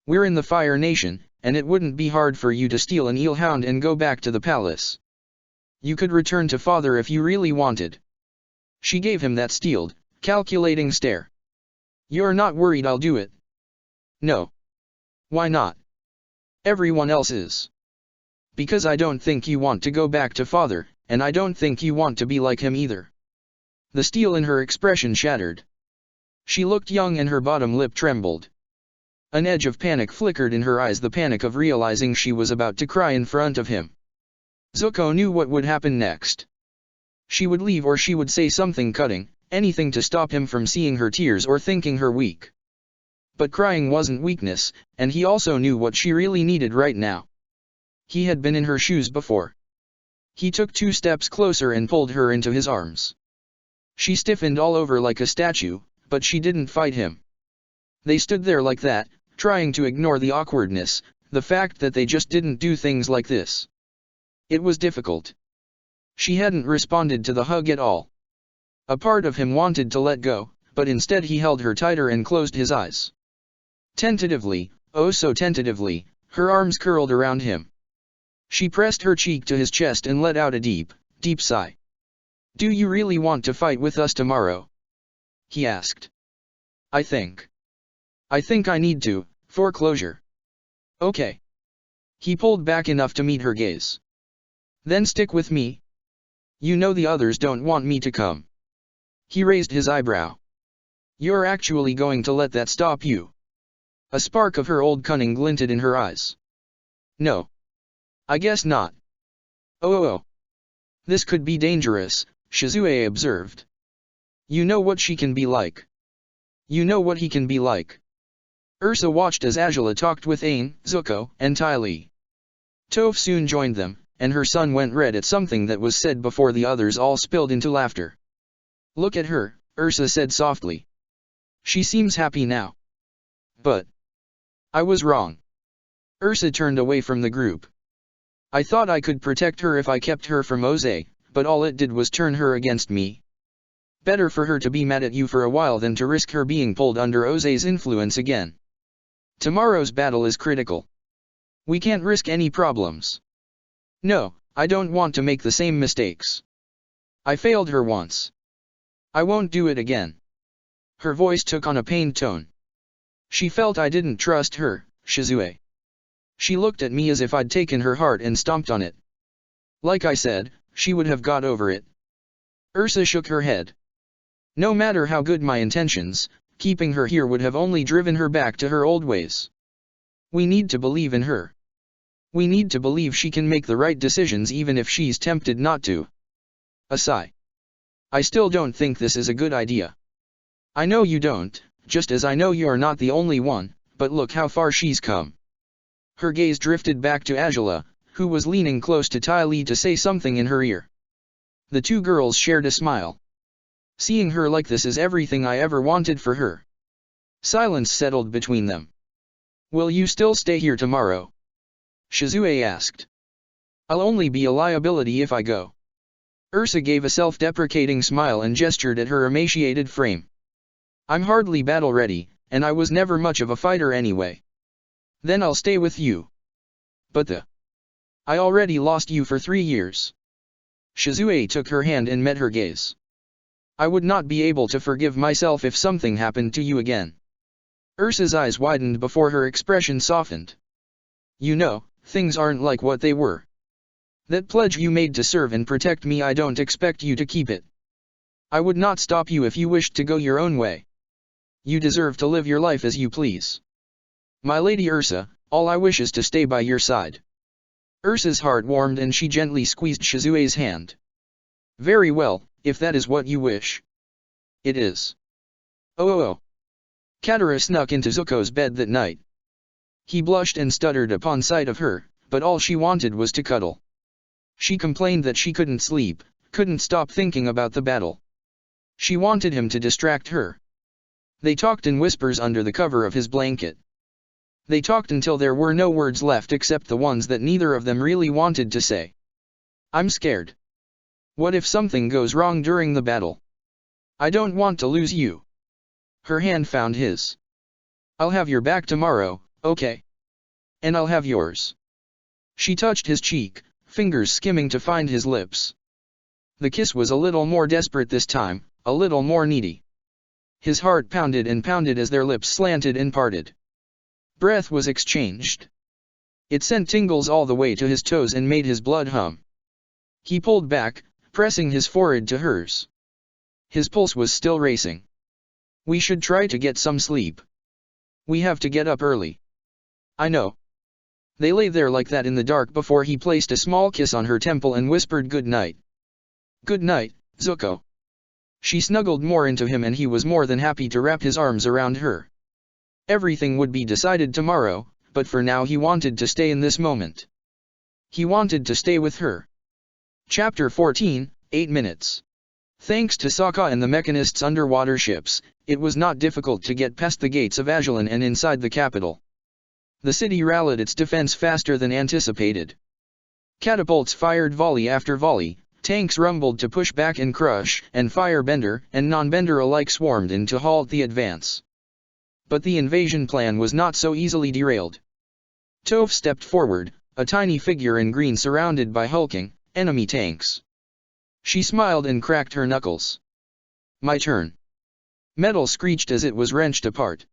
We're in the Fire Nation, and it wouldn't be hard for you to steal an eel hound and go back to the palace. You could return to Father if you really wanted. She gave him that steeled, calculating stare. You're not worried I'll do it? No. Why not? Everyone else is. Because I don't think you want to go back to Father, and I don't think you want to be like him either. The steel in her expression shattered. She looked young and her bottom lip trembled. An edge of panic flickered in her eyes, the panic of realizing she was about to cry in front of him. Zuko knew what would happen next. She would leave, or she would say something cutting, anything to stop him from seeing her tears or thinking her weak. But crying wasn't weakness, and he also knew what she really needed right now. He had been in her shoes before. He took 2 steps closer and pulled her into his arms. She stiffened all over like a statue, but she didn't fight him. They stood there like that, trying to ignore the awkwardness, the fact that they just didn't do things like this. It was difficult. She hadn't responded to the hug at all. A part of him wanted to let go, but instead he held her tighter and closed his eyes. Tentatively, oh so tentatively, her arms curled around him. She pressed her cheek to his chest and let out a deep, deep sigh. Do you really want to fight with us tomorrow? He asked. I think I need to, for closure. Okay. He pulled back enough to meet her gaze. Then stick with me. You know the others don't want me to come. He raised his eyebrow. You're actually going to let that stop you? A spark of her old cunning glinted in her eyes. No. I guess not. Oh. This could be dangerous, Shizue observed. You know what she can be like. You know what he can be like. Ursa watched as Azula talked with Aang, Zuko, and Ty Lee. Toph soon joined them, and her son went red at something that was said before the others all spilled into laughter. Look at her, Ursa said softly. She seems happy now. But I was wrong. Ursa turned away from the group. I thought I could protect her if I kept her from Oze, but all it did was turn her against me. Better for her to be mad at you for a while than to risk her being pulled under Oze's influence again. Tomorrow's battle is critical. We can't risk any problems. No, I don't want to make the same mistakes. I failed her once. I won't do it again. Her voice took on a pained tone. She felt I didn't trust her, Shizue. She looked at me as if I'd taken her heart and stomped on it. Like I said, she would have got over it. Ursa shook her head. No matter how good my intentions, keeping her here would have only driven her back to her old ways. We need to believe in her. We need to believe she can make the right decisions even if she's tempted not to. A sigh. I still don't think this is a good idea. I know you don't, just as I know you're not the only one, but look how far she's come. Her gaze drifted back to Angela, who was leaning close to Ty Lee to say something in her ear. The two girls shared a smile. Seeing her like this is everything I ever wanted for her. Silence settled between them. Will you still stay here tomorrow? Shizue asked. I'll only be a liability if I go. Ursa gave a self-deprecating smile and gestured at her emaciated frame. I'm hardly battle-ready, and I was never much of a fighter anyway. Then I'll stay with you. But I already lost you for 3 years. Shizue took her hand and met her gaze. I would not be able to forgive myself if something happened to you again. Ursa's eyes widened before her expression softened. You know, things aren't like what they were. That pledge you made to serve and protect me, I don't expect you to keep it. I would not stop you if you wished to go your own way. You deserve to live your life as you please. My Lady Ursa, all I wish is to stay by your side. Ursa's heart warmed and she gently squeezed Shizue's hand. Very well, if that is what you wish. It is. Oh. Katara snuck into Zuko's bed that night. He blushed and stuttered upon sight of her, but all she wanted was to cuddle. She complained that she couldn't sleep, couldn't stop thinking about the battle. She wanted him to distract her. They talked in whispers under the cover of his blanket. They talked until there were no words left except the ones that neither of them really wanted to say. I'm scared. What if something goes wrong during the battle? I don't want to lose you. Her hand found his. I'll have your back tomorrow, okay? And I'll have yours. She touched his cheek, fingers skimming to find his lips. The kiss was a little more desperate this time, a little more needy. His heart pounded and pounded as their lips slanted and parted. Breath was exchanged. It sent tingles all the way to his toes and made his blood hum. He pulled back, pressing his forehead to hers. His pulse was still racing. We should try to get some sleep. We have to get up early. I know. They lay there like that in the dark before he placed a small kiss on her temple and whispered good night. Good night, Zuko. She snuggled more into him and he was more than happy to wrap his arms around her. Everything would be decided tomorrow, but for now he wanted to stay in this moment. He wanted to stay with her. Chapter 14, 8 minutes. Thanks to Sokka and the mechanist's underwater ships, it was not difficult to get past the gates of Ajalon and inside the capital. The city rallied its defense faster than anticipated. Catapults fired volley after volley, tanks rumbled to push back and crush, and firebender and non-bender alike swarmed in to halt the advance. But the invasion plan was not so easily derailed. Toph stepped forward, a tiny figure in green surrounded by hulking, enemy tanks. She smiled and cracked her knuckles. My turn. Metal screeched as it was wrenched apart.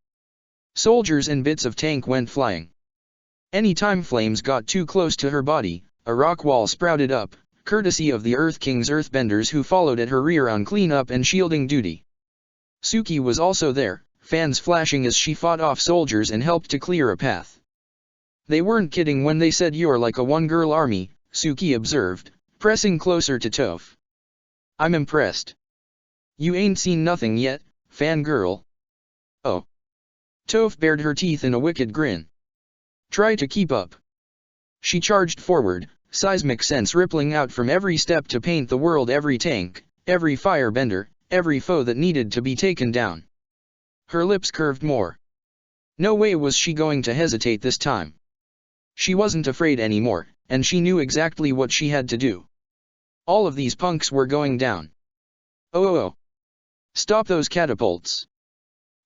Soldiers and bits of tank went flying. Anytime flames got too close to her body, a rock wall sprouted up, courtesy of the Earth King's earthbenders who followed at her rear on cleanup and shielding duty. Suki was also there, fans flashing as she fought off soldiers and helped to clear a path. They weren't kidding when they said you're like a one-girl army, Suki observed, pressing closer to Toph. I'm impressed. You ain't seen nothing yet, fangirl. Oh. Toph bared her teeth in a wicked grin. Try to keep up. She charged forward, seismic sense rippling out from every step to paint the world, every tank, every firebender, every foe that needed to be taken down. Her lips curved more. No way was she going to hesitate this time. She wasn't afraid anymore, and she knew exactly what she had to do. All of these punks were going down. Oh. Stop those catapults.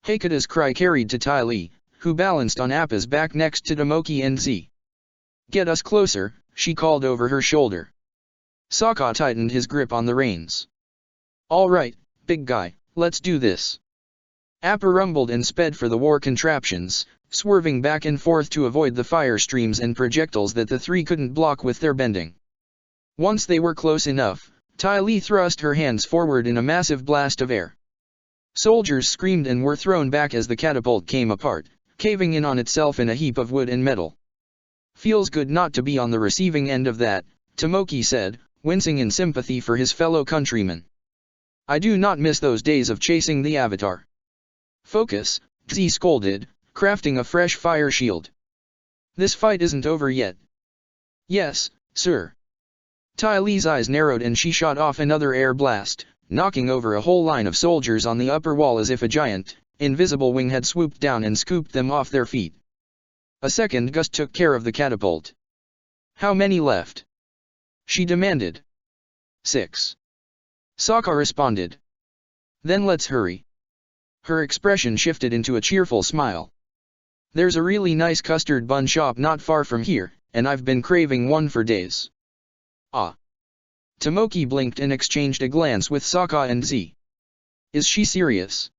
Hakata's cry carried to Ty Lee, who balanced on Appa's back next to Tomoki and Z. Get us closer, she called over her shoulder. Sokka tightened his grip on the reins. All right, big guy, let's do this. Appa rumbled and sped for the war contraptions, swerving back and forth to avoid the fire streams and projectiles that the three couldn't block with their bending. Once they were close enough, Ty Lee thrust her hands forward in a massive blast of air. Soldiers screamed and were thrown back as the catapult came apart, caving in on itself in a heap of wood and metal. Feels good not to be on the receiving end of that, Tomoki said, wincing in sympathy for his fellow countrymen. I do not miss those days of chasing the Avatar. Focus, Z scolded, crafting a fresh fire shield. This fight isn't over yet. Yes, sir. Ty Lee's eyes narrowed and she shot off another air blast, knocking over a whole line of soldiers on the upper wall as if a giant, invisible wing had swooped down and scooped them off their feet. A second gust took care of the catapult. How many left? She demanded. 6. Sokka responded. Then let's hurry. Her expression shifted into a cheerful smile. There's a really nice custard bun shop not far from here, and I've been craving one for days. Ah. Tomoki blinked and exchanged a glance with Sokka and Z. Is she serious?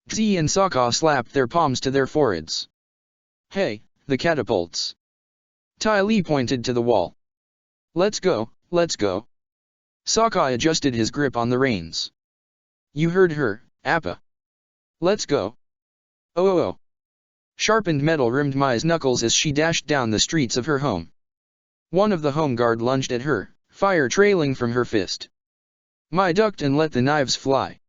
Z and Sokka slapped their palms to their foreheads. Hey, the catapults. Ty Lee pointed to the wall. Let's go, let's go. Sokka adjusted his grip on the reins. You heard her, Appa. Let's go. Oh. Sharpened metal rimmed Mai's knuckles as she dashed down the streets of her home. One of the home guard lunged at her, fire trailing from her fist. Mai ducked and let the knives fly.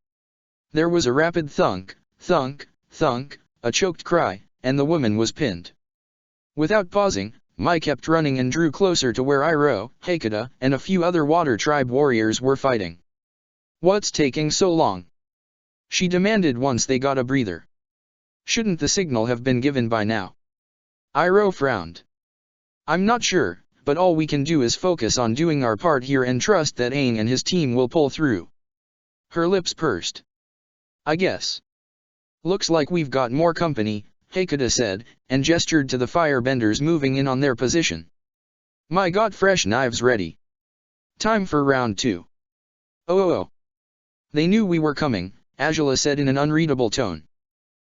There was a rapid thunk, thunk, thunk, a choked cry, and the woman was pinned. Without pausing, Mai kept running and drew closer to where Iroh, Hakata, and a few other Water Tribe warriors were fighting. What's taking so long? She demanded once they got a breather. Shouldn't the signal have been given by now? Iroh frowned. I'm not sure, but all we can do is focus on doing our part here and trust that Aang and his team will pull through. Her lips pursed. I guess. Looks like we've got more company, Hakata said, and gestured to the firebenders moving in on their position. Mai got fresh knives ready. Time for round 2. Oh. They knew we were coming, Azula said in an unreadable tone.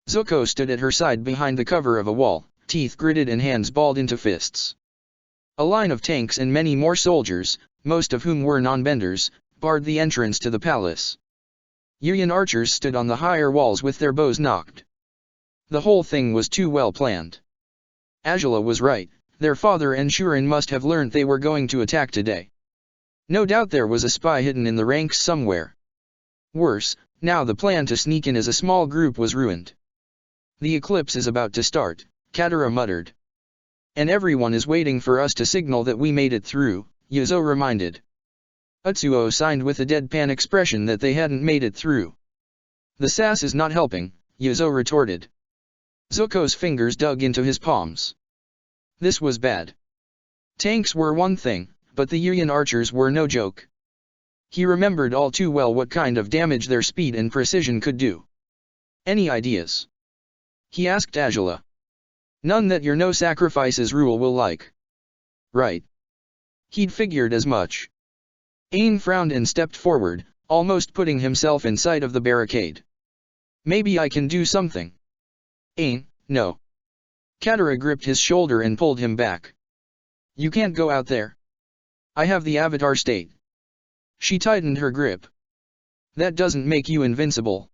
Zuko stood at her side behind the cover of a wall, teeth gritted and hands balled into fists. A line of tanks and many more soldiers, most of whom were non-benders, barred the entrance to the palace. Yuyan archers stood on the higher walls with their bows knocked. The whole thing was too well planned. Azula was right, their father and Shurin must have learned they were going to attack today. No doubt there was a spy hidden in the ranks somewhere. Worse, now the plan to sneak in as a small group was ruined. The eclipse is about to start, Katara muttered. And everyone is waiting for us to signal that we made it through, Yuzo reminded. Utsuo signed with a deadpan expression that they hadn't made it through. The sass is not helping, Yuzo retorted. Zuko's fingers dug into his palms. This was bad. Tanks were one thing, but the Yuyan archers were no joke. He remembered all too well what kind of damage their speed and precision could do. Any ideas? He asked Azula. None that your no sacrifices rule will like. Right. He'd figured as much. Aang frowned and stepped forward, almost putting himself in sight of the barricade. Maybe I can do something. Aang, no. Katara gripped his shoulder and pulled him back. You can't go out there. I have the Avatar state. She tightened her grip. That doesn't make you invincible.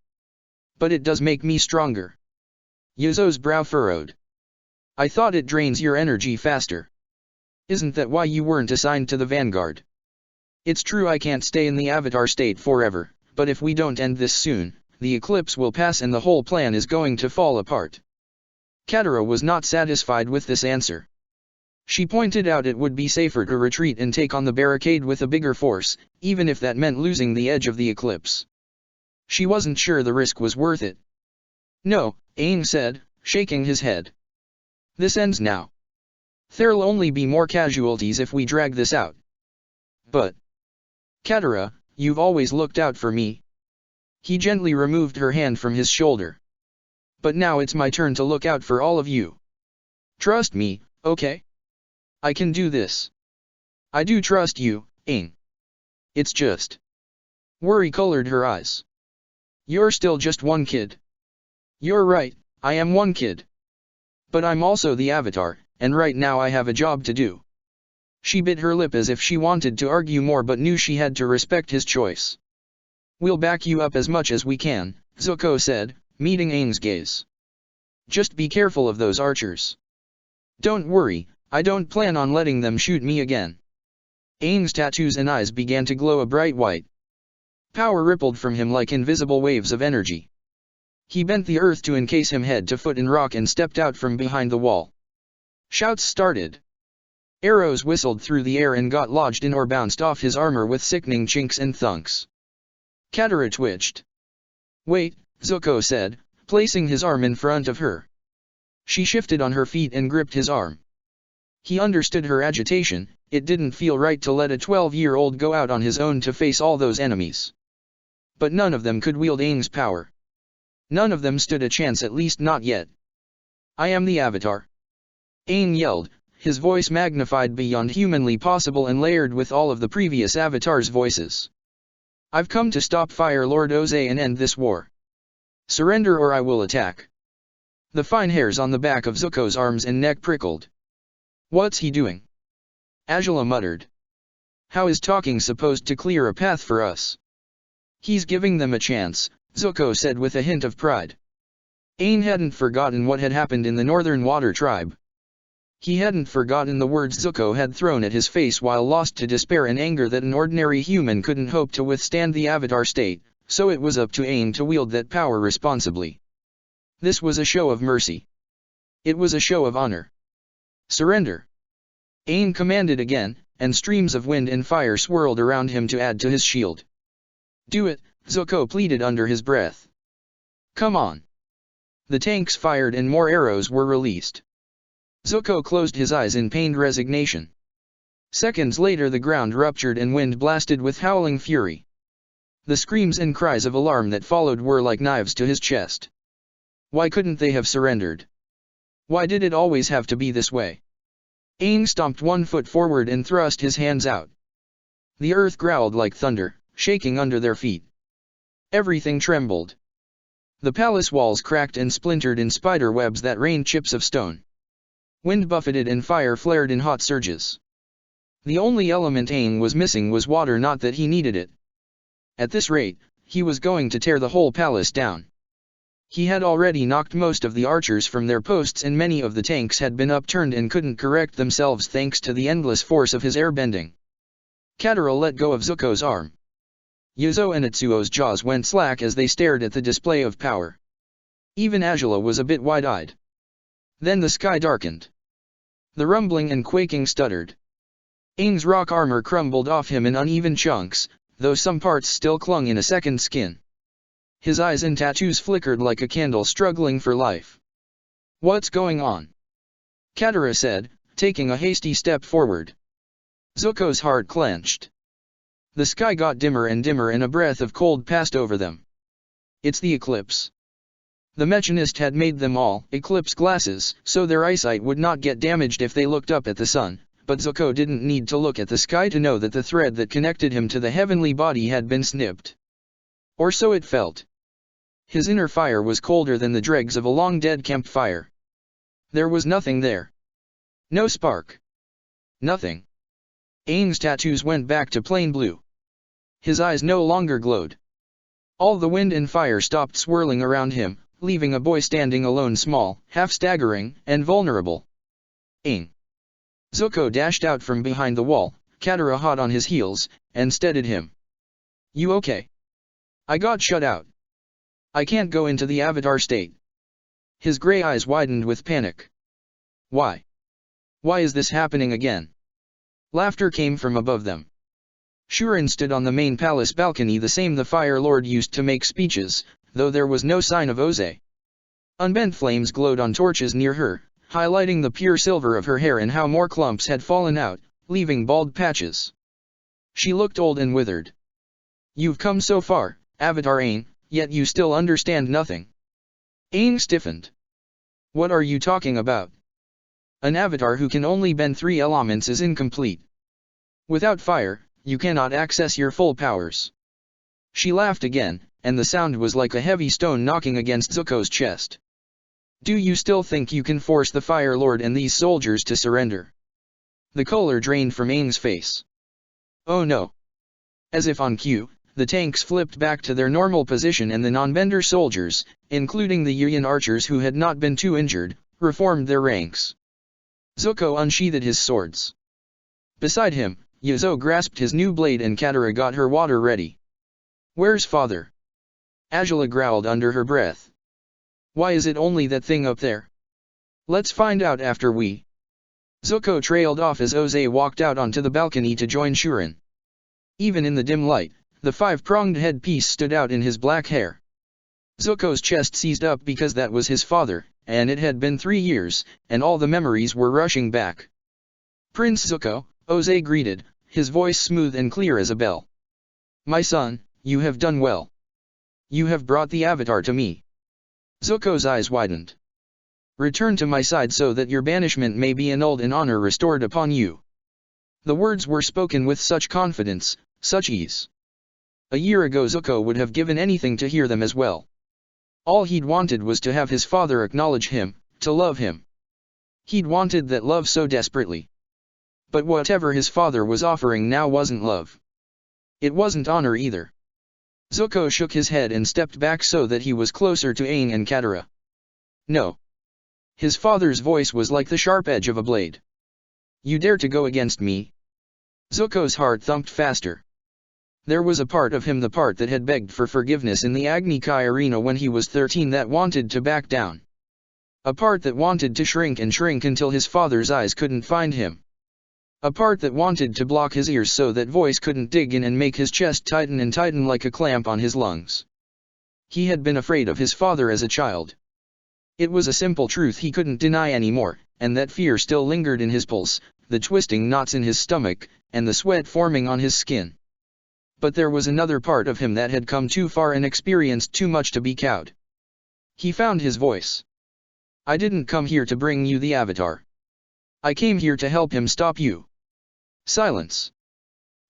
But it does make me stronger. Yuzo's brow furrowed. I thought it drains your energy faster. Isn't that why you weren't assigned to the Vanguard? It's true I can't stay in the Avatar state forever, but if we don't end this soon, the eclipse will pass and the whole plan is going to fall apart. Katara was not satisfied with this answer. She pointed out it would be safer to retreat and take on the barricade with a bigger force, even if that meant losing the edge of the eclipse. She wasn't sure the risk was worth it. No, Aang said, shaking his head. This ends now. There'll only be more casualties if we drag this out. But, Katara, you've always looked out for me. He gently removed her hand from his shoulder. But now it's my turn to look out for all of you. Trust me, okay? I can do this. I do trust you, Aang. It's just. Worry colored her eyes. You're still just one kid. You're right, I am one kid. But I'm also the Avatar, and right now I have a job to do. She bit her lip as if she wanted to argue more but knew she had to respect his choice. We'll back you up as much as we can, Zuko said, meeting Aang's gaze. Just be careful of those archers. Don't worry, I don't plan on letting them shoot me again. Aang's tattoos and eyes began to glow a bright white. Power rippled from him like invisible waves of energy. He bent the earth to encase him head to foot in rock and stepped out from behind the wall. Shouts started. Arrows whistled through the air and got lodged in or bounced off his armor with sickening chinks and thunks. Katara twitched. "Wait," Zuko said, placing his arm in front of her. She shifted on her feet and gripped his arm. He understood her agitation. It didn't feel right to let a 12-year-old go out on his own to face all those enemies. But none of them could wield Aang's power. None of them stood a chance, at least not yet. "I am the Avatar," Aang yelled, his voice magnified beyond humanly possible and layered with all of the previous Avatars' voices. "I've come to stop Fire Lord Ozai and end this war. Surrender or I will attack." The fine hairs on the back of Zuko's arms and neck prickled. "What's he doing?" Azula muttered. "How is talking supposed to clear a path for us?" "He's giving them a chance," Zuko said with a hint of pride. Aang hadn't forgotten what had happened in the Northern Water Tribe. He hadn't forgotten the words Zuko had thrown at his face while lost to despair and anger that an ordinary human couldn't hope to withstand the Avatar state, so it was up to Aang to wield that power responsibly. This was a show of mercy. It was a show of honor. "Surrender!" Aang commanded again, and streams of wind and fire swirled around him to add to his shield. "Do it," Zuko pleaded under his breath. "Come on." The tanks fired and more arrows were released. Zuko closed his eyes in pained resignation. Seconds later the ground ruptured and wind blasted with howling fury. The screams and cries of alarm that followed were like knives to his chest. Why couldn't they have surrendered? Why did it always have to be this way? Aang stomped one foot forward and thrust his hands out. The earth growled like thunder, shaking under their feet. Everything trembled. The palace walls cracked and splintered in spider webs that rained chips of stone. Wind buffeted and fire flared in hot surges. The only element Aang was missing was water, not that he needed it. At this rate, he was going to tear the whole palace down. He had already knocked most of the archers from their posts and many of the tanks had been upturned and couldn't correct themselves thanks to the endless force of his airbending. Katara let go of Zuko's arm. Yuzo and Itsuo's jaws went slack as they stared at the display of power. Even Azula was a bit wide-eyed. Then the sky darkened. The rumbling and quaking stuttered. Aang's rock armor crumbled off him in uneven chunks, though some parts still clung in a second skin. His eyes and tattoos flickered like a candle struggling for life. "What's going on?" Katara said, taking a hasty step forward. Zuko's heart clenched. The sky got dimmer and dimmer and a breath of cold passed over them. "It's the eclipse." The Mechanist had made them all eclipse glasses, so their eyesight would not get damaged if they looked up at the sun, but Zuko didn't need to look at the sky to know that the thread that connected him to the heavenly body had been snipped. Or so it felt. His inner fire was colder than the dregs of a long-dead campfire. There was nothing there. No spark. Nothing. Aang's tattoos went back to plain blue. His eyes no longer glowed. All the wind and fire stopped swirling around him, leaving a boy standing alone, small, half-staggering, and vulnerable. "Aang!" Zuko dashed out from behind the wall, Katara hot on his heels, and steadied him. "You okay?" "I got shut out. I can't go into the Avatar state." His gray eyes widened with panic. "Why? Why is this happening again?" Laughter came from above them. Shuren stood on the main palace balcony, the same the Fire Lord used to make speeches, though there was no sign of Ozai. Unbent flames glowed on torches near her, highlighting the pure silver of her hair and how more clumps had fallen out, leaving bald patches. She looked old and withered. "You've come so far, Avatar Aang, yet you still understand nothing." Aang stiffened. "What are you talking about? An Avatar who can only bend 3 elements is incomplete. Without fire, you cannot access your full powers." She laughed again, and the sound was like a heavy stone knocking against Zuko's chest. "Do you still think you can force the Fire Lord and these soldiers to surrender?" The color drained from Aang's face. "Oh no." As if on cue, the tanks flipped back to their normal position and the non-bender soldiers, including the Yuyan archers who had not been too injured, reformed their ranks. Zuko unsheathed his swords. Beside him, Yazo grasped his new blade and Katara got her water ready. "Where's father?" Azula growled under her breath. "Why is it only that thing up there? Let's find out after we..." Zuko trailed off as Oze walked out onto the balcony to join Shurin. Even in the dim light, the five-pronged headpiece stood out in his black hair. Zuko's chest seized up because that was his father, and it had been 3 years, and all the memories were rushing back. "Prince Zuko," Oze greeted, his voice smooth and clear as a bell. "My son, you have done well. You have brought the Avatar to me." Zuko's eyes widened. "Return to my side so that your banishment may be annulled and honor restored upon you." The words were spoken with such confidence, such ease. A year ago Zuko would have given anything to hear them as well. All he'd wanted was to have his father acknowledge him, to love him. He'd wanted that love so desperately. But whatever his father was offering now wasn't love. It wasn't honor either. Zuko shook his head and stepped back so that he was closer to Aang and Katara. "No." His father's voice was like the sharp edge of a blade. "You dare to go against me?" Zuko's heart thumped faster. There was a part of him, the part that had begged for forgiveness in the Agni Kai arena when he was 13, that wanted to back down. A part that wanted to shrink and shrink until his father's eyes couldn't find him. A part that wanted to block his ears so that voice couldn't dig in and make his chest tighten and tighten like a clamp on his lungs. He had been afraid of his father as a child. It was a simple truth he couldn't deny anymore, and that fear still lingered in his pulse, the twisting knots in his stomach, and the sweat forming on his skin. But there was another part of him that had come too far and experienced too much to be cowed. He found his voice. "I didn't come here to bring you the Avatar. I came here to help him stop you." Silence.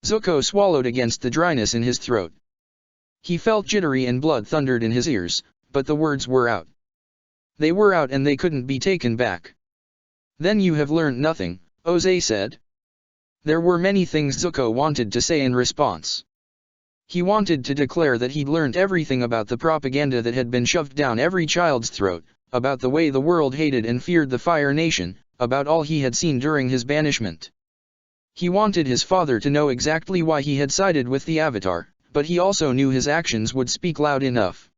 Zuko swallowed against the dryness in his throat. He felt jittery and blood thundered in his ears, but the words were out. They were out and they couldn't be taken back. "Then you have learned nothing," Oze said. There were many things Zuko wanted to say in response. He wanted to declare that he'd learned everything about the propaganda that had been shoved down every child's throat, about the way the world hated and feared the Fire Nation, about all he had seen during his banishment. He wanted his father to know exactly why he had sided with the Avatar, but he also knew his actions would speak loud enough.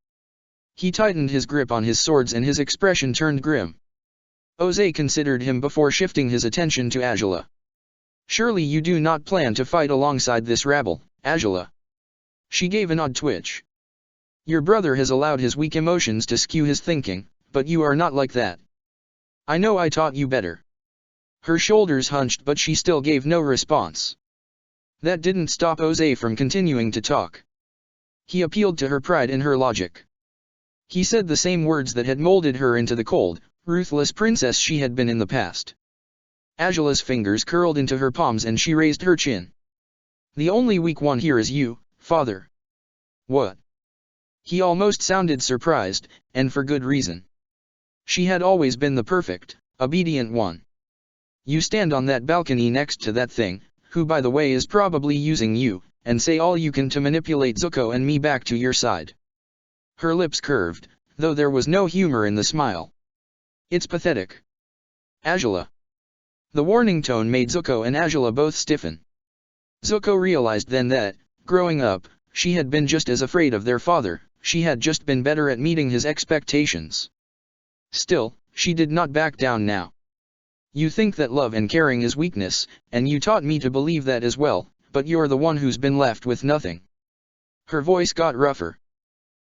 He tightened his grip on his swords and his expression turned grim. Oze considered him before shifting his attention to Azula. "Surely you do not plan to fight alongside this rabble, Azula?" She gave an odd twitch. "Your brother has allowed his weak emotions to skew his thinking, but you are not like that. I know I taught you better." Her shoulders hunched but she still gave no response. That didn't stop Oze from continuing to talk. He appealed to her pride and her logic. He said the same words that had molded her into the cold, ruthless princess she had been in the past. Azula's fingers curled into her palms and she raised her chin. "The only weak one here is you, father." "What?" He almost sounded surprised, and for good reason. She had always been the perfect, obedient one. "You stand on that balcony next to that thing, who by the way is probably using you, and say all you can to manipulate Zuko and me back to your side." Her lips curved, though there was no humor in the smile. "It's pathetic." "Azula." The warning tone made Zuko and Azula both stiffen. Zuko realized then that, growing up, she had been just as afraid of their father, she had just been better at meeting his expectations. Still, she did not back down now. "You think that love and caring is weakness, and you taught me to believe that as well, but you're the one who's been left with nothing." Her voice got rougher.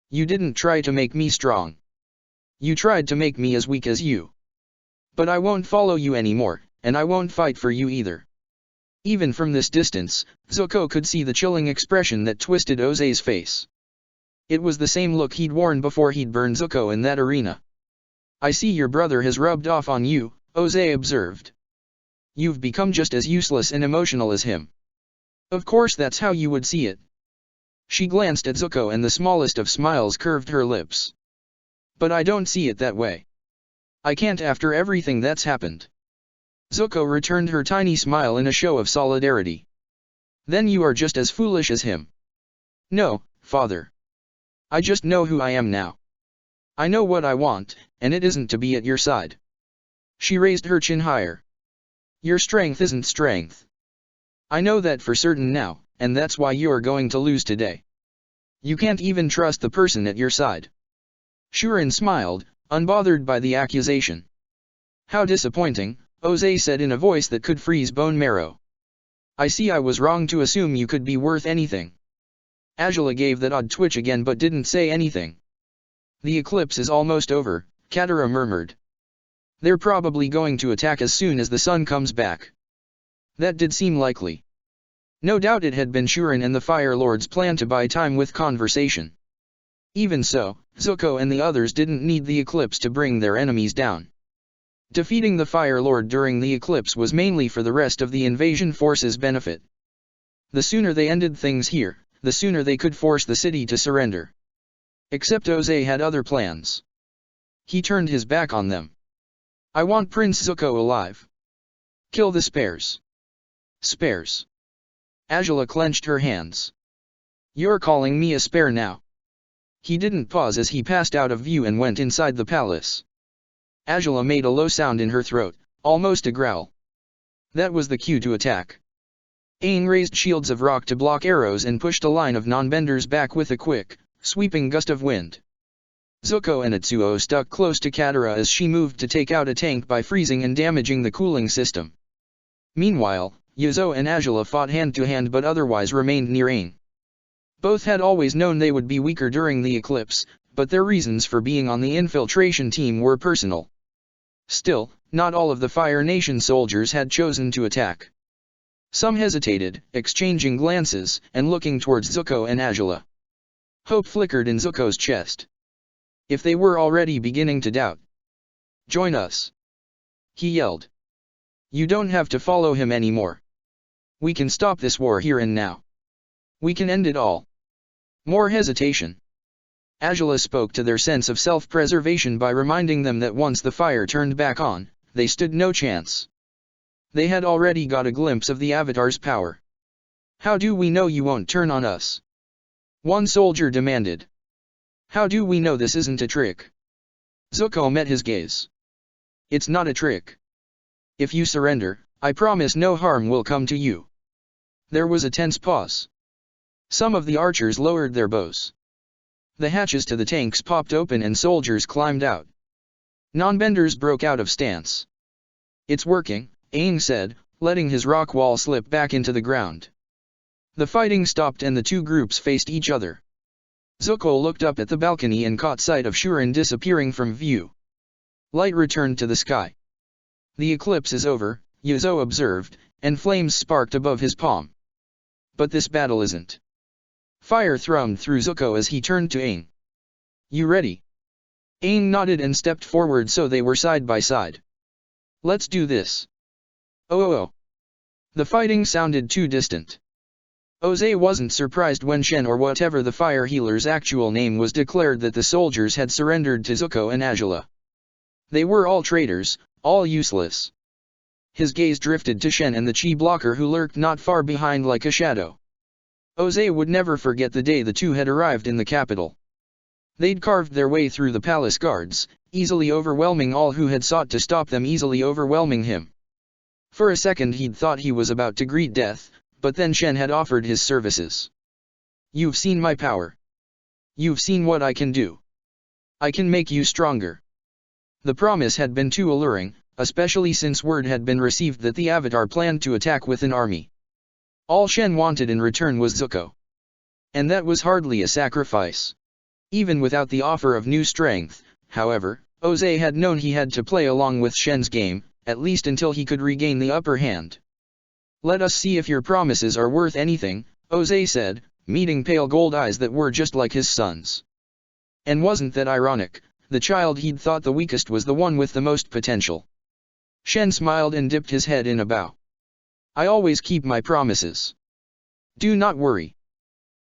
"You didn't try to make me strong. You tried to make me as weak as you. But I won't follow you anymore, and I won't fight for you either." Even from this distance, Zuko could see the chilling expression that twisted Oze's face. It was the same look he'd worn before he'd burned Zuko in that arena. "I see your brother has rubbed off on you," Oze observed. "You've become just as useless and emotional as him." "Of course that's how you would see it." She glanced at Zuko and the smallest of smiles curved her lips. "But I don't see it that way. I can't after everything that's happened." Zuko returned her tiny smile in a show of solidarity. "Then you are just as foolish as him." "No, father. I just know who I am now. I know what I want, and it isn't to be at your side." She raised her chin higher. Your strength isn't strength. I know that for certain now, and that's why you are going to lose today. You can't even trust the person at your side. Shuren smiled, unbothered by the accusation. How disappointing, Oze said in a voice that could freeze bone marrow. I see I was wrong to assume you could be worth anything. Angela gave that odd twitch again but didn't say anything. The eclipse is almost over, Katara murmured. They're probably going to attack as soon as the sun comes back. That did seem likely. No doubt it had been Shuren and the Fire Lord's plan to buy time with conversation. Even so, Zuko and the others didn't need the eclipse to bring their enemies down. Defeating the Fire Lord during the eclipse was mainly for the rest of the invasion force's benefit. The sooner they ended things here, the sooner they could force the city to surrender. Except Oze had other plans. He turned his back on them. I want Prince Zuko alive. Kill the spares. Spares. Angela clenched her hands. You're calling me a spare now. He didn't pause as he passed out of view and went inside the palace. Angela made a low sound in her throat, almost a growl. That was the cue to attack. Aang raised shields of rock to block arrows and pushed a line of non-benders back with a quick, sweeping gust of wind. Zuko and Atsuo stuck close to Katara as she moved to take out a tank by freezing and damaging the cooling system. Meanwhile, Yuzo and Angela fought hand-to-hand but otherwise remained near Aang. Both had always known they would be weaker during the eclipse, but their reasons for being on the infiltration team were personal. Still, not all of the Fire Nation soldiers had chosen to attack. Some hesitated, exchanging glances, and looking towards Zuko and Angela. Hope flickered in Zuko's chest. If they were already beginning to doubt. Join us. He yelled. You don't have to follow him anymore. We can stop this war here and now. We can end it all. More hesitation. Angela spoke to their sense of self-preservation by reminding them that once the fire turned back on, they stood no chance. They had already got a glimpse of the Avatar's power. How do we know you won't turn on us? One soldier demanded. How do we know this isn't a trick? Zuko met his gaze. It's not a trick. If you surrender, I promise no harm will come to you. There was a tense pause. Some of the archers lowered their bows. The hatches to the tanks popped open and soldiers climbed out. Non-benders broke out of stance. It's working, Aang said, letting his rock wall slip back into the ground. The fighting stopped and the two groups faced each other. Zuko looked up at the balcony and caught sight of Shuren disappearing from view. Light returned to the sky. The eclipse is over, Yuzo observed, and flames sparked above his palm. But this battle isn't. Fire thrummed through Zuko as he turned to Aang. You ready? Aang nodded and stepped forward so they were side by side. Let's do this. Oh. The fighting sounded too distant. Oze wasn't surprised when Shen or whatever the fire healer's actual name was declared that the soldiers had surrendered to Zuko and Angela. They were all traitors, all useless. His gaze drifted to Shen and the chi blocker who lurked not far behind like a shadow. Oze would never forget the day the two had arrived in the capital. They'd carved their way through the palace guards, easily overwhelming all who had sought to stop them, easily overwhelming him. For a second he'd thought he was about to greet death, but then Shen had offered his services. You've seen my power. You've seen what I can do. I can make you stronger. The promise had been too alluring, especially since word had been received that the Avatar planned to attack with an army. All Shen wanted in return was Zuko. And that was hardly a sacrifice. Even without the offer of new strength, however, Oze had known he had to play along with Shen's game, at least until he could regain the upper hand. Let us see if your promises are worth anything, Oze said, meeting pale gold eyes that were just like his son's. And wasn't that ironic? The child he'd thought the weakest was the one with the most potential. Shen smiled and dipped his head in a bow. I always keep my promises. Do not worry.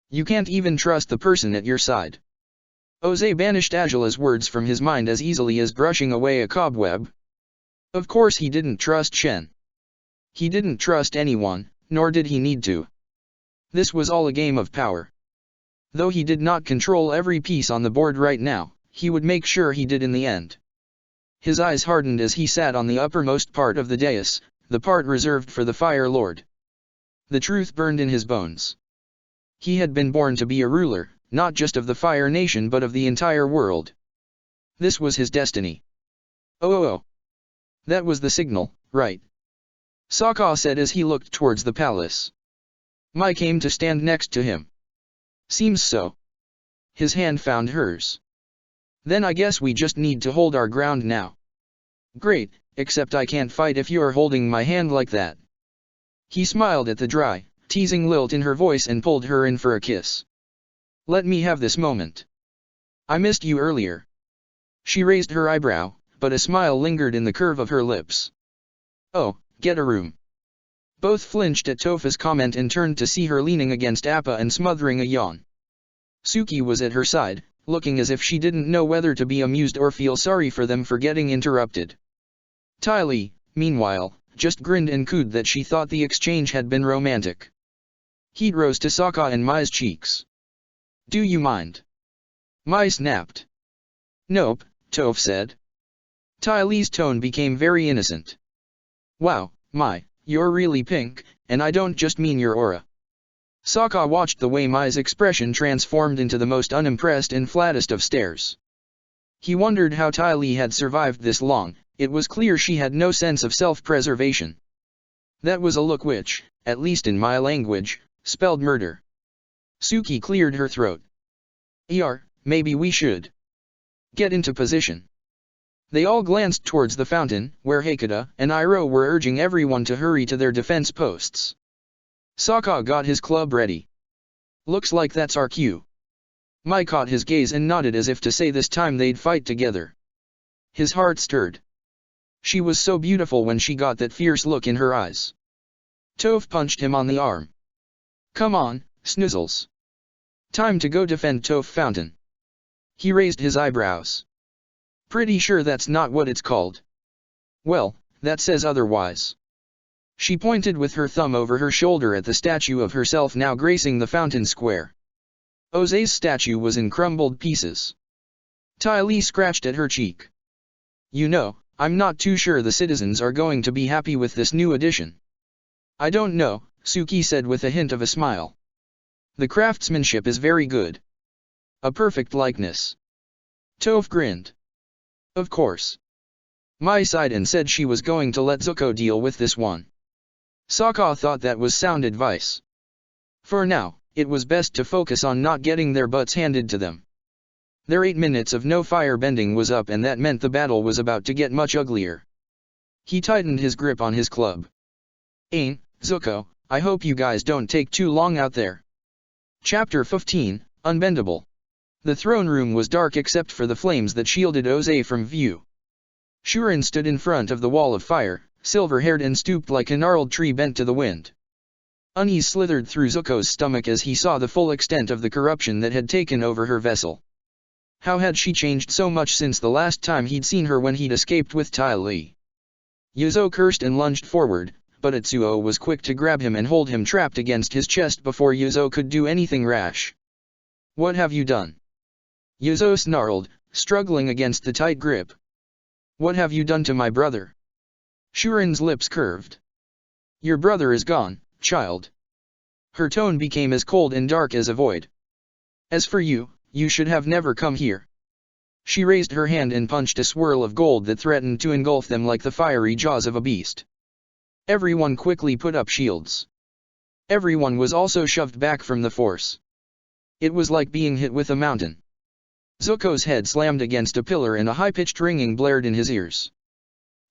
You can't even trust the person at your side. Oze banished Angela's words from his mind as easily as brushing away a cobweb. Of course he didn't trust Shen. He didn't trust anyone, nor did he need to. This was all a game of power. Though he did not control every piece on the board right now, he would make sure he did in the end. His eyes hardened as he sat on the uppermost part of the dais, the part reserved for the Fire Lord. The truth burned in his bones. He had been born to be a ruler, not just of the Fire Nation but of the entire world. This was his destiny. Oh. That was the signal, right? Sokka said as he looked towards the palace. Mai came to stand next to him. Seems so. His hand found hers. Then I guess we just need to hold our ground now. Great, except I can't fight if you're holding my hand like that. He smiled at the dry, teasing lilt in her voice and pulled her in for a kiss. Let me have this moment. I missed you earlier. She raised her eyebrow, but a smile lingered in the curve of her lips. Oh, get a room. Both flinched at Topha's comment and turned to see her leaning against Appa and smothering a yawn. Suki was at her side, looking as if she didn't know whether to be amused or feel sorry for them for getting interrupted. Ty Lee, meanwhile, just grinned and cooed that she thought the exchange had been romantic. Heat rose to Sokka and Mai's cheeks. Do you mind? Mai snapped. Nope, Toph said. Ty Lee's tone became very innocent. Wow, Mai, you're really pink, and I don't just mean your aura. Sokka watched the way Mai's expression transformed into the most unimpressed and flattest of stares. He wondered how Ty Lee had survived this long. It was clear she had no sense of self-preservation. That was a look which, at least in Mai language, spelled murder. Suki cleared her throat. Maybe we should get into position. They all glanced towards the fountain, where Hakata and Iroh were urging everyone to hurry to their defense posts. Sokka got his club ready. Looks like that's our cue. Mai caught his gaze and nodded as if to say this time they'd fight together. His heart stirred. She was so beautiful when she got that fierce look in her eyes. Toph punched him on the arm. Come on, Snizzles. Time to go defend Toph Fountain. He raised his eyebrows. Pretty sure that's not what it's called. Well, that says otherwise. She pointed with her thumb over her shoulder at the statue of herself now gracing the fountain square. Oze's statue was in crumbled pieces. Ty Lee scratched at her cheek. You know, I'm not too sure the citizens are going to be happy with this new addition. I don't know, Suki said with a hint of a smile. The craftsmanship is very good. A perfect likeness. Toph grinned. Of course. Mai sighed and said she was going to let Zuko deal with this one. Sokka thought that was sound advice. For now, it was best to focus on not getting their butts handed to them. Their 8 minutes of no firebending was up and that meant the battle was about to get much uglier. He tightened his grip on his club. Ain, Zuko, I hope you guys don't take too long out there. Chapter 15, Unbendable. The throne room was dark except for the flames that shielded Oze from view. Shuren stood in front of the wall of fire, silver-haired and stooped like a gnarled tree bent to the wind. Unease slithered through Zuko's stomach as he saw the full extent of the corruption that had taken over her vessel. How had she changed so much since the last time he'd seen her when he'd escaped with Ty Lee? Yuzo cursed and lunged forward, but Atsuo was quick to grab him and hold him trapped against his chest before Yuzo could do anything rash. What have you done? Yuzo snarled, struggling against the tight grip. What have you done to my brother? Shuren's lips curved. Your brother is gone, child. Her tone became as cold and dark as a void. As for you, you should have never come here. She raised her hand and punched a swirl of gold that threatened to engulf them like the fiery jaws of a beast. Everyone quickly put up shields. Everyone was also shoved back from the force. It was like being hit with a mountain. Zuko's head slammed against a pillar and a high-pitched ringing blared in his ears.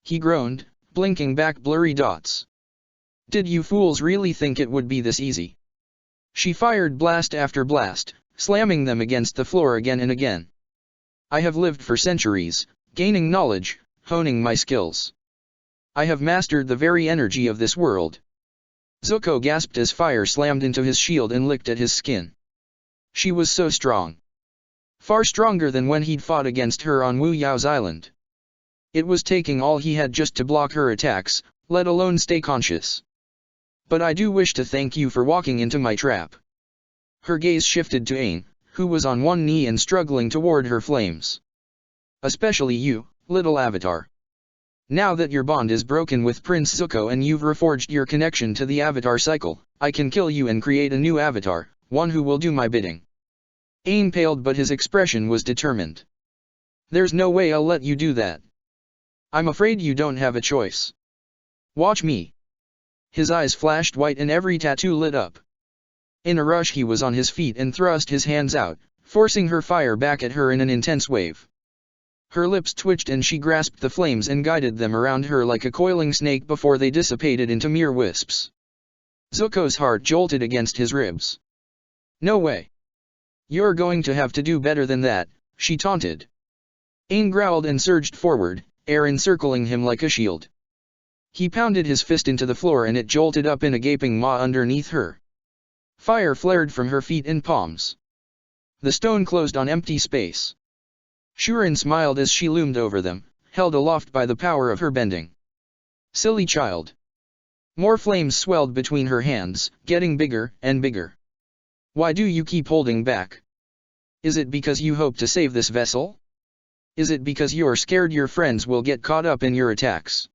He groaned, blinking back blurry dots. Did you fools really think it would be this easy? She fired blast after blast, slamming them against the floor again and again. I have lived for centuries, gaining knowledge, honing my skills. I have mastered the very energy of this world. Zuko gasped as fire slammed into his shield and licked at his skin. She was so strong. Far stronger than when he'd fought against her on Wu Yao's island. It was taking all he had just to block her attacks, let alone stay conscious. But I do wish to thank you for walking into my trap. Her gaze shifted to Aang, who was on one knee and struggling toward her flames. Especially you, little avatar. Now that your bond is broken with Prince Zuko and you've reforged your connection to the Avatar cycle, I can kill you and create a new Avatar, one who will do my bidding. Aang paled, but his expression was determined. There's no way I'll let you do that. I'm afraid you don't have a choice. Watch me. His eyes flashed white and every tattoo lit up. In a rush he was on his feet and thrust his hands out, forcing her fire back at her in an intense wave. Her lips twitched and she grasped the flames and guided them around her like a coiling snake before they dissipated into mere wisps. Zuko's heart jolted against his ribs. No way. You're going to have to do better than that, she taunted. Aang growled and surged forward, air encircling him like a shield. He pounded his fist into the floor and it jolted up in a gaping maw underneath her. Fire flared from her feet and palms. The stone closed on empty space. Shuren smiled as she loomed over them, held aloft by the power of her bending. Silly child. More flames swelled between her hands, getting bigger and bigger. Why do you keep holding back? Is it because you hope to save this vessel? Is it because you're scared your friends will get caught up in your attacks?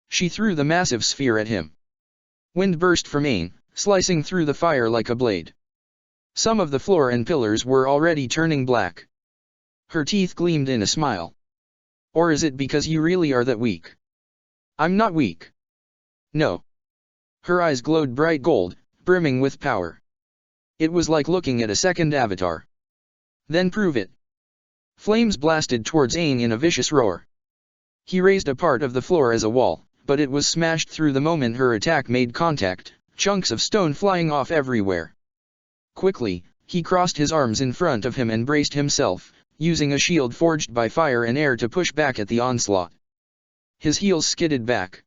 She threw the massive sphere at him. Wind burst from Aang, slicing through the fire like a blade. Some of the floor and pillars were already turning black. Her teeth gleamed in a smile. Or is it because you really are that weak? I'm not weak. No. Her eyes glowed bright gold, brimming with power. It was like looking at a second avatar. Then prove it. Flames blasted towards Aang in a vicious roar. He raised a part of the floor as a wall, but it was smashed through the moment her attack made contact, chunks of stone flying off everywhere. Quickly, he crossed his arms in front of him and braced himself, using a shield forged by fire and air to push back at the onslaught. His heels skidded back.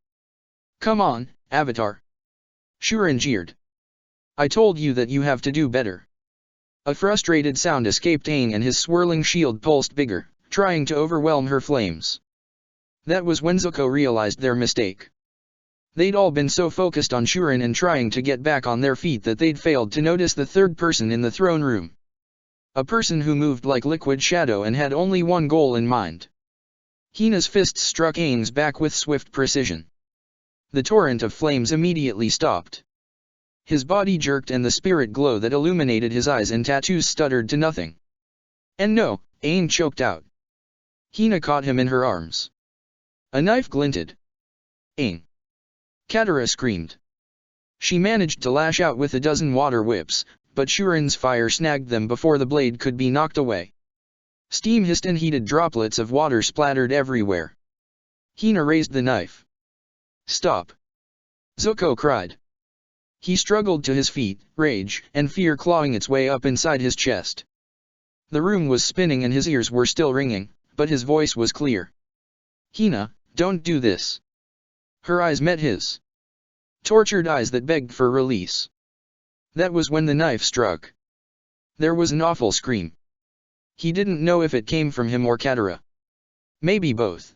Come on, Avatar. Shuren jeered. I told you that you have to do better. A frustrated sound escaped Aang and his swirling shield pulsed bigger, trying to overwhelm her flames. That was when Zuko realized their mistake. They'd all been so focused on Shuren and trying to get back on their feet that they'd failed to notice the third person in the throne room. A person who moved like liquid shadow and had only one goal in mind. Hina's fists struck Aang's back with swift precision. The torrent of flames immediately stopped. His body jerked and the spirit glow that illuminated his eyes and tattoos stuttered to nothing. And no, Aang choked out. Hina caught him in her arms. A knife glinted. Aang! Katara screamed. She managed to lash out with a dozen water whips, but Shuren's fire snagged them before the blade could be knocked away. Steam hissed and heated droplets of water splattered everywhere. Hina raised the knife. Stop! Zuko cried. He struggled to his feet, rage and fear clawing its way up inside his chest. The room was spinning and his ears were still ringing, but his voice was clear. Hina, don't do this. Her eyes met his. Tortured eyes that begged for release. That was when the knife struck. There was an awful scream. He didn't know if it came from him or Katara. Maybe both.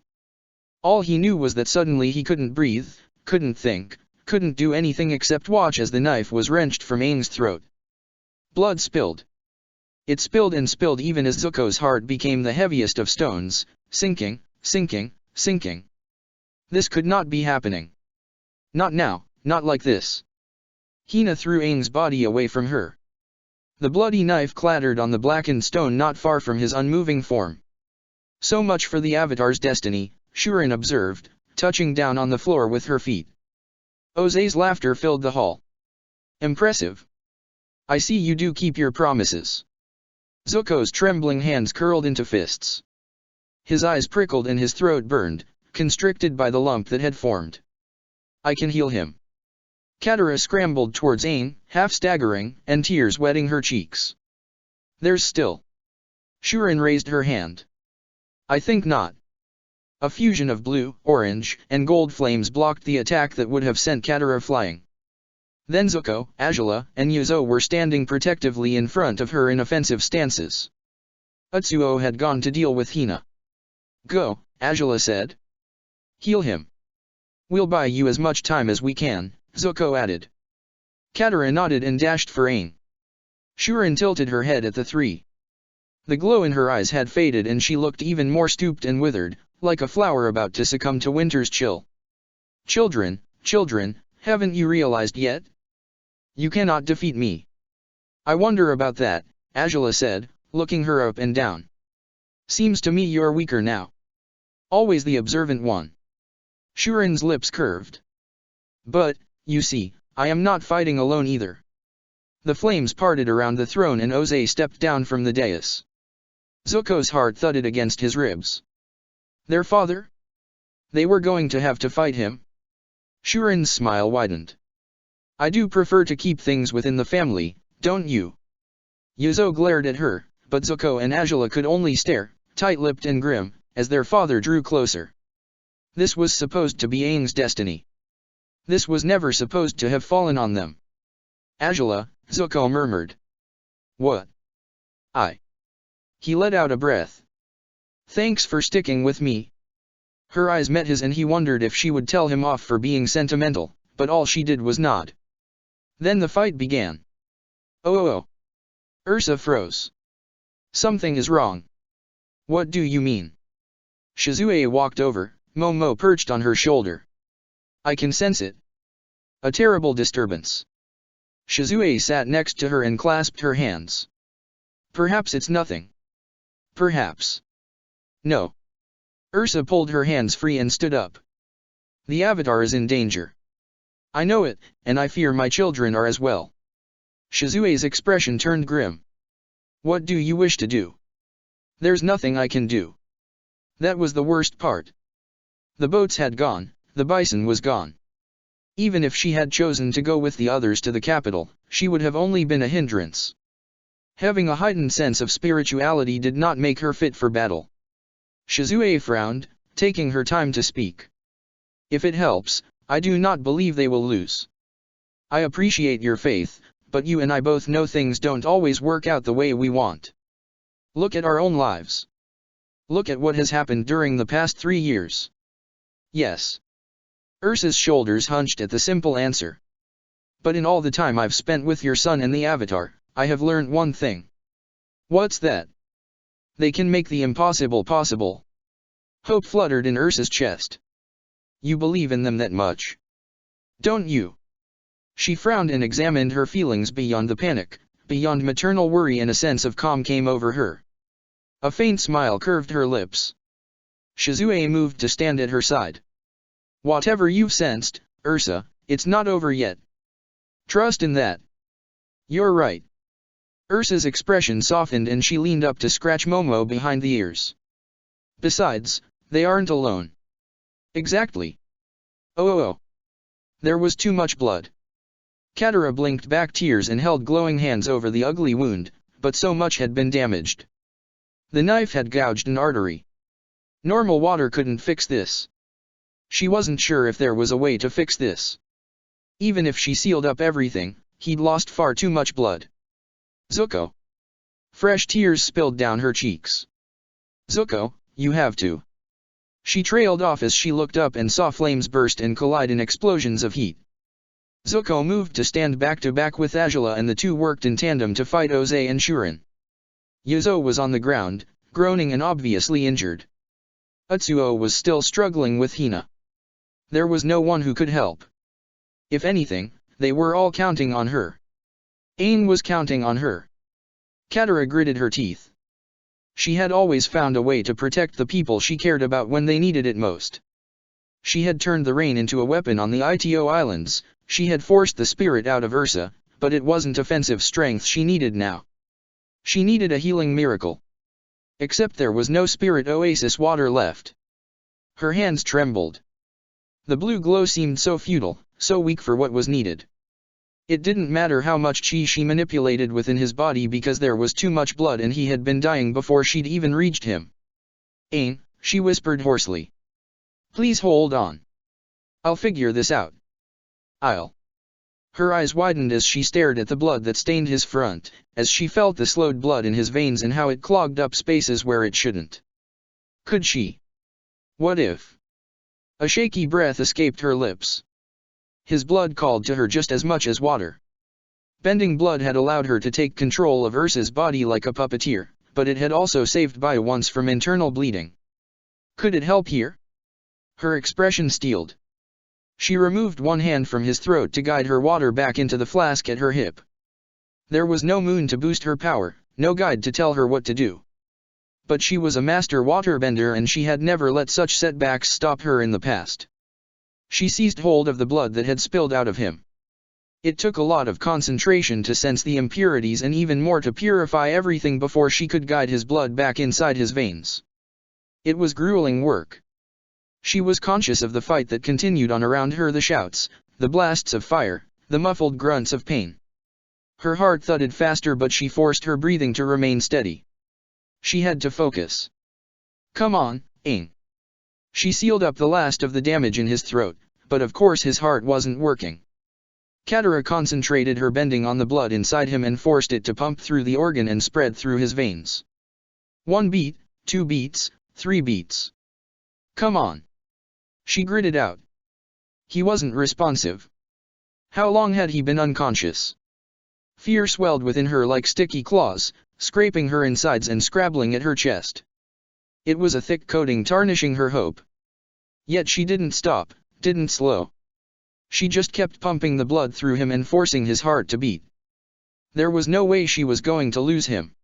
All he knew was that suddenly he couldn't breathe, couldn't think, couldn't do anything except watch as the knife was wrenched from Aang's throat. Blood spilled. It spilled and spilled even as Zuko's heart became the heaviest of stones, sinking, sinking, sinking. This could not be happening. Not now, not like this. Hina threw Aang's body away from her. The bloody knife clattered on the blackened stone not far from his unmoving form. So much for the Avatar's destiny, Shuren observed, touching down on the floor with her feet. Oze's laughter filled the hall. Impressive. I see you do keep your promises. Zuko's trembling hands curled into fists. His eyes prickled and his throat burned, constricted by the lump that had formed. I can heal him. Katara scrambled towards Aang, half staggering, and tears wetting her cheeks. There's still. Shuren raised her hand. I think not. A fusion of blue, orange, and gold flames blocked the attack that would have sent Katara flying. Then Zuko, Azula, and Yuzo were standing protectively in front of her in offensive stances. Utsuo had gone to deal with Hina. Go, Azula said. Heal him. We'll buy you as much time as we can, Zuko added. Katara nodded and dashed for Aang. Shuren tilted her head at the three. The glow in her eyes had faded and she looked even more stooped and withered, like a flower about to succumb to winter's chill. Children, children, haven't you realized yet? You cannot defeat me. I wonder about that, Angela said, looking her up and down. Seems to me you're weaker now. Always the observant one. Shuren's lips curved. But, you see, I am not fighting alone either. The flames parted around the throne and Oze stepped down from the dais. Zuko's heart thudded against his ribs. Their father? They were going to have to fight him? Shuren's smile widened. I do prefer to keep things within the family, don't you? Yuzo glared at her, but Zuko and Angela could only stare, tight-lipped and grim, as their father drew closer. This was supposed to be Aang's destiny. This was never supposed to have fallen on them. Angela, Zuko murmured. What? He let out a breath. Thanks for sticking with me. Her eyes met his and he wondered if she would tell him off for being sentimental, but all she did was nod. Then the fight began. Oh. Ursa froze. Something is wrong. What do you mean? Shizue walked over, Momo perched on her shoulder. I can sense it. A terrible disturbance. Shizue sat next to her and clasped her hands. Perhaps it's nothing. Perhaps. No. Ursa pulled her hands free and stood up. The Avatar is in danger. I know it, and I fear my children are as well. Shizue's expression turned grim. What do you wish to do? There's nothing I can do. That was the worst part. The boats had gone, the bison was gone. Even if she had chosen to go with the others to the capital, she would have only been a hindrance. Having a heightened sense of spirituality did not make her fit for battle. Shizue frowned, taking her time to speak. If it helps, I do not believe they will lose. I appreciate your faith, but you and I both know things don't always work out the way we want. Look at our own lives. Look at what has happened during the past 3 years. Yes. Ursa's shoulders hunched at the simple answer. But in all the time I've spent with your son and the Avatar, I have learned one thing. What's that? They can make the impossible possible. Hope fluttered in Ursa's chest. You believe in them that much? Don't you? She frowned and examined her feelings beyond the panic, beyond maternal worry, and a sense of calm came over her. A faint smile curved her lips. Shizue moved to stand at her side. Whatever you've sensed, Ursa, it's not over yet. Trust in that. You're right. Ursa's expression softened and she leaned up to scratch Momo behind the ears. Besides, they aren't alone. Exactly. Oh. There was too much blood. Katara blinked back tears and held glowing hands over the ugly wound, but so much had been damaged. The knife had gouged an artery. Normal water couldn't fix this. She wasn't sure if there was a way to fix this. Even if she sealed up everything, he'd lost far too much blood. Zuko. Fresh tears spilled down her cheeks. Zuko, you have to. She trailed off as she looked up and saw flames burst and collide in explosions of heat. Zuko moved to stand back to back with Angela and the two worked in tandem to fight Oze and Shuren. Yuzo was on the ground, groaning and obviously injured. Atsuo was still struggling with Hina. There was no one who could help. If anything, they were all counting on her. Aang was counting on her. Katara gritted her teeth. She had always found a way to protect the people she cared about when they needed it most. She had turned the rain into a weapon on the Ito Islands, she had forced the spirit out of Ursa, but it wasn't offensive strength she needed now. She needed a healing miracle. Except there was no spirit oasis water left. Her hands trembled. The blue glow seemed so futile, so weak for what was needed. It didn't matter how much chi she manipulated within his body because there was too much blood and he had been dying before she'd even reached him. Aang, she whispered hoarsely. Please hold on. I'll figure this out. I'll. Her eyes widened as she stared at the blood that stained his front, as she felt the slowed blood in his veins and how it clogged up spaces where it shouldn't. Could she? What if? A shaky breath escaped her lips. His blood called to her just as much as water. Bending blood had allowed her to take control of Ursa's body like a puppeteer, but it had also saved Bai once from internal bleeding. Could it help here? Her expression steeled. She removed one hand from his throat to guide her water back into the flask at her hip. There was no moon to boost her power, no guide to tell her what to do. But she was a master waterbender and she had never let such setbacks stop her in the past. She seized hold of the blood that had spilled out of him. It took a lot of concentration to sense the impurities and even more to purify everything before she could guide his blood back inside his veins. It was grueling work. She was conscious of the fight that continued on around her, the shouts, the blasts of fire, the muffled grunts of pain. Her heart thudded faster but she forced her breathing to remain steady. She had to focus. Come on, Aang. She sealed up the last of the damage in his throat, but of course his heart wasn't working. Katara concentrated her bending on the blood inside him and forced it to pump through the organ and spread through his veins. 1 beat, 2 beats, 3 beats. Come on. She gritted out. He wasn't responsive. How long had he been unconscious? Fear swelled within her like sticky claws, scraping her insides and scrabbling at her chest. It was a thick coating tarnishing her hope. Yet she didn't stop, didn't slow. She just kept pumping the blood through him and forcing his heart to beat. There was no way she was going to lose him.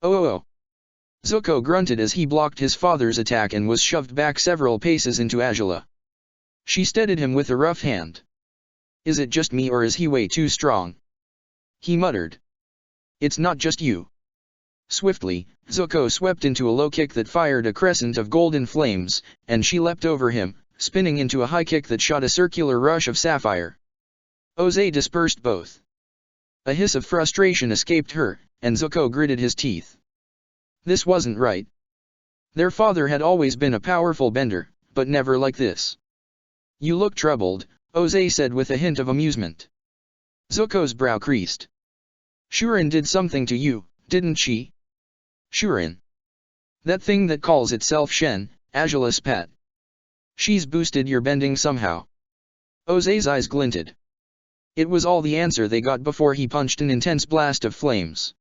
Oh. Zuko grunted as he blocked his father's attack and was shoved back several paces into Azula. She steadied him with a rough hand. Is it just me or is he way too strong? He muttered. It's not just you. Swiftly, Zuko swept into a low kick that fired a crescent of golden flames, and she leapt over him, spinning into a high kick that shot a circular rush of sapphire. Ozai dispersed both. A hiss of frustration escaped her, and Zuko gritted his teeth. This wasn't right. Their father had always been a powerful bender, but never like this. You look troubled, Ozai said with a hint of amusement. Zuko's brow creased. Shurin did something to you, didn't she? Shurin. That thing that calls itself Shen, Azula's pet. She's boosted your bending somehow. Ozai's eyes glinted. It was all the answer they got before he punched an intense blast of flames.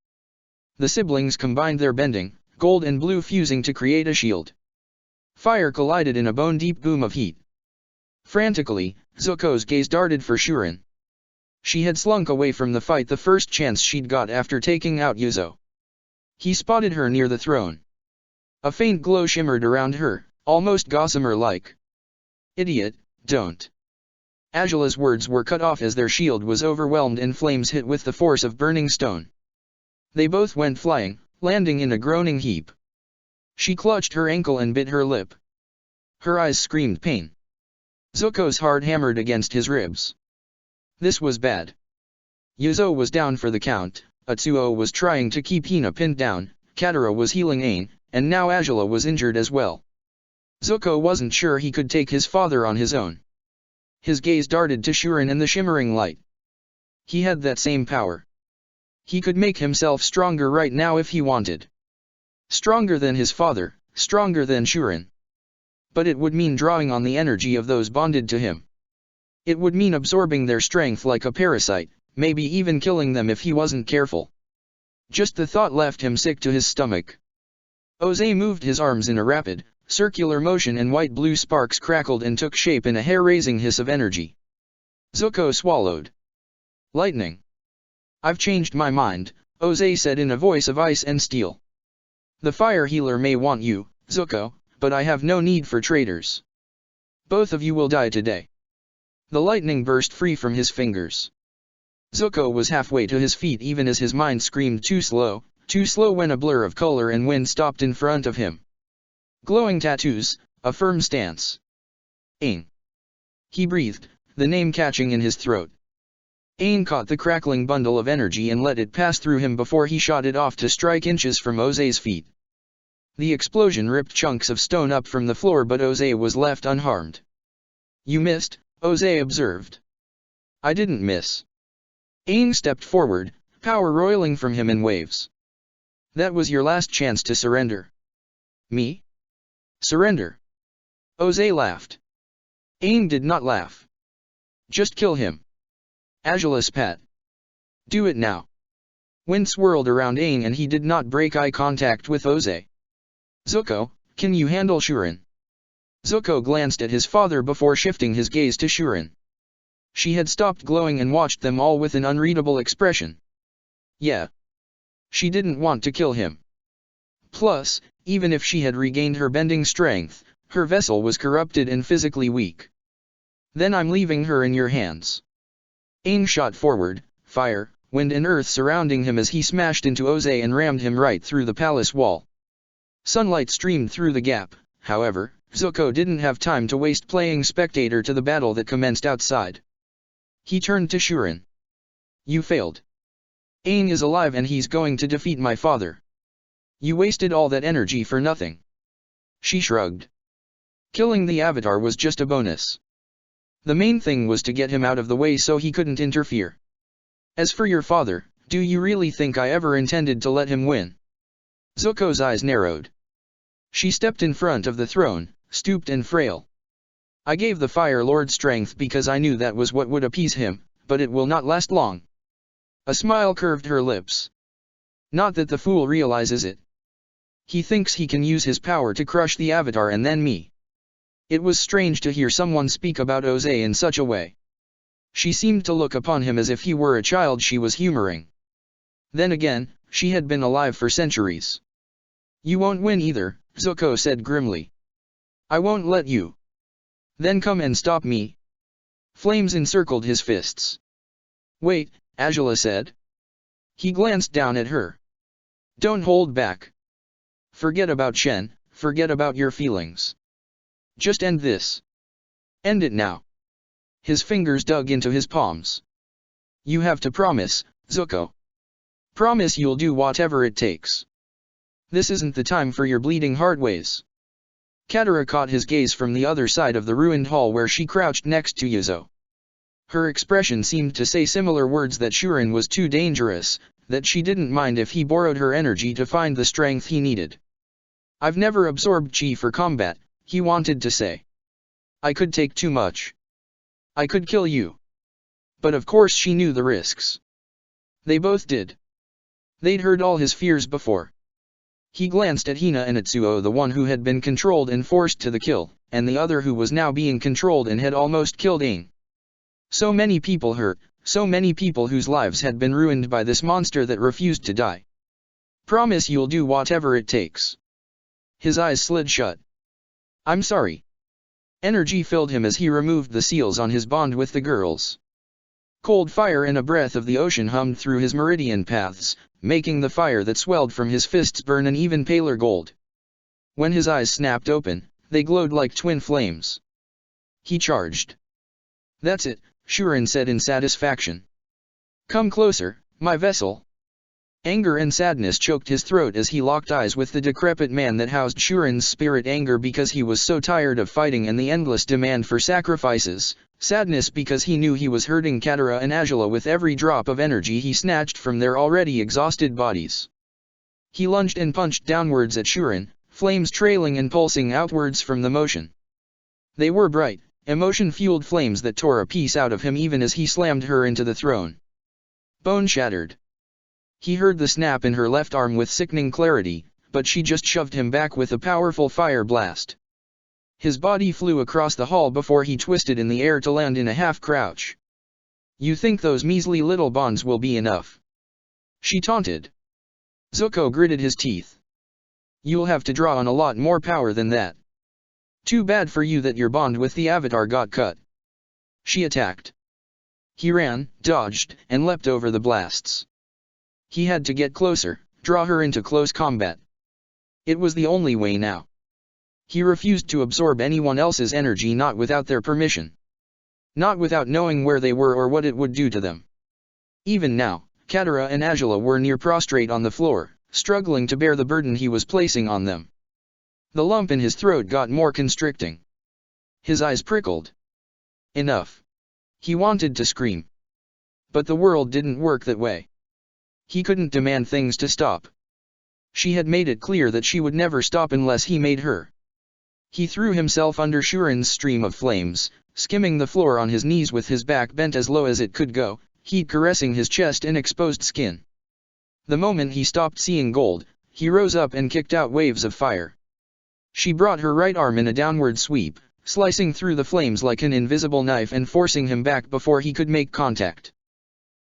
The siblings combined their bending, gold and blue fusing to create a shield. Fire collided in a bone-deep boom of heat. Frantically, Zuko's gaze darted for Shurin. She had slunk away from the fight the first chance she'd got after taking out Yuzo. He spotted her near the throne. A faint glow shimmered around her, almost gossamer-like. Idiot, don't. Azula's words were cut off as their shield was overwhelmed and flames hit with the force of burning stone. They both went flying, landing in a groaning heap. She clutched her ankle and bit her lip. Her eyes screamed pain. Zuko's heart hammered against his ribs. This was bad. Yuzo was down for the count, Atsuo was trying to keep Hina pinned down, Katara was healing Aang, and now Azula was injured as well. Zuko wasn't sure he could take his father on his own. His gaze darted to Shurin and the shimmering light. He had that same power. He could make himself stronger right now if he wanted. Stronger than his father, stronger than Shurin. But it would mean drawing on the energy of those bonded to him. It would mean absorbing their strength like a parasite, maybe even killing them if he wasn't careful. Just the thought left him sick to his stomach. Ozai moved his arms in a rapid, circular motion and white-blue sparks crackled and took shape in a hair-raising hiss of energy. Zuko swallowed. Lightning. I've changed my mind, Ozai said in a voice of ice and steel. The fire healer may want you, Zuko, but I have no need for traitors. Both of you will die today. The lightning burst free from his fingers. Zuko was halfway to his feet even as his mind screamed too slow when a blur of color and wind stopped in front of him. Glowing tattoos, a firm stance. Aang. He breathed, the name catching in his throat. Aang caught the crackling bundle of energy and let it pass through him before he shot it off to strike inches from Ozai's feet. The explosion ripped chunks of stone up from the floor but Ozai was left unharmed. You missed, Ozai observed. I didn't miss. Aang stepped forward, power roiling from him in waves. That was your last chance to surrender. Me? Surrender. Ozai laughed. Aang did not laugh. Just kill him. Azula spat. Do it now. Wind swirled around Aang and he did not break eye contact with Ozai. Zuko, can you handle Shurin? Zuko glanced at his father before shifting his gaze to Shuren. She had stopped glowing and watched them all with an unreadable expression. Yeah. She didn't want to kill him. Plus, even if she had regained her bending strength, her vessel was corrupted and physically weak. Then I'm leaving her in your hands. Aang shot forward, fire, wind and earth surrounding him as he smashed into Oze and rammed him right through the palace wall. Sunlight streamed through the gap, however. Zuko didn't have time to waste playing spectator to the battle that commenced outside. He turned to Shuren. You failed. Aang is alive and he's going to defeat my father. You wasted all that energy for nothing. She shrugged. Killing the Avatar was just a bonus. The main thing was to get him out of the way so he couldn't interfere. As for your father, do you really think I ever intended to let him win? Zuko's eyes narrowed. She stepped in front of the throne, stooped and frail. I gave the Fire Lord strength because I knew that was what would appease him, but it will not last long. A smile curved her lips. Not that the fool realizes it. He thinks he can use his power to crush the Avatar and then me. It was strange to hear someone speak about Oze in such a way. She seemed to look upon him as if he were a child she was humoring. Then again, she had been alive for centuries. You won't win either, Zuko said grimly. I won't let you. Then come and stop me. Flames encircled his fists. Wait, Azula said. He glanced down at her. Don't hold back. Forget about Shen, forget about your feelings. Just end this. End it now. His fingers dug into his palms. You have to promise, Zuko. Promise you'll do whatever it takes. This isn't the time for your bleeding heart ways. Katara caught his gaze from the other side of the ruined hall where she crouched next to Yuzo. Her expression seemed to say similar words that Shuren was too dangerous, that she didn't mind if he borrowed her energy to find the strength he needed. I've never absorbed chi for combat, he wanted to say. I could take too much. I could kill you. But of course she knew the risks. They both did. They'd heard all his fears before. He glanced at Hina and Atsuo, the one who had been controlled and forced to the kill, and the other who was now being controlled and had almost killed Aang. So many people hurt, so many people whose lives had been ruined by this monster that refused to die. Promise you'll do whatever it takes. His eyes slid shut. I'm sorry. Energy filled him as he removed the seals on his bond with the girls. Cold fire and a breath of the ocean hummed through his meridian paths, making the fire that swelled from his fists burn an even paler gold. When his eyes snapped open, they glowed like twin flames. He charged. That's it, Shuren said in satisfaction. Come closer, my vessel. Anger and sadness choked his throat as he locked eyes with the decrepit man that housed Shuren's spirit. Anger because he was so tired of fighting and the endless demand for sacrifices, sadness because he knew he was hurting Katara and Azula with every drop of energy he snatched from their already exhausted bodies. He lunged and punched downwards at Shuren, flames trailing and pulsing outwards from the motion. They were bright, emotion-fueled flames that tore a piece out of him even as he slammed her into the throne. Bone shattered. He heard the snap in her left arm with sickening clarity, but she just shoved him back with a powerful fire blast. His body flew across the hall before he twisted in the air to land in a half-crouch. You think those measly little bonds will be enough? She taunted. Zuko gritted his teeth. You'll have to draw on a lot more power than that. Too bad for you that your bond with the Avatar got cut. She attacked. He ran, dodged, and leapt over the blasts. He had to get closer, draw her into close combat. It was the only way now. He refused to absorb anyone else's energy, not without their permission. Not without knowing where they were or what it would do to them. Even now, Katara and Azula were near prostrate on the floor, struggling to bear the burden he was placing on them. The lump in his throat got more constricting. His eyes prickled. Enough. He wanted to scream. But the world didn't work that way. He couldn't demand things to stop. She had made it clear that she would never stop unless he made her. He threw himself under Shuren's stream of flames, skimming the floor on his knees with his back bent as low as it could go, heat caressing his chest and exposed skin. The moment he stopped seeing gold, he rose up and kicked out waves of fire. She brought her right arm in a downward sweep, slicing through the flames like an invisible knife and forcing him back before he could make contact.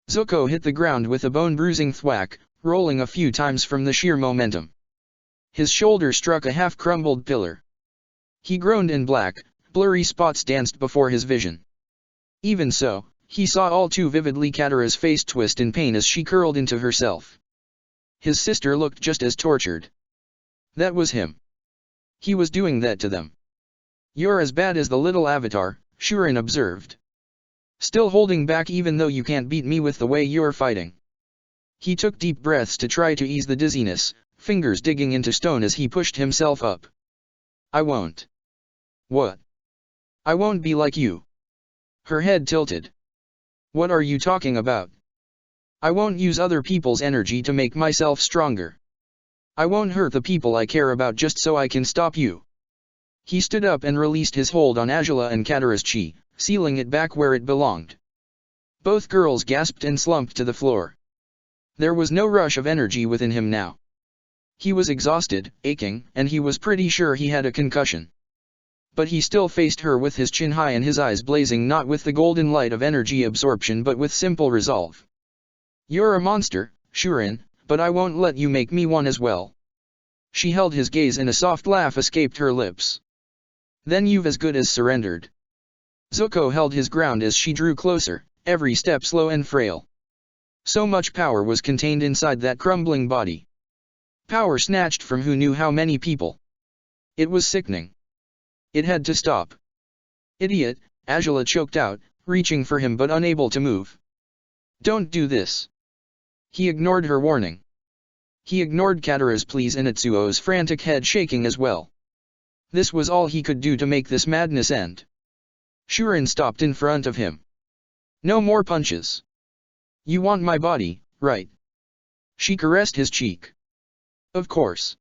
Zuko hit the ground with a bone-bruising thwack, rolling a few times from the sheer momentum. His shoulder struck a half-crumbled pillar. He groaned in black, blurry spots danced before his vision. Even so, he saw all too vividly Katara's face twist in pain as she curled into herself. His sister looked just as tortured. That was him. He was doing that to them. You're as bad as the little avatar, Shuren observed. Still holding back even though you can't beat me with the way you're fighting. He took deep breaths to try to ease the dizziness, fingers digging into stone as he pushed himself up. I won't. What? I won't be like you. Her head tilted. What are you talking about? I won't use other people's energy to make myself stronger. I won't hurt the people I care about just so I can stop you. He stood up and released his hold on Azula and Katara's chi, sealing it back where it belonged. Both girls gasped and slumped to the floor. There was no rush of energy within him now. He was exhausted, aching, and he was pretty sure he had a concussion. But he still faced her with his chin high and his eyes blazing, not with the golden light of energy absorption but with simple resolve. You're a monster, Shuren, but I won't let you make me one as well. She held his gaze and a soft laugh escaped her lips. Then you've as good as surrendered. Zuko held his ground as she drew closer, every step slow and frail. So much power was contained inside that crumbling body. Power snatched from who knew how many people. It was sickening. It had to stop. Idiot, Azula choked out, reaching for him but unable to move. Don't do this. He ignored her warning. He ignored Katara's pleas and Itsuo's frantic head shaking as well. This was all he could do to make this madness end. Shuren stopped in front of him. No more punches. You want my body, right? She caressed his cheek. Of course.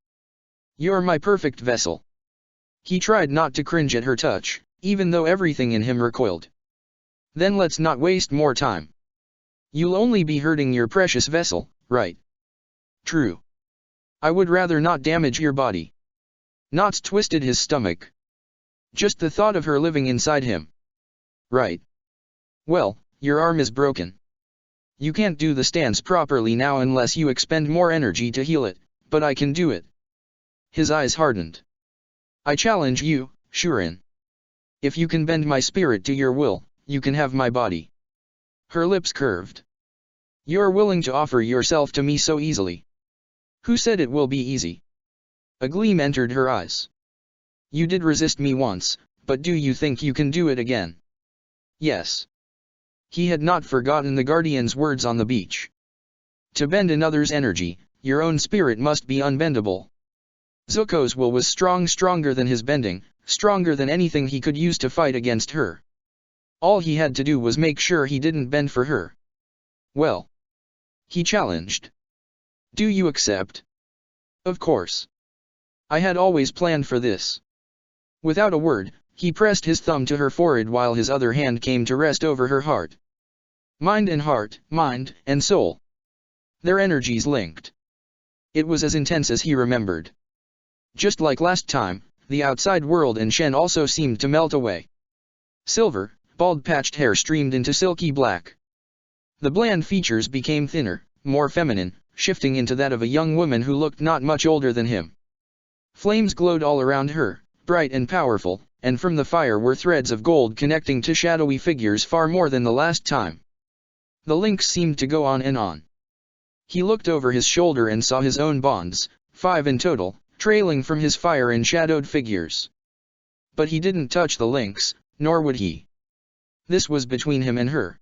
You're my perfect vessel. He tried not to cringe at her touch, even though everything in him recoiled. Then let's not waste more time. You'll only be hurting your precious vessel, right? True. I would rather not damage your body. Knots twisted his stomach. Just the thought of her living inside him. Right. Well, your arm is broken. You can't do the stance properly now unless you expend more energy to heal it, but I can do it. His eyes hardened. I challenge you, Shuren. If you can bend my spirit to your will, you can have my body. Her lips curved. You're willing to offer yourself to me so easily. Who said it will be easy? A gleam entered her eyes. You did resist me once, but do you think you can do it again? Yes. He had not forgotten the Guardian's words on the beach. To bend another's energy, your own spirit must be unbendable. Zuko's will was stronger than his bending, stronger than anything he could use to fight against her. All he had to do was make sure he didn't bend for her. Well. He challenged. Do you accept? Of course. I had always planned for this. Without a word, he pressed his thumb to her forehead while his other hand came to rest over her heart. Mind and heart, mind and soul. Their energies linked. It was as intense as he remembered. Just like last time, the outside world and Shen also seemed to melt away. Silver, bald-patched hair streamed into silky black. The bland features became thinner, more feminine, shifting into that of a young woman who looked not much older than him. Flames glowed all around her, bright and powerful, and from the fire were threads of gold connecting to shadowy figures far more than the last time. The links seemed to go on and on. He looked over his shoulder and saw his own bonds, 5 in total, trailing from his fire and shadowed figures. But he didn't touch the links, nor would he. This was between him and her.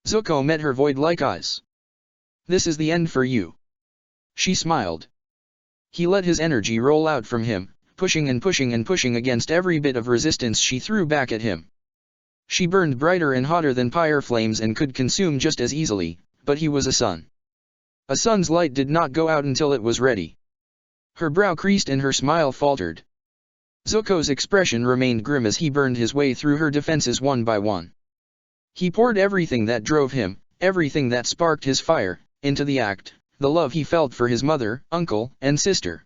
Zuko met her void-like eyes. This is the end for you. She smiled. He let his energy roll out from him, pushing and pushing and pushing against every bit of resistance she threw back at him. She burned brighter and hotter than pyre flames and could consume just as easily, but he was a sun. A sun's light did not go out until it was ready. Her brow creased and her smile faltered. Zuko's expression remained grim as he burned his way through her defenses one by one. He poured everything that drove him, everything that sparked his fire, into the act, the love he felt for his mother, uncle, and sister.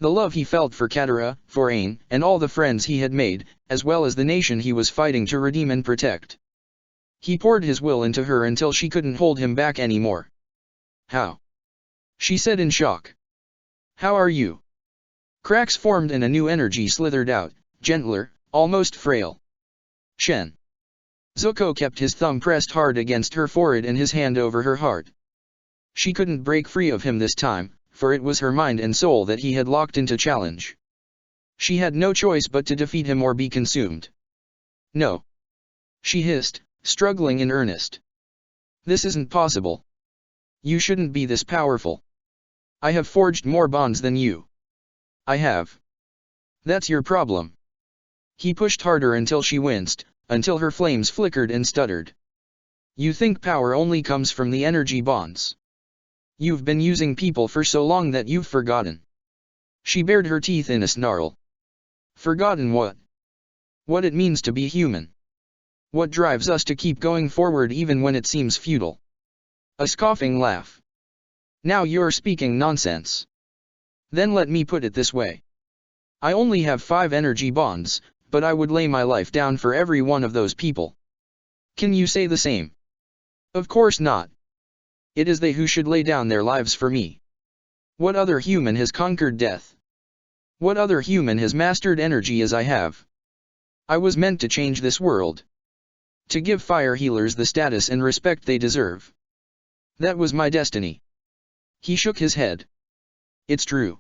The love he felt for Katara, for Aang, and all the friends he had made, as well as the nation he was fighting to redeem and protect. He poured his will into her until she couldn't hold him back anymore. "How?" she said in shock. "How are you?" Cracks formed and a new energy slithered out, gentler, almost frail. "Shen." Zuko kept his thumb pressed hard against her forehead and his hand over her heart. She couldn't break free of him this time, for it was her mind and soul that he had locked into challenge. She had no choice but to defeat him or be consumed. "No," she hissed, struggling in earnest. "This isn't possible. You shouldn't be this powerful. I have forged more bonds than you." "I have." "That's your problem." He pushed harder until she winced, until her flames flickered and stuttered. "You think power only comes from the energy bonds. You've been using people for so long that you've forgotten." She bared her teeth in a snarl. "Forgotten what? What it means to be human. What drives us to keep going forward even when it seems futile." A scoffing laugh. "Now you're speaking nonsense. Then let me put it this way. I only have 5 energy bonds, but I would lay my life down for every one of those people. Can you say the same?" "Of course not. It is they who should lay down their lives for me. What other human has conquered death? What other human has mastered energy as I have? I was meant to change this world. To give fire healers the status and respect they deserve. That was my destiny." He shook his head. "It's true."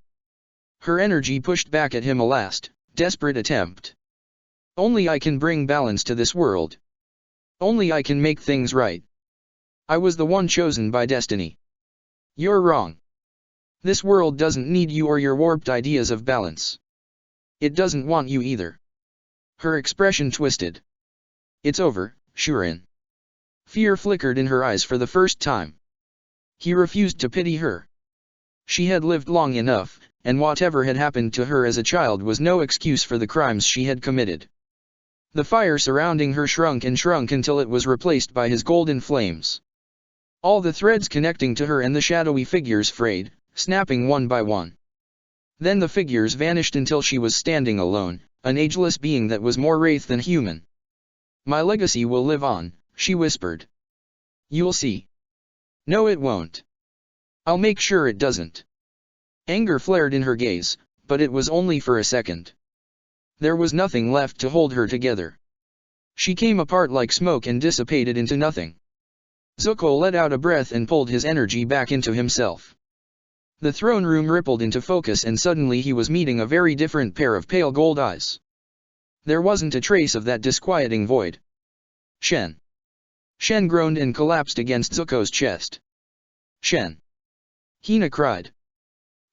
Her energy pushed back at him a last, desperate attempt. "Only I can bring balance to this world. Only I can make things right. I was the one chosen by destiny." "You're wrong. This world doesn't need you or your warped ideas of balance. It doesn't want you either." Her expression twisted. "It's over, Shurin." Fear flickered in her eyes for the first time. He refused to pity her. She had lived long enough, and whatever had happened to her as a child was no excuse for the crimes she had committed. The fire surrounding her shrunk and shrunk until it was replaced by his golden flames. All the threads connecting to her and the shadowy figures frayed, snapping one by one. Then the figures vanished until she was standing alone, an ageless being that was more wraith than human. "My legacy will live on," she whispered. "You'll see." "No, it won't. I'll make sure it doesn't." Anger flared in her gaze, but it was only for a second. There was nothing left to hold her together. She came apart like smoke and dissipated into nothing. Zuko let out a breath and pulled his energy back into himself. The throne room rippled into focus and suddenly he was meeting a very different pair of pale gold eyes. There wasn't a trace of that disquieting void. "Shen." Shen groaned and collapsed against Zuko's chest. "Shen!" Hina cried.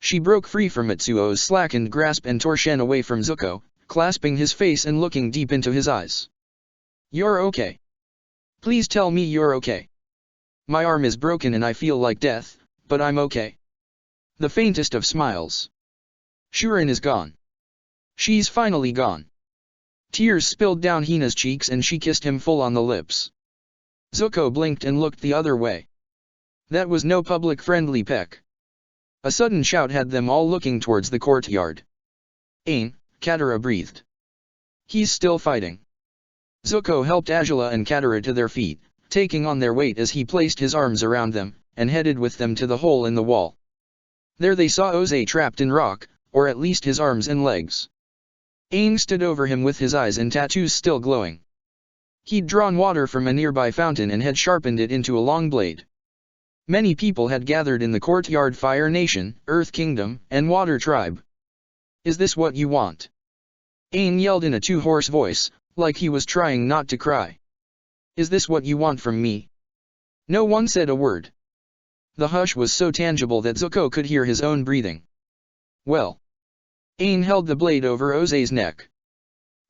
She broke free from Mitsuo's slackened grasp and tore Shen away from Zuko, clasping his face and looking deep into his eyes. "You're okay. Please tell me you're okay. My arm is broken and I feel like death, but I'm okay." The faintest of smiles. "Shurin is gone. She's finally gone." Tears spilled down Hina's cheeks and she kissed him full on the lips. Zuko blinked and looked the other way. That was no public friendly peck. A sudden shout had them all looking towards the courtyard. "Aang," Katara breathed. "He's still fighting." Zuko helped Azula and Katara to their feet, taking on their weight as he placed his arms around them, and headed with them to the hole in the wall. There they saw Ozai trapped in rock, or at least his arms and legs. Aang stood over him with his eyes and tattoos still glowing. He'd drawn water from a nearby fountain and had sharpened it into a long blade. Many people had gathered in the courtyard: Fire Nation, Earth Kingdom, and Water Tribe. "Is this what you want?" Aang yelled in a hoarse voice, like he was trying not to cry. "Is this what you want from me?" No one said a word. The hush was so tangible that Zuko could hear his own breathing. "Well." Aang held the blade over Ozai's neck.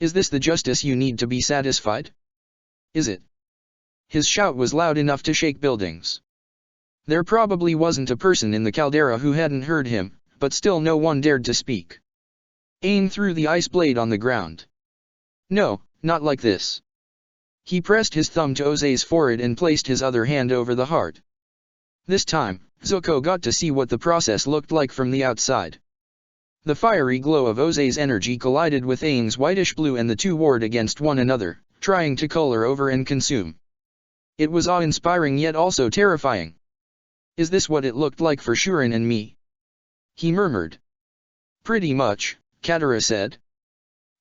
"Is this the justice you need to be satisfied? Is it?" His shout was loud enough to shake buildings. There probably wasn't a person in the caldera who hadn't heard him, but still no one dared to speak. Aang threw the ice blade on the ground. "No, not like this." He pressed his thumb to Ozai's forehead and placed his other hand over the heart. This time, Zuko got to see what the process looked like from the outside. The fiery glow of Ose's energy collided with Aang's whitish blue and the two warred against one another, trying to color over and consume. It was awe-inspiring yet also terrifying. Is this what it looked like for Shuren and me? He murmured. Pretty much, Katara said.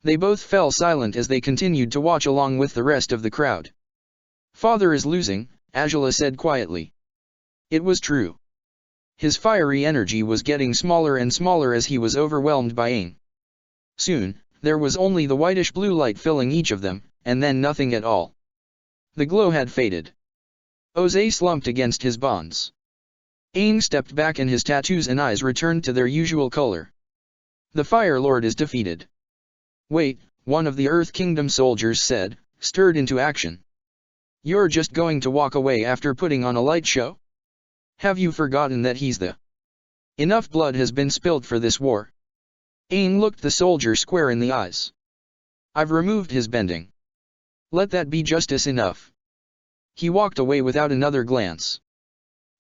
They both fell silent as they continued to watch along with the rest of the crowd. Father is losing, Azula said quietly. It was true. His fiery energy was getting smaller and smaller as he was overwhelmed by Aang. Soon, there was only the whitish blue light filling each of them, and then nothing at all. The glow had faded. Ose slumped against his bonds. Aang stepped back and his tattoos and eyes returned to their usual color. The Fire Lord is defeated. Wait, one of the Earth Kingdom soldiers said, stirred into action. You're just going to walk away after putting on a light show? Have you forgotten that he's the... Enough blood has been spilled for this war. Aang looked the soldier square in the eyes. I've removed his bending. Let that be justice enough. He walked away without another glance.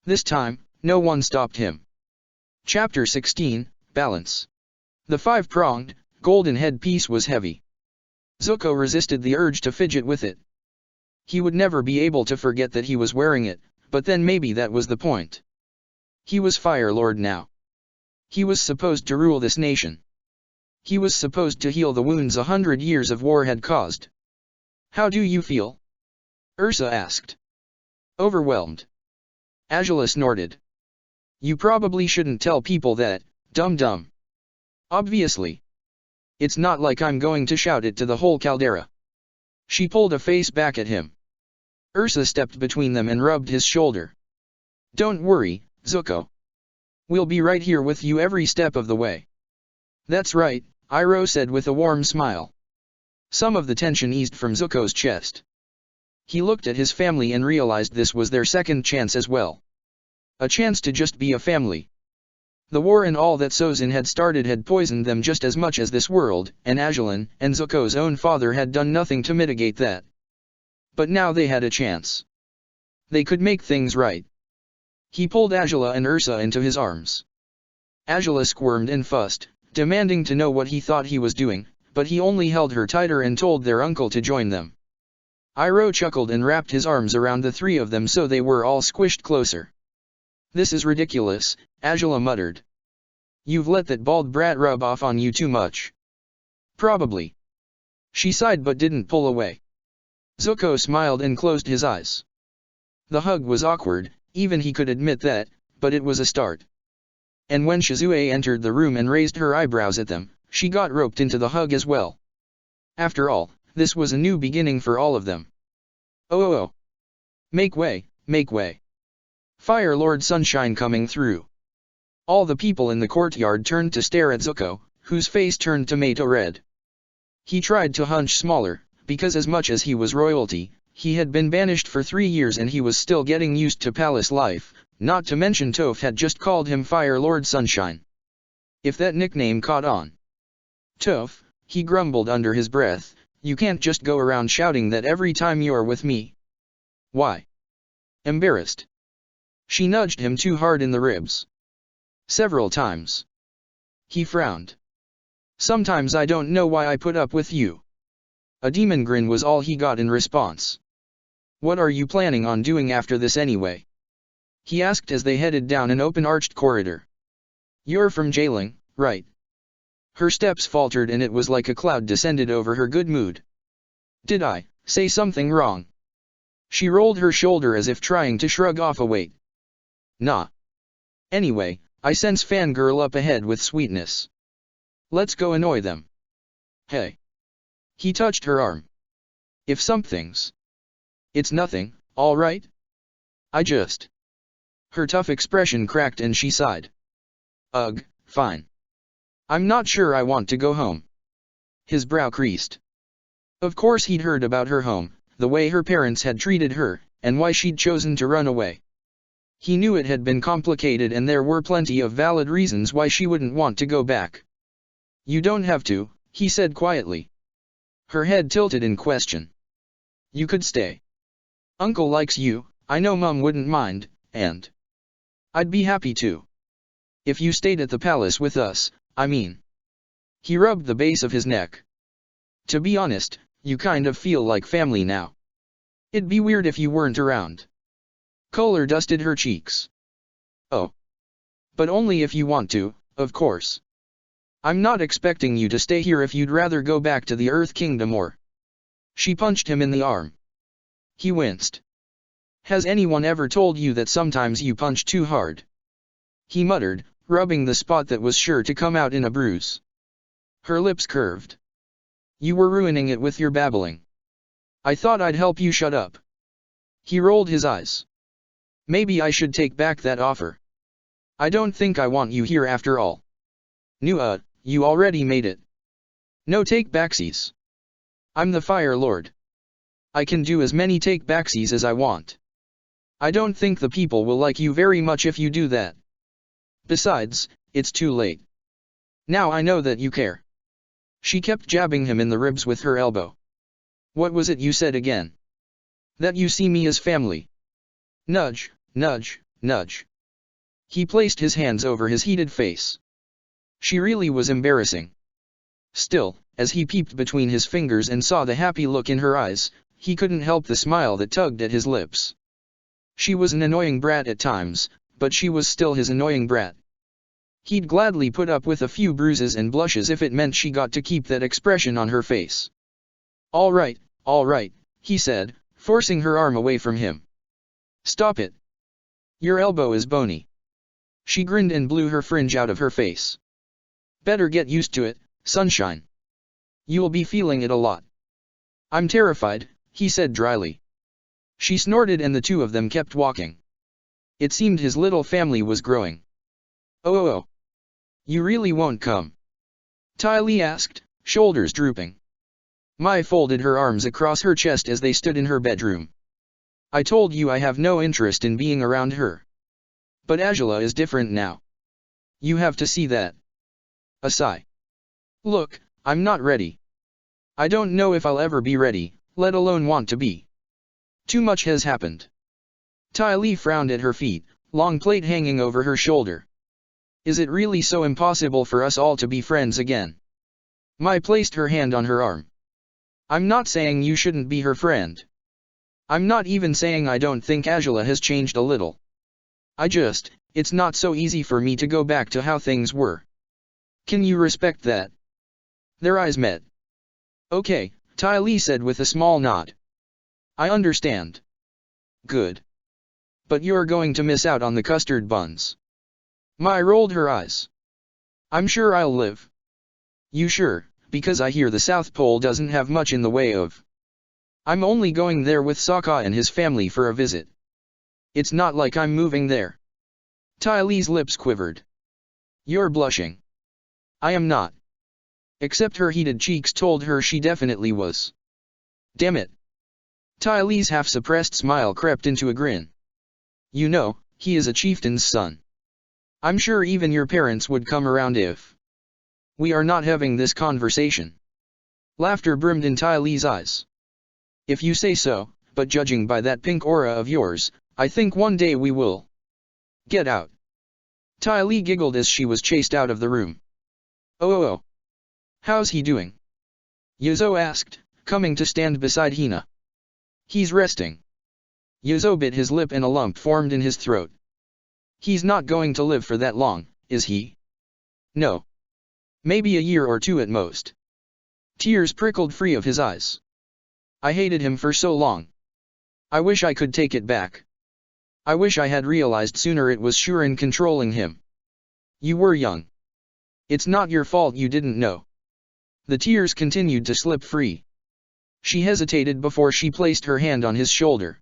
This time, no one stopped him. Chapter 16, Balance. The five-pronged, golden headpiece was heavy. Zuko resisted the urge to fidget with it. He would never be able to forget that he was wearing it, but then maybe that was the point. He was Fire Lord now. He was supposed to rule this nation. He was supposed to heal the wounds 100 years of war had caused. How do you feel? Ursa asked. Overwhelmed. Azula snorted. You probably shouldn't tell people that, dum-dum. Obviously. It's not like I'm going to shout it to the whole caldera. She pulled a face back at him. Ursa stepped between them and rubbed his shoulder. Don't worry, Zuko. We'll be right here with you every step of the way. That's right, Iroh said with a warm smile. Some of the tension eased from Zuko's chest. He looked at his family and realized this was their second chance as well. A chance to just be a family. The war and all that Sozin had started had poisoned them just as much as this world, and Azulin and Zuko's own father had done nothing to mitigate that. But now they had a chance. They could make things right. He pulled Azula and Ursa into his arms. Azula squirmed and fussed, demanding to know what he thought he was doing, but he only held her tighter and told their uncle to join them. Iroh chuckled and wrapped his arms around the three of them so they were all squished closer. This is ridiculous, Azula muttered. You've let that bald brat rub off on you too much. Probably. She sighed but didn't pull away. Zuko smiled and closed his eyes. The hug was awkward, even he could admit that, but it was a start. And when Shizue entered the room and raised her eyebrows at them, she got roped into the hug as well. After all, this was a new beginning for all of them. Oh. Make way, make way. Fire Lord Sunshine coming through. All the people in the courtyard turned to stare at Zuko, whose face turned tomato red. He tried to hunch smaller, because as much as he was royalty, he had been banished for 3 years and he was still getting used to palace life, not to mention Toph had just called him Fire Lord Sunshine. If that nickname caught on. Toph, he grumbled under his breath, you can't just go around shouting that every time you're with me. Why? Embarrassed. She nudged him too hard in the ribs. Several times. He frowned. Sometimes I don't know why I put up with you. A demon grin was all he got in response. What are you planning on doing after this anyway? He asked as they headed down an open arched corridor. You're from jailing, right? Her steps faltered and it was like a cloud descended over her good mood. Did I say something wrong? She rolled her shoulder as if trying to shrug off a weight. Nah. Anyway, I sense fangirl up ahead with sweetness. Let's go annoy them. Hey. He touched her arm. If something's... It's nothing, all right? I just... Her tough expression cracked and she sighed. Ugh, fine. I'm not sure I want to go home. His brow creased. Of course he'd heard about her home, the way her parents had treated her, and why she'd chosen to run away. He knew it had been complicated and there were plenty of valid reasons why she wouldn't want to go back. You don't have to, he said quietly. Her head tilted in question. You could stay. Uncle likes you, I know Mum wouldn't mind, and... I'd be happy to. If you stayed at the palace with us, I mean. He rubbed the base of his neck. To be honest, you kind of feel like family now. It'd be weird if you weren't around. Color dusted her cheeks. Oh. But only if you want to, of course. I'm not expecting you to stay here if you'd rather go back to the Earth Kingdom or... She punched him in the arm. He winced. Has anyone ever told you that sometimes you punch too hard? He muttered, rubbing the spot that was sure to come out in a bruise. Her lips curved. You were ruining it with your babbling. I thought I'd help you shut up. He rolled his eyes. Maybe I should take back that offer. I don't think I want you here after all. You already made it. No take-backsies. I'm the Fire Lord. I can do as many take-backsies as I want. I don't think the people will like you very much if you do that. Besides, it's too late. Now I know that you care. She kept jabbing him in the ribs with her elbow. What was it you said again? That you see me as family. Nudge, nudge, nudge. He placed his hands over his heated face. She really was embarrassing. Still, as he peeped between his fingers and saw the happy look in her eyes, he couldn't help the smile that tugged at his lips. She was an annoying brat at times, but she was still his annoying brat. He'd gladly put up with a few bruises and blushes if it meant she got to keep that expression on her face. All right, he said, forcing her arm away from him. Stop it. Your elbow is bony. She grinned and blew her fringe out of her face. Better get used to it, sunshine. You'll be feeling it a lot. I'm terrified, he said dryly. She snorted and the two of them kept walking. It seemed his little family was growing. Oh. You really won't come? Ty Lee asked, shoulders drooping. Mai folded her arms across her chest as they stood in her bedroom. I told you I have no interest in being around her. But Angela is different now. You have to see that. A sigh. Look, I'm not ready. I don't know if I'll ever be ready, let alone want to be. Too much has happened. Ty Lee frowned at her feet, long plait hanging over her shoulder. Is it really so impossible for us all to be friends again? Mai placed her hand on her arm. I'm not saying you shouldn't be her friend. I'm not even saying I don't think Angela has changed a little. It's not so easy for me to go back to how things were. Can you respect that? Their eyes met. Okay, Ty Lee said with a small nod. I understand. Good. But you're going to miss out on the custard buns. Mai rolled her eyes. I'm sure I'll live. You sure? Because I hear the South Pole doesn't have much in the way of... I'm only going there with Sokka and his family for a visit. It's not like I'm moving there. Ty Lee's lips quivered. You're blushing. I am not. Except her heated cheeks told her she definitely was. Damn it. Ty Lee's half-suppressed smile crept into a grin. You know, he is a chieftain's son. I'm sure even your parents would come around if... We are not having this conversation. Laughter brimmed in Ty Lee's eyes. If you say so, but judging by that pink aura of yours, I think one day we will. Get out. Ty Lee giggled as she was chased out of the room. Oh. How's he doing? Yuzo asked, coming to stand beside Hina. He's resting. Yuzo bit his lip and a lump formed in his throat. He's not going to live for that long, is he? No. Maybe a year or two at most. Tears prickled free of his eyes. I hated him for so long. I wish I could take it back. I wish I had realized sooner it was Shuren controlling him. You were young. It's not your fault you didn't know. The tears continued to slip free. She hesitated before she placed her hand on his shoulder.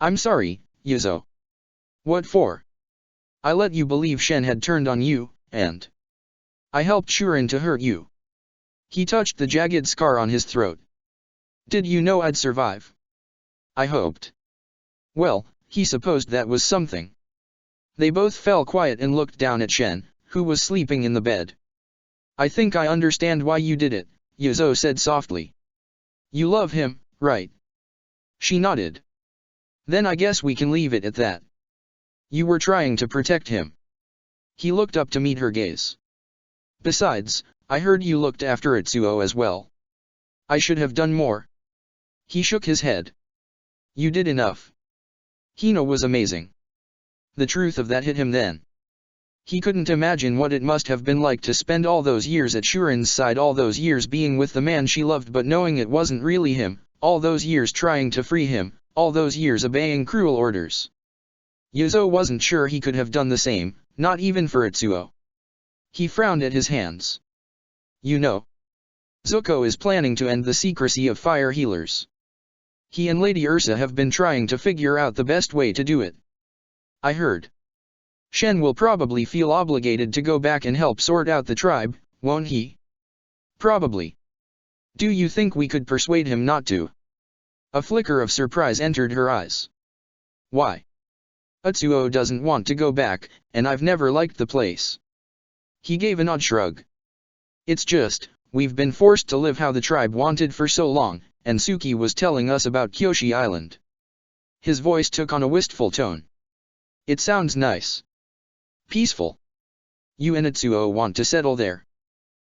I'm sorry, Yuzo. What for? I let you believe Shen had turned on you, and... I helped Shuren to hurt you. He touched the jagged scar on his throat. Did you know I'd survive? I hoped. Well, he supposed that was something. They both fell quiet and looked down at Shen, who was sleeping in the bed. I think I understand why you did it, Yuzo said softly. You love him, right? She nodded. Then I guess we can leave it at that. You were trying to protect him. He looked up to meet her gaze. Besides, I heard you looked after Itsuo as well. I should have done more. He shook his head. You did enough. Hina was amazing. The truth of that hit him then. He couldn't imagine what it must have been like to spend all those years at Shuren's side, all those years being with the man she loved but knowing it wasn't really him, all those years trying to free him, all those years obeying cruel orders. Yuzo wasn't sure he could have done the same, not even for Itsuo. He frowned at his hands. You know, Zuko is planning to end the secrecy of fire healers. He and Lady Ursa have been trying to figure out the best way to do it. I heard. Shen will probably feel obligated to go back and help sort out the tribe, won't he? Probably. Do you think we could persuade him not to? A flicker of surprise entered her eyes. Why? Itsuo doesn't want to go back, and I've never liked the place. He gave an odd shrug. It's just, we've been forced to live how the tribe wanted for so long, and Suki was telling us about Kyoshi Island. His voice took on a wistful tone. It sounds nice. Peaceful. You and Itsuo want to settle there.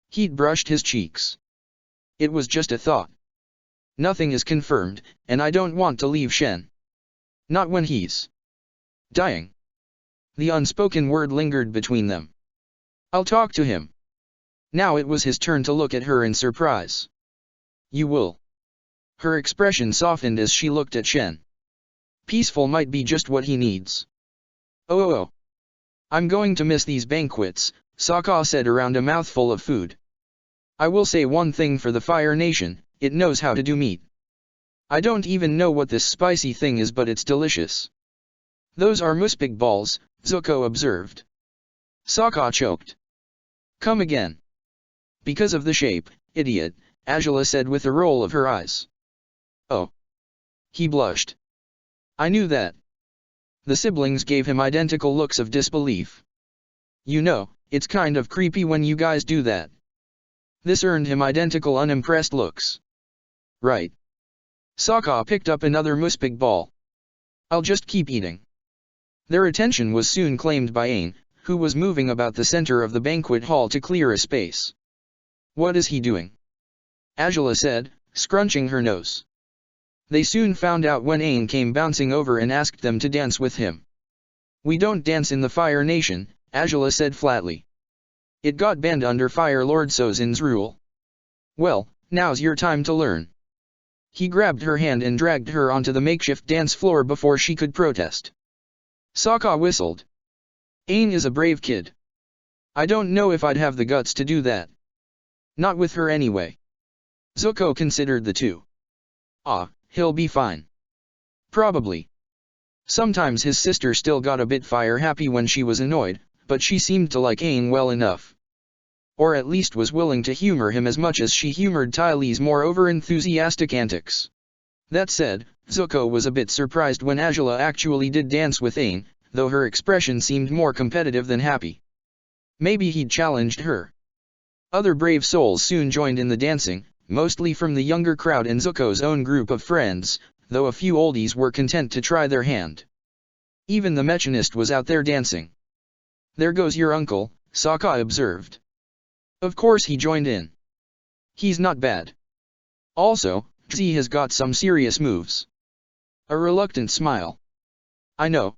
Heat brushed his cheeks. It was just a thought. Nothing is confirmed, and I don't want to leave Shen. Not when he's dying. The unspoken word lingered between them. I'll talk to him. Now it was his turn to look at her in surprise. You will. Her expression softened as she looked at Shen. Peaceful might be just what he needs. Oh. I'm going to miss these banquets, Sokka said around a mouthful of food. I will say one thing for the Fire Nation, it knows how to do meat. I don't even know what this spicy thing is, but it's delicious. Those are muspig balls, Zuko observed. Sokka choked. Come again. Because of the shape, idiot, Azula said with a roll of her eyes. Oh. He blushed. I knew that. The siblings gave him identical looks of disbelief. You know, it's kind of creepy when you guys do that. This earned him identical unimpressed looks. Right. Sokka picked up another muspig ball. I'll just keep eating. Their attention was soon claimed by Aang, who was moving about the center of the banquet hall to clear a space. What is he doing? Azula said, scrunching her nose. They soon found out when Aang came bouncing over and asked them to dance with him. We don't dance in the Fire Nation, Azula said flatly. It got banned under Fire Lord Sozin's rule. Well, now's your time to learn. He grabbed her hand and dragged her onto the makeshift dance floor before she could protest. Sokka whistled. Aang is a brave kid. I don't know if I'd have the guts to do that. Not with her anyway. Zuko considered the two. He'll be fine. Probably. Sometimes his sister still got a bit fire-happy when she was annoyed, but she seemed to like Aang well enough. Or at least was willing to humor him as much as she humored Ty Lee's more over-enthusiastic antics. That said, Zuko was a bit surprised when Azula actually did dance with Aang, though her expression seemed more competitive than happy. Maybe he'd challenged her. Other brave souls soon joined in the dancing, mostly from the younger crowd and Zuko's own group of friends, though a few oldies were content to try their hand. Even the Mechanist was out there dancing. There goes your uncle, Sokka observed. Of course he joined in. He's not bad. Also, Z has got some serious moves. A reluctant smile. I know.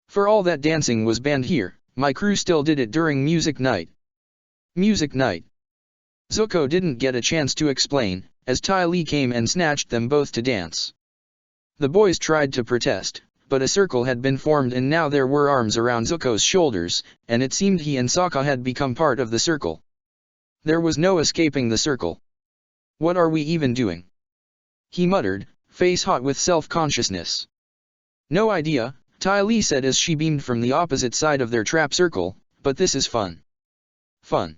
For all that dancing was banned here, my crew still did it during music night. Music night. Zuko didn't get a chance to explain, as Ty Lee came and snatched them both to dance. The boys tried to protest, but a circle had been formed and now there were arms around Zuko's shoulders, and it seemed he and Sokka had become part of the circle. There was no escaping the circle. What are we even doing? He muttered, face hot with self-consciousness. No idea, Ty Lee said as she beamed from the opposite side of their trap circle, but this is fun. Fun.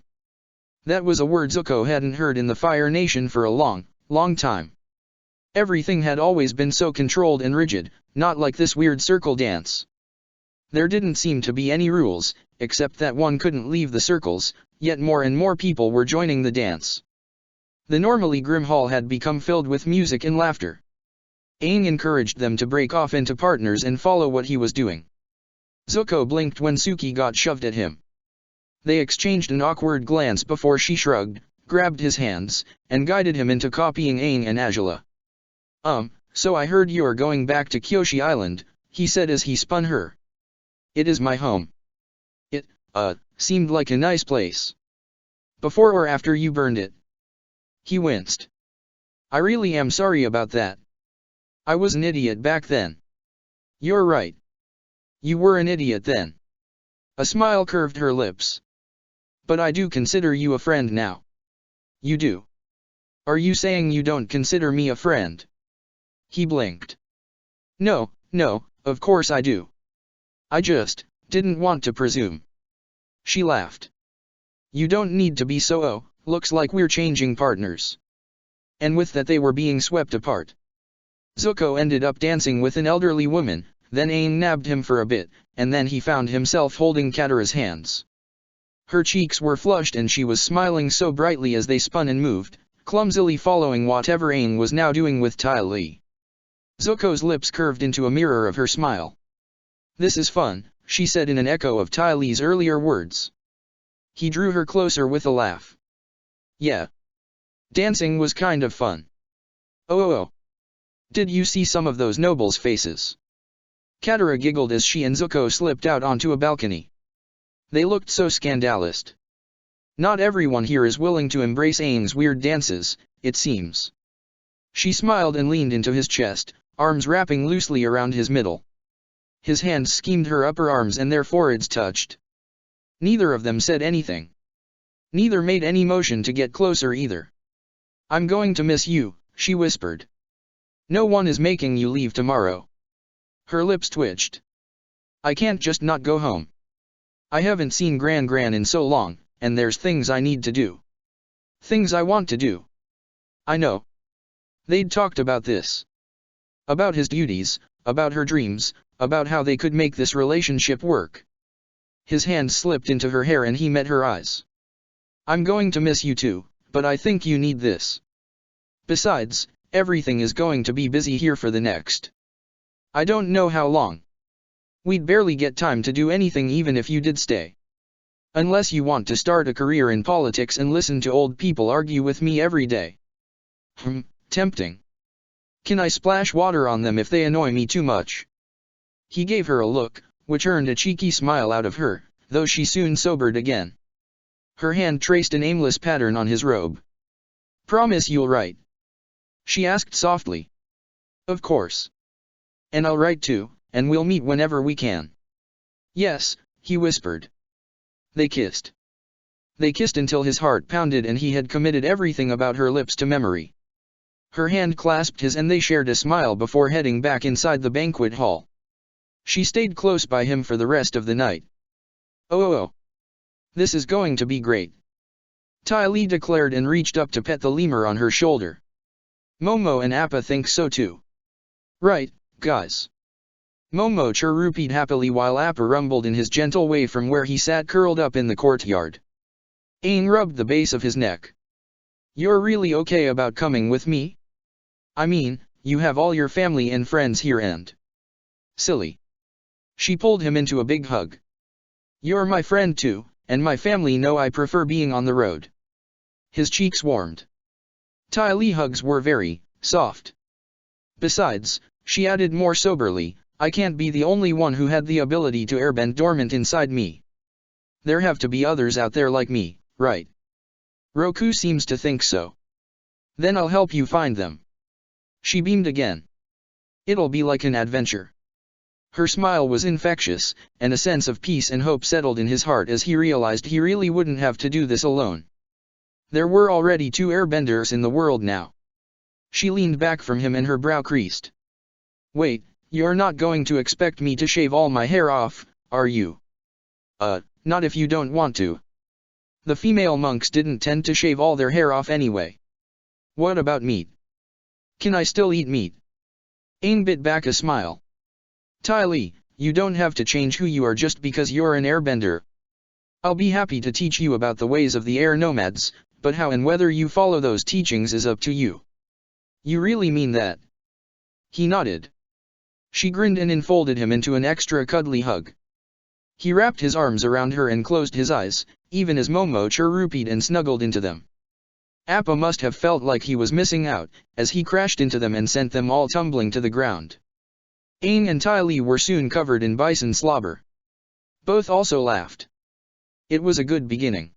That was a word Zuko hadn't heard in the Fire Nation for a long, long time. Everything had always been so controlled and rigid, not like this weird circle dance. There didn't seem to be any rules, except that one couldn't leave the circles, yet more and more people were joining the dance. The normally grim hall had become filled with music and laughter. Aang encouraged them to break off into partners and follow what he was doing. Zuko blinked when Suki got shoved at him. They exchanged an awkward glance before she shrugged, grabbed his hands, and guided him into copying Aang and Azula. So I heard you're going back to Kyoshi Island, he said as he spun her. It is my home. It, seemed like a nice place. Before or after you burned it? He winced. I really am sorry about that. I was an idiot back then. You're right. You were an idiot then. A smile curved her lips. But I do consider you a friend now. You do? Are you saying you don't consider me a friend? He blinked. No, of course I do. I just didn't want to presume. She laughed. You don't need to be so, looks like we're changing partners. And with that they were being swept apart. Zuko ended up dancing with an elderly woman, then Aang nabbed him for a bit, and then he found himself holding Katara's hands. Her cheeks were flushed and she was smiling so brightly as they spun and moved, clumsily following whatever Aang was now doing with Ty Lee. Zuko's lips curved into a mirror of her smile. This is fun, she said in an echo of Ty Lee's earlier words. He drew her closer with a laugh. Yeah. Dancing was kind of fun. Oh. Did you see some of those nobles' faces? Katara giggled as she and Zuko slipped out onto a balcony. They looked so scandalous. Not everyone here is willing to embrace Aang's weird dances, it seems. She smiled and leaned into his chest, arms wrapping loosely around his middle. His hands schemed her upper arms and their foreheads touched. Neither of them said anything. Neither made any motion to get closer either. I'm going to miss you, she whispered. No one is making you leave tomorrow. Her lips twitched. I can't just not go home. I haven't seen Gran in so long, and there's things I need to do. Things I want to do. I know. They'd talked about this. About his duties, about her dreams, about how they could make this relationship work. His hand slipped into her hair and he met her eyes. I'm going to miss you too, but I think you need this. Besides, everything is going to be busy here for the next. I don't know how long. We'd barely get time to do anything even if you did stay. Unless you want to start a career in politics and listen to old people argue with me every day. Tempting. Can I splash water on them if they annoy me too much? He gave her a look, which earned a cheeky smile out of her, though she soon sobered again. Her hand traced an aimless pattern on his robe. Promise you'll write? She asked softly. Of course. And I'll write too, and we'll meet whenever we can. Yes, he whispered. They kissed. They kissed until his heart pounded and he had committed everything about her lips to memory. Her hand clasped his and they shared a smile before heading back inside the banquet hall. She stayed close by him for the rest of the night. Oh. This is going to be great. Ty Lee declared and reached up to pet the lemur on her shoulder. Momo and Appa think so too. Right, guys. Momo chirrupied happily while Appa rumbled in his gentle way from where he sat curled up in the courtyard. Aang rubbed the base of his neck. You're really okay about coming with me? I mean, you have all your family and friends here and... Silly. She pulled him into a big hug. You're my friend too, and my family know I prefer being on the road. His cheeks warmed. Ty Lee hugs were very soft. Besides, she added more soberly, I can't be the only one who had the ability to airbend dormant inside me. There have to be others out there like me, right? Roku seems to think so. Then I'll help you find them. She beamed again. It'll be like an adventure. Her smile was infectious, and a sense of peace and hope settled in his heart as he realized he really wouldn't have to do this alone. There were already 2 airbenders in the world now. She leaned back from him and her brow creased. Wait, you're not going to expect me to shave all my hair off, are you? Not if you don't want to. The female monks didn't tend to shave all their hair off anyway. What about meat? Can I still eat meat? Aang bit back a smile. Ty Lee, you don't have to change who you are just because you're an airbender. I'll be happy to teach you about the ways of the air nomads, but how and whether you follow those teachings is up to you. You really mean that? He nodded. She grinned and enfolded him into an extra cuddly hug. He wrapped his arms around her and closed his eyes, even as Momo chirrupied and snuggled into them. Appa must have felt like he was missing out, as he crashed into them and sent them all tumbling to the ground. Aang and Ty Lee were soon covered in bison slobber. Both also laughed. It was a good beginning.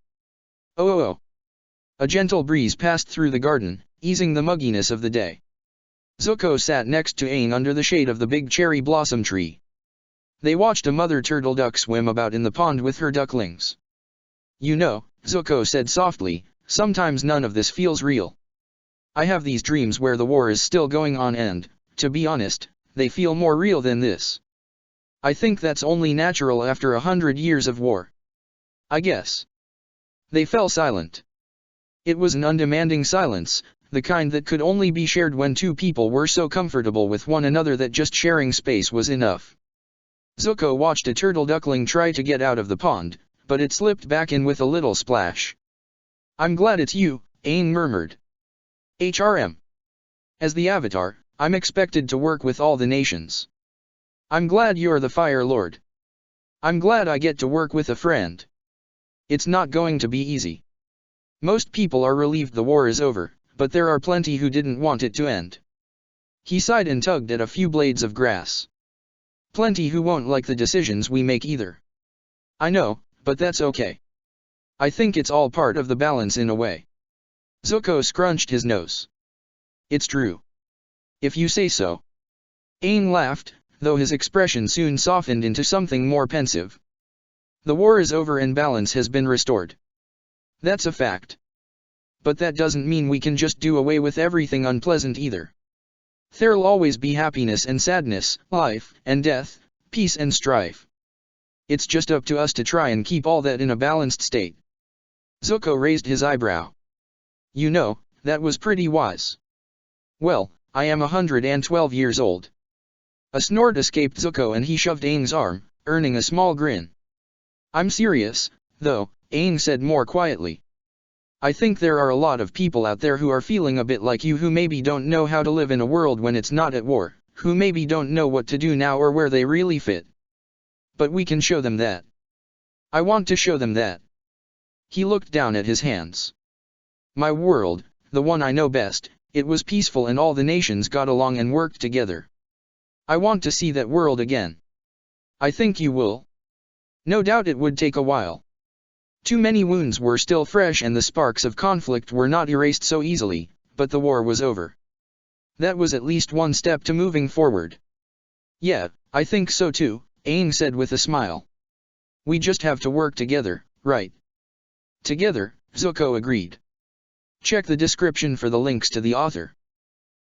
Oh. A gentle breeze passed through the garden, easing the mugginess of the day. Zuko sat next to Aang under the shade of the big cherry blossom tree. They watched a mother turtle duck swim about in the pond with her ducklings. You know, Zuko said softly, sometimes none of this feels real. I have these dreams where the war is still going on and, to be honest, they feel more real than this. I think that's only natural after 100 years of war. I guess. They fell silent. It was an undemanding silence, the kind that could only be shared when two people were so comfortable with one another that just sharing space was enough. Zuko watched a turtle duckling try to get out of the pond, but it slipped back in with a little splash. I'm glad it's you, Aang murmured. HRM. As the Avatar, I'm expected to work with all the nations. I'm glad you're the Fire Lord. I'm glad I get to work with a friend. It's not going to be easy. Most people are relieved the war is over, but there are plenty who didn't want it to end. He sighed and tugged at a few blades of grass. Plenty who won't like the decisions we make either. I know, but that's okay. I think it's all part of the balance in a way. Zuko scrunched his nose. It's true. If you say so. Aang laughed, though his expression soon softened into something more pensive. The war is over and balance has been restored. That's a fact. But that doesn't mean we can just do away with everything unpleasant either. There'll always be happiness and sadness, life and death, peace and strife. It's just up to us to try and keep all that in a balanced state. Zuko raised his eyebrow. You know, that was pretty wise. Well, I am 112 years old. A snort escaped Zuko and he shoved Aang's arm, earning a small grin. I'm serious, though, Aang said more quietly. I think there are a lot of people out there who are feeling a bit like you who maybe don't know how to live in a world when it's not at war, who maybe don't know what to do now or where they really fit. But we can show them that. I want to show them that. He looked down at his hands. My world, the one I know best, it was peaceful and all the nations got along and worked together. I want to see that world again. I think you will. No doubt it would take a while. Too many wounds were still fresh and the sparks of conflict were not erased so easily, but the war was over. That was at least one step to moving forward. Yeah, I think so too, Aang said with a smile. We just have to work together, right? Together, Zuko agreed. Check the description for the links to the author.